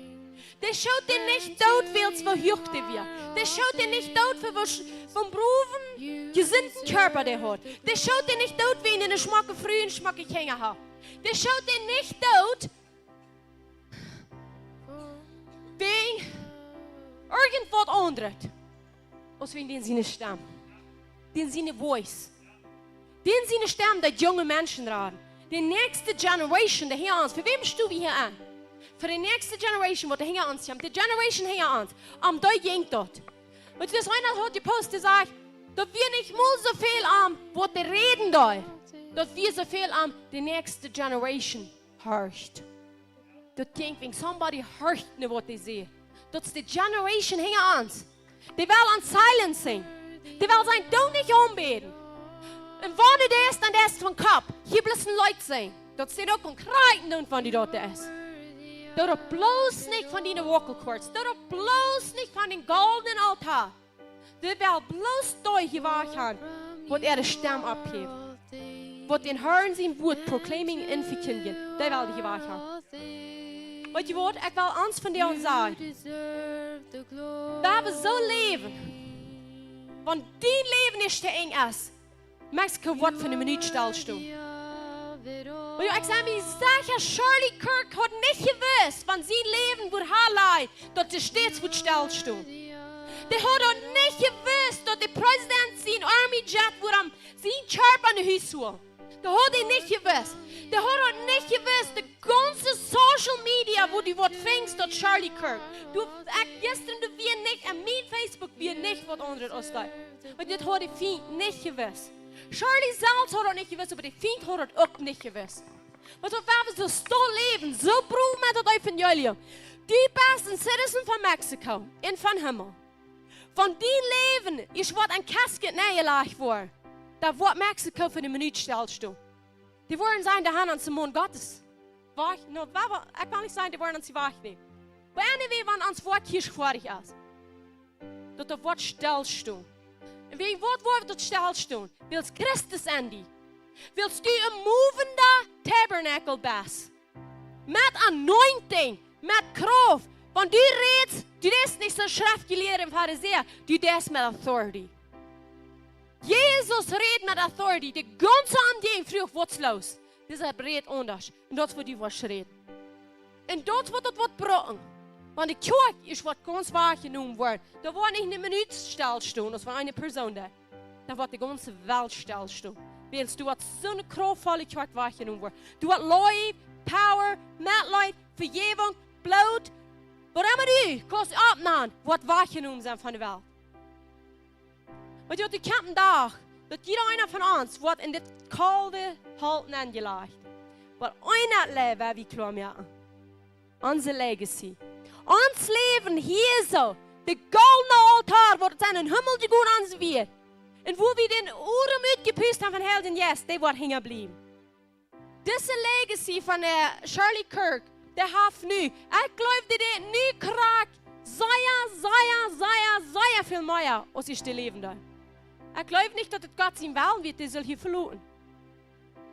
Der schaut den nicht tot, weil es verhüchte wir. Der schaut den nicht tot, für was vom Berufen gesinnten Körper der hat. Der schaut den nicht tot, wie in einen Schmack frühen Schmack Kinder hat. Der schaut den nicht tot, wegen irgendwas anderes, als wegen den seine Stamm, den seine Voice. Den seine Stamm, die junge Menschen raten. Die nächste Generation, die hier uns. Für wem stehen wir hier an? Für die nächste Generation, die hier uns haben. Die Generation hier uns. Da ging dort. Und das einer hat gepostet gesagt, dass wir nicht mal so viel was die reden da. Dass wir so viel die nächste Generation hört. Das denkt, wenn somebody hört nicht, was die sehen. Das ist die Generation hier uns. Die will an Silence singen. Die will sagen, du nicht umbeten. Und wenn du das, dann das vom Kopf. Hier müssen Leute sein. Dort steht auch konkret nun von die dort ist. Dort bloß nicht von den Vocal Cords. Dort bloß nicht von den goldenen Altar. Dort will bloß durch hier wachen, wo die Stimme abhebt. Wo den Herrn sein Wort proclaiming in verkündigen. Der will hier wachen. Weißt du was? Ich will eins von dir und sagen. Da wir so leben. Wenn dein Leben nicht zu eng ist. Mexico wordt van de minuut stilstaan. Maar ik zei me sicher, Charlie Kirk hat nicht gewusst, wann sein Leben wird herleid, dass er stets wird stilstaan. Der hat auch nicht gewusst, dass der Präsident sein Army Jet wird am sein Chirp an der Haus holen. Der hat er nicht gewusst. Der hat auch nicht gewusst, die ganze Social Media, wo die Wort fängst, dort Charlie Kirk. Gestern du wir nicht, an mein Facebook wir nicht, was anderes ausleiht. Und das hat der Feind nicht gewusst. Charlie selbst hat auch nicht gewusst, aber der Feind hat auch nicht gewusst. Want we zo stil leven, zo proef met het evangelium. Die besten citizen van Mexico en van Himmel. Van die leven is wat een casket neergelegd wordt. Dat wordt Mexico voor de minuut stilstaan. Die worden zijn de hand aan zijn mond Gottes. Wacht, nou, ik kan niet zeggen, die worden aan zijn wacht nemen. Maar anyway, wanneer ons woord hier schwaardig is. Dat het woord stilstaan. En wie wordt dat stilstaan? Wils Christus en die. Willst du een movende tabernacle bas? Met anointing, met kracht. Want du redest, du is niet zo schriftgeleerd en fariseer, du des met authority. Jezus redt met authority. De ganze aandienst vroeg wat los. Dus hij redt anders. En dat wordt die was reden. En dat wordt het wat broken. Want de kerk is wat ganz wahrgenommen wordt. Da wordt niet een minuut stilstaan, als van een persoon daar. Da wordt de ganze Welt stilstaan. Weil du hast so eine kraftvolle Kirche wahrgenommen worden. Du hast Life, Power, Mitleid, Vergebung, Blut. Was immer du kannst abnehmen, was wahrgenommen sein von der Welt. Und du kannst da, dass jeder einer von uns wird in das kalte Halten angelegt. Weil einer Leben, wie klar merken. Unser Legacy. Uns Leben hier so. Der goldene Altar, wo es in den Himmel zu gehen ans wird. Und wo wir den Uhren mitgepustet haben von Helden, yes, die wird hängen bleiben. Diese Legacy von Charlie Kirk, der hat nu, ich glaube, der nu kriegt sehr viel mehr, als ich leben da. Ich glaube nicht, dass das Gott ihm wählen wird, der soll hier verloren.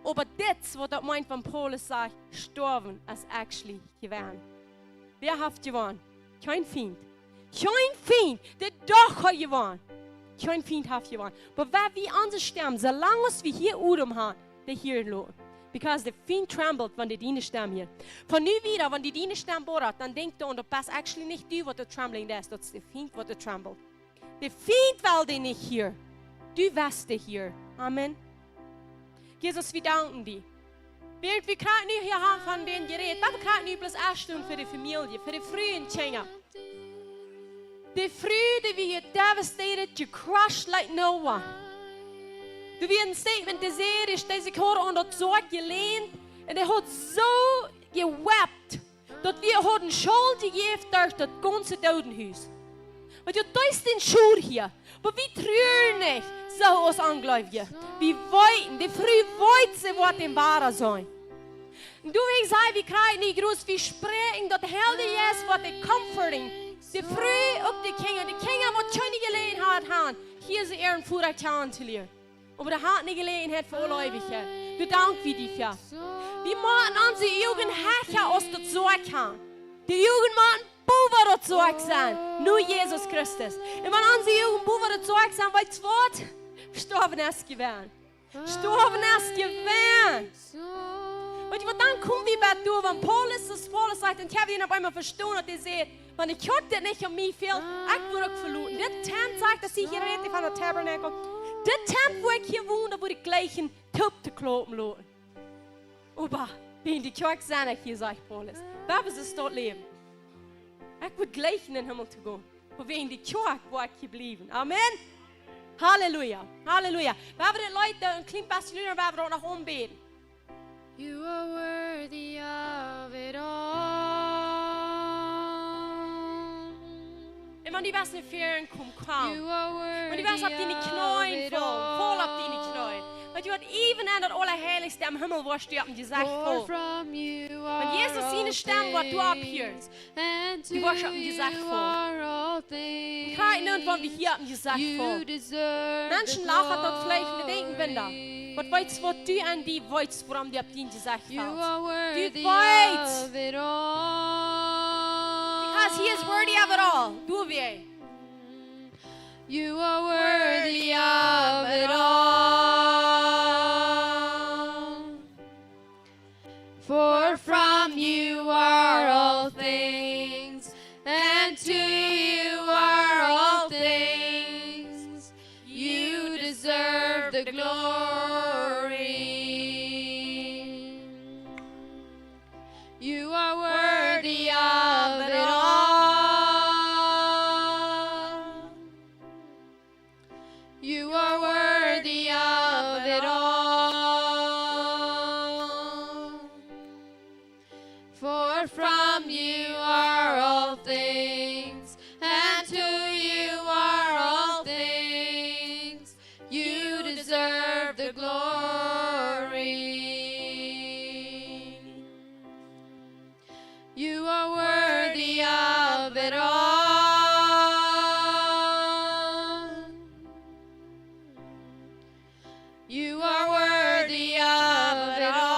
Aber das, was das meint von Paulus sagt, sterben, ist actually gewonnen. Wer hat gewonnen? Kein Feind. Kein Feind, der doch hat gewonnen. Kein Feind hat gewonnen. Aber wenn wir anders sterben, solange wir hier oben haben, der hier lohnt. Because the fiend trembled van die dienestem hier. Van nu wieder, wanneer die dienestem borat, dan denkt dan dat pas actually niet du wat de trembling is, dat is de fiend wat de trembled. De fiend wilde niet hier. Du warst hier. Amen. Jesus, wir danken dir. Während wir gerade nu hier haben von den Geräten, wir gerade nu bloß Erstund für die Familie, für die frühen Kinder. Die früh, die wir devastated, you crushed like no one. Du wirst ein Statement, das ist, dass ich heute unter Sorge gelehnt und er hat so gewebt, dass wir heute Schuld gegeben durch das ganze Totenhaus. Und du tust den Schuh hier, aber wir trüren nicht, so uns Angläubige. Wir wollten, die früh wollten sie, was dem Wahrer sein. Und du willst sagen, wir kriegen nicht groß, wir sprechen, dass Heilige ist, was die Comforting, die früh auf die Kinder, die schon nicht gelegen haben, hier ist ihren Führer zu lernen. Aber der hat nicht Gelegenheit für Ungläubige. Du dank wir dir für. Wir machen unsere Jugend Herrscher aus der Sorge haben. Die Jugend machen Buber der Sorge sein. Nur Jesus Christus. Und wenn unsere Jugend Buber der Sorge sein, weil das Wort gestorben ist gewesen. Gestorben ist gewesen. Und dann kommen wir bei dir, wenn Paulus sagt, und ich habe ihn auf einmal verstanden, und er sagt, wenn ich heute nicht um mich fehlt, ich würde verloren. Der Tent sagt, dass ich hier rede von der Tabernakel. Der Tent, wo ich hier wohne, wo die gleichen Töpfe kloppen lassen. Aber wenn die Kirche sein, hier sagt Paulus, wer will es dort leben? Ich würde gleich in den Himmel zu gehen. Aber wenn die Kirche, wo ich hier bleiben. Amen. Halleluja. Halleluja. Wer will die Leute ein kleines bisschen wer will auch nach oben beten? You are worthy of it all. Und wenn die was nicht fehlen, komm. You are Und die worthy was auf deine of Knien it fallen. Voll auf deine all. Knien. Weil du hat even an das Allerheiligste am Himmel, wo sterben, die sagt For voll. from you Wenn are Jesus all seine Stimme, was du things, abhörst, and to die worship die sagt you voll. are all things. Kein irgendwann wie hier haben die sagt You voll. deserve Menschen the lachen dort vielleicht und denken, wenn da. glory. Was weißt was du an die weißt, woran die ab die gesagt You hast? are worthy weißt. of it all. Because he is worthy of it all. Du wie? You are worthy of it all. For from you are all things, and to you are all things. You deserve the glory. You are worthy of it all. You are worthy of it all. For from you are all things, and to you are all things. You deserve the glory. You are worthy of it all. You are worthy of it all.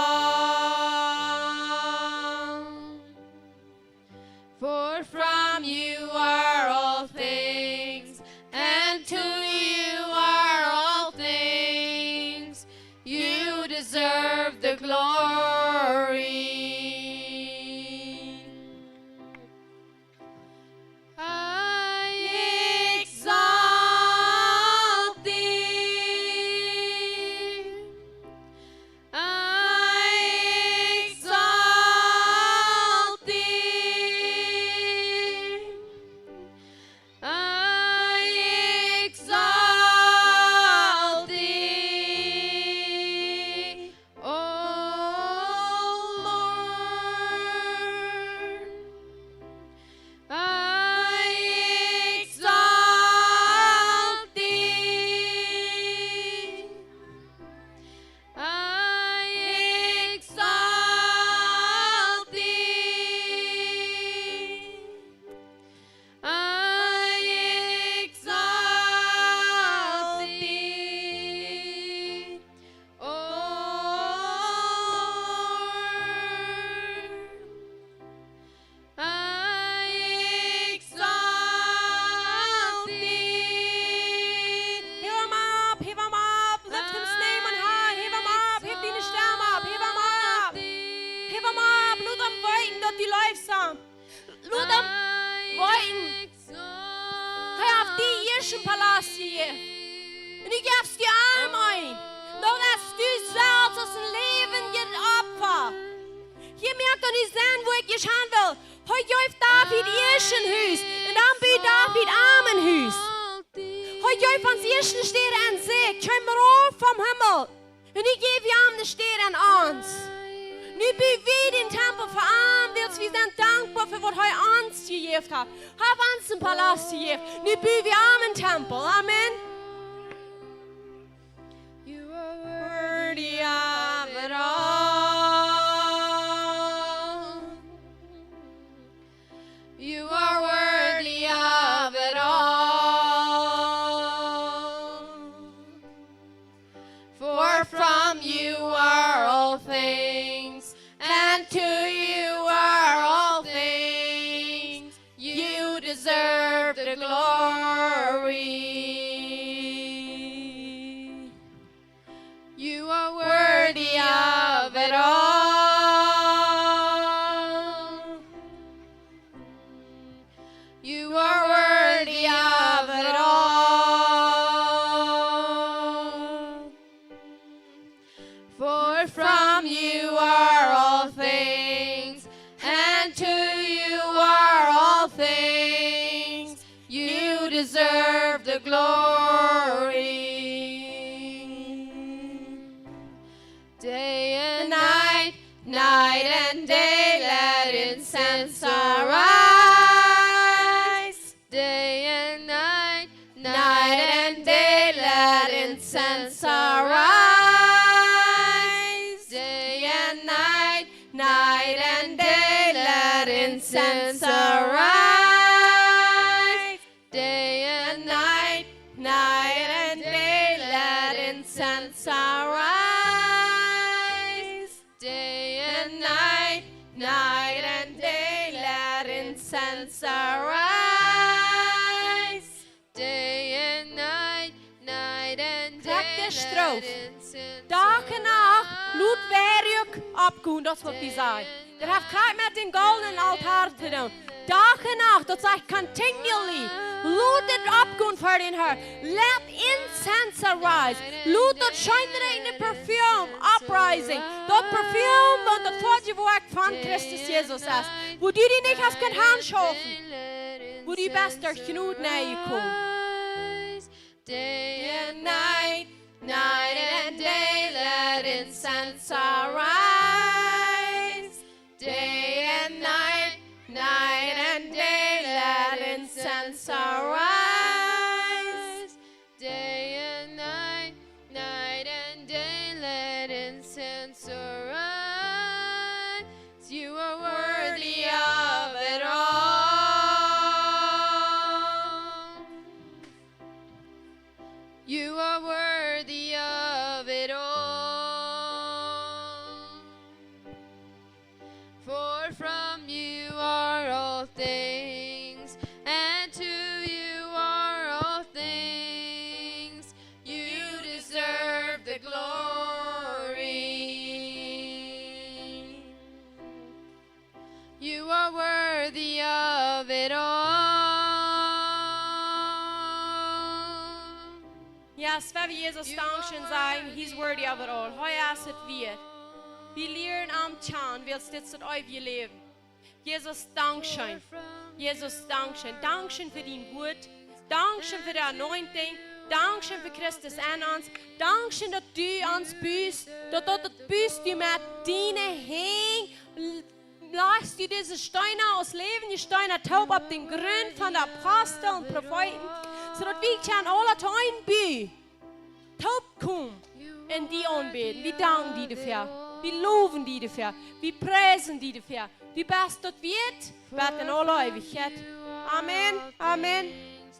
For from you are all things, and to you are all things. You deserve the glory. I exalt thee. I exalt thee. I exalt thee. Oh Menschenpalast hier. Und ich geb's dir Arm ein. Doch dass du selbst aus dem Leben Opfer. Hier merkt ihr nicht sehen, wo ich geschaut will. Heute läuft David Irschenhus und dann bei David Armenhus. Heute läuft ans ersten Stern an See, komm rauf vom Himmel. Und ich gebe ihm den Stern an uns. Nu bygger vi din tempel för andels. Vi är dankbara för vad har ans gett här. Har ans en palats gett. Nu bygger vi en tempel. Amen. You are worthy of it all. You are worthy of it all. For from you are all things, and to you are all things. You deserve the glory. You are worthy of it all. You are worthy of it all. For from you are all things, and to you are all things. You deserve the glory. Day and night, night and day, let incense arise. Day and night, night and day, let incense arise. Day and night, night and day, let incense arise. Day and night, night and day, let incense arise. Day and night, night and day, let incense arise. Day and night, night and day, let incense Dag en nacht moet werk opgaan, dat is wat hij zei. Dat heeft gelijk met den goldenen altaar te doen. Dag en nacht, dat zegt continually. Laat het opgaan voor den Heer. Let incense arise. Laat dat schijnende perfume uprising. Dat perfume, want dat voortgewerk van Christus Jezus is. Wo du die niet hast kunt aanschaffen. Wo die best er genoeg naar je komt. Day and night, night and day, let incense arise. Day and night, night and day, let incense arise. Day and night, night and day, let incense arise. You are worthy of it all. You are worthy of it all. For from you are all things, and to you are all things. You deserve the glory. You are worthy of it all. Yes, wenn wir Jesus danken sagen, he's worthy of it all. Heuer ist es wird. Wir lehren am Tjan, willst du jetzt euer Leben. Jesus, Dankeschön. Jesus, Dankeschön. Dankeschön für dein Gut. Dankeschön für die Anointing. Dankeschön für Christus an uns. Dankeschön, dass du uns bist. Dass du bist, du mit deinen Händen lass du diese Steine aus Leben, die Steine taub auf den Grund von den Aposteln und Propheten, sodass wir kann alle Teuen taub kommen und die anbeten. Wir danken dir dafür. Wir loben dir dafür. Wir preisen dir dafür. Du bist dort wird in alle Ewigkeit. Amen. Amen.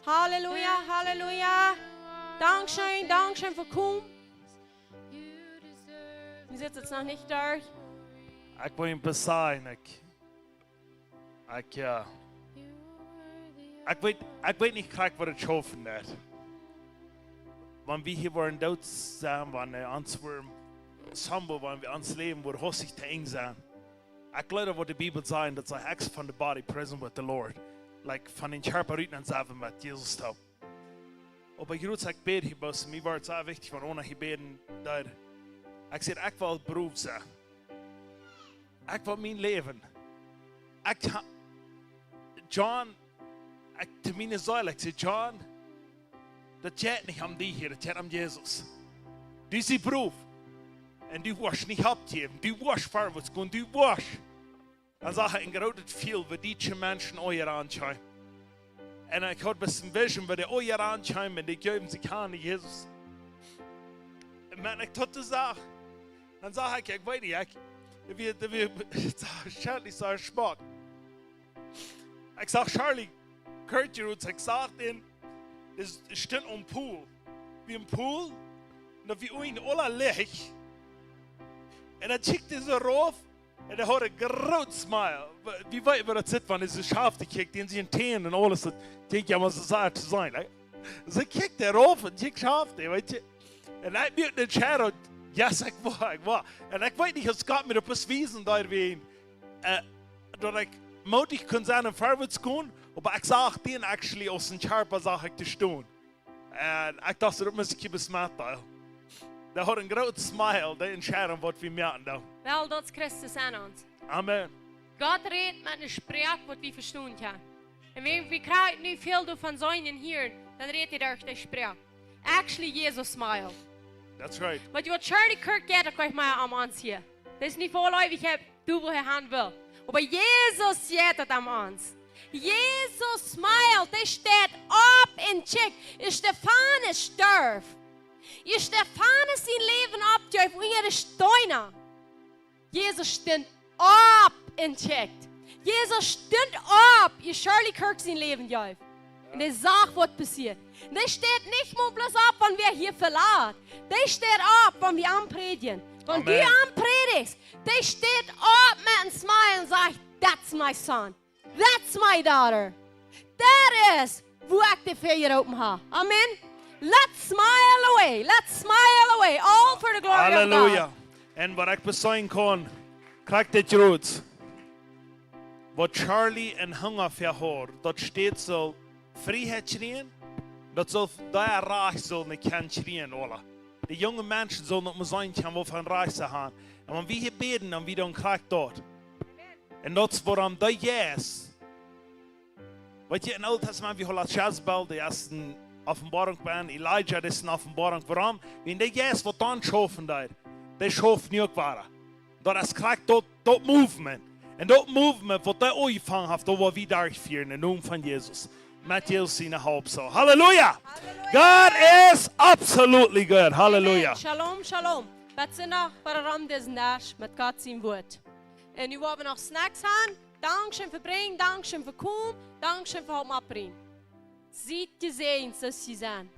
Halleluja. Halleluja. Dankeschön. Dankeschön für kommen. Wir sitzen jetzt noch nicht da. Ik wil je bezaaien. Ik weet niet graag wat het schoven net. Want we hier waren dood zijn, wanneer ons waren samen, wanneer we ons leven worden hostig te eng zijn. Ik geloof wat de Bijbel zegt, dat ze heks van de body present with the Lord. Like van een scherpe ruiten aan zeven met Jezus stap. Aber ich sage, bete ich was, mir war es auch wichtig, von ohne ich beten, da ich sage, ich will Beruf sein. Ich will mein Leben. Ich kann, John, zu meiner Säule, ich sage, John, das geht nicht um die hier, das geht um Jesus. Du ist die Beruf. Und du wirst nicht abgeben, du wirst vorwärts gehen, du wirst. Dann sage ich, gerade viel, wie die Menschen euer anschauen. Und ich habe ein bisschen Vision, wie die euer anschauen, und die geben sich an Jesus. Und wenn ich das sage, dann sage ich weiß nicht, ich sage, Sport. Ich sage, Charlie, Kurt, ich sage denen, es steht am Pool. Wie im Pool, und wie ein aller Licht. Und dann schickt er so rauf, und er hat einen großen Smile. Wie weit wir das sieht, wenn er so scharf kickt, den sie in Teen und alles, das denkt ja, was es sagt zu sein. So kickt er rauf und schickt scharf, weißt du. Und dann wird der Shadow, ja, sag war. Und ich weiß nicht, es gab mir etwas Wiesen da wie dass ich mutig kann sein und vorwärts gehen, aber ich sage den actually aus dem Charper Sache zu tun. Und ich dachte, das muss ich ein smart da. Der hat einen großen Smile, der entscheiden, was wir merken da. Wel, dat is Christus aan ons. Amen. Gott redet met een spraak wat we verstaan kunnen. En we krijgen nu veel van zijn hier, dan redet hij durch die spraak. Actually, Jesus smile. That's right. Want wat Charlie Kirk gaat, dat krijg je mij aan ons hier. Dat is niet voor ik heb, du wil hij hand wil. Maar Jesus zegt het aan ons. Jesus smile, der steht op in check. Is Stefanus sterf. Je Stefanus zijn leven opgeeft, en je de steiner. Jesus stond op en checkt. Jesus stond op. Je Charlie Kirk zijn leven juist. En hij zag wat passiert. En hij staat niet maar bloß op, wanneer wir hier verlaten. Hij staat op, wanneer wir aanpredigen. Wanneer du aanpredigst, hij staat op met een smile en zegt, that's my son. That's my daughter. Dat is hoe ik de vinger open heb. Amen. Let's smile away. Let's smile away. All for the glory of God. Halleluja. En wat ik bezien kan, krijg dit rood. Wat Charlie en Hunger verhoort, dat steht zo vrijheid schreien, dat zal daar reich zal niet kan schreien, alle. De jonge mensen zullen niet meer zijn kan wat van reis gaan. En wanneer we hier beden, dan we dan krijg dat. En dat is waarom dat yes. Weet je, in het Oude Testament, we hebben Jezebel, de eerste Offenbarung ben, Elijah, das ist eine Offenbarung. Warum? Wenn der Jesus, was dann schaffen da, der schafft nicht war. Das kriegt dort Movement. Und dort Movement, was der angefangen hat, da war wieder durchführen, im Namen von Jesus. Mit Jesus in der Hauptsache. Halleluja! God is absolutely good. Halleluja! Amen. Shalom, shalom. Wat zijn nog waarom deze dag met God zijn woord. En nu hebben we nog snacks aan. Dankzij voor brengen, dankzij voor komen, dankzij voor het opbrengen. Ziet je zijn, zoals ze zijn.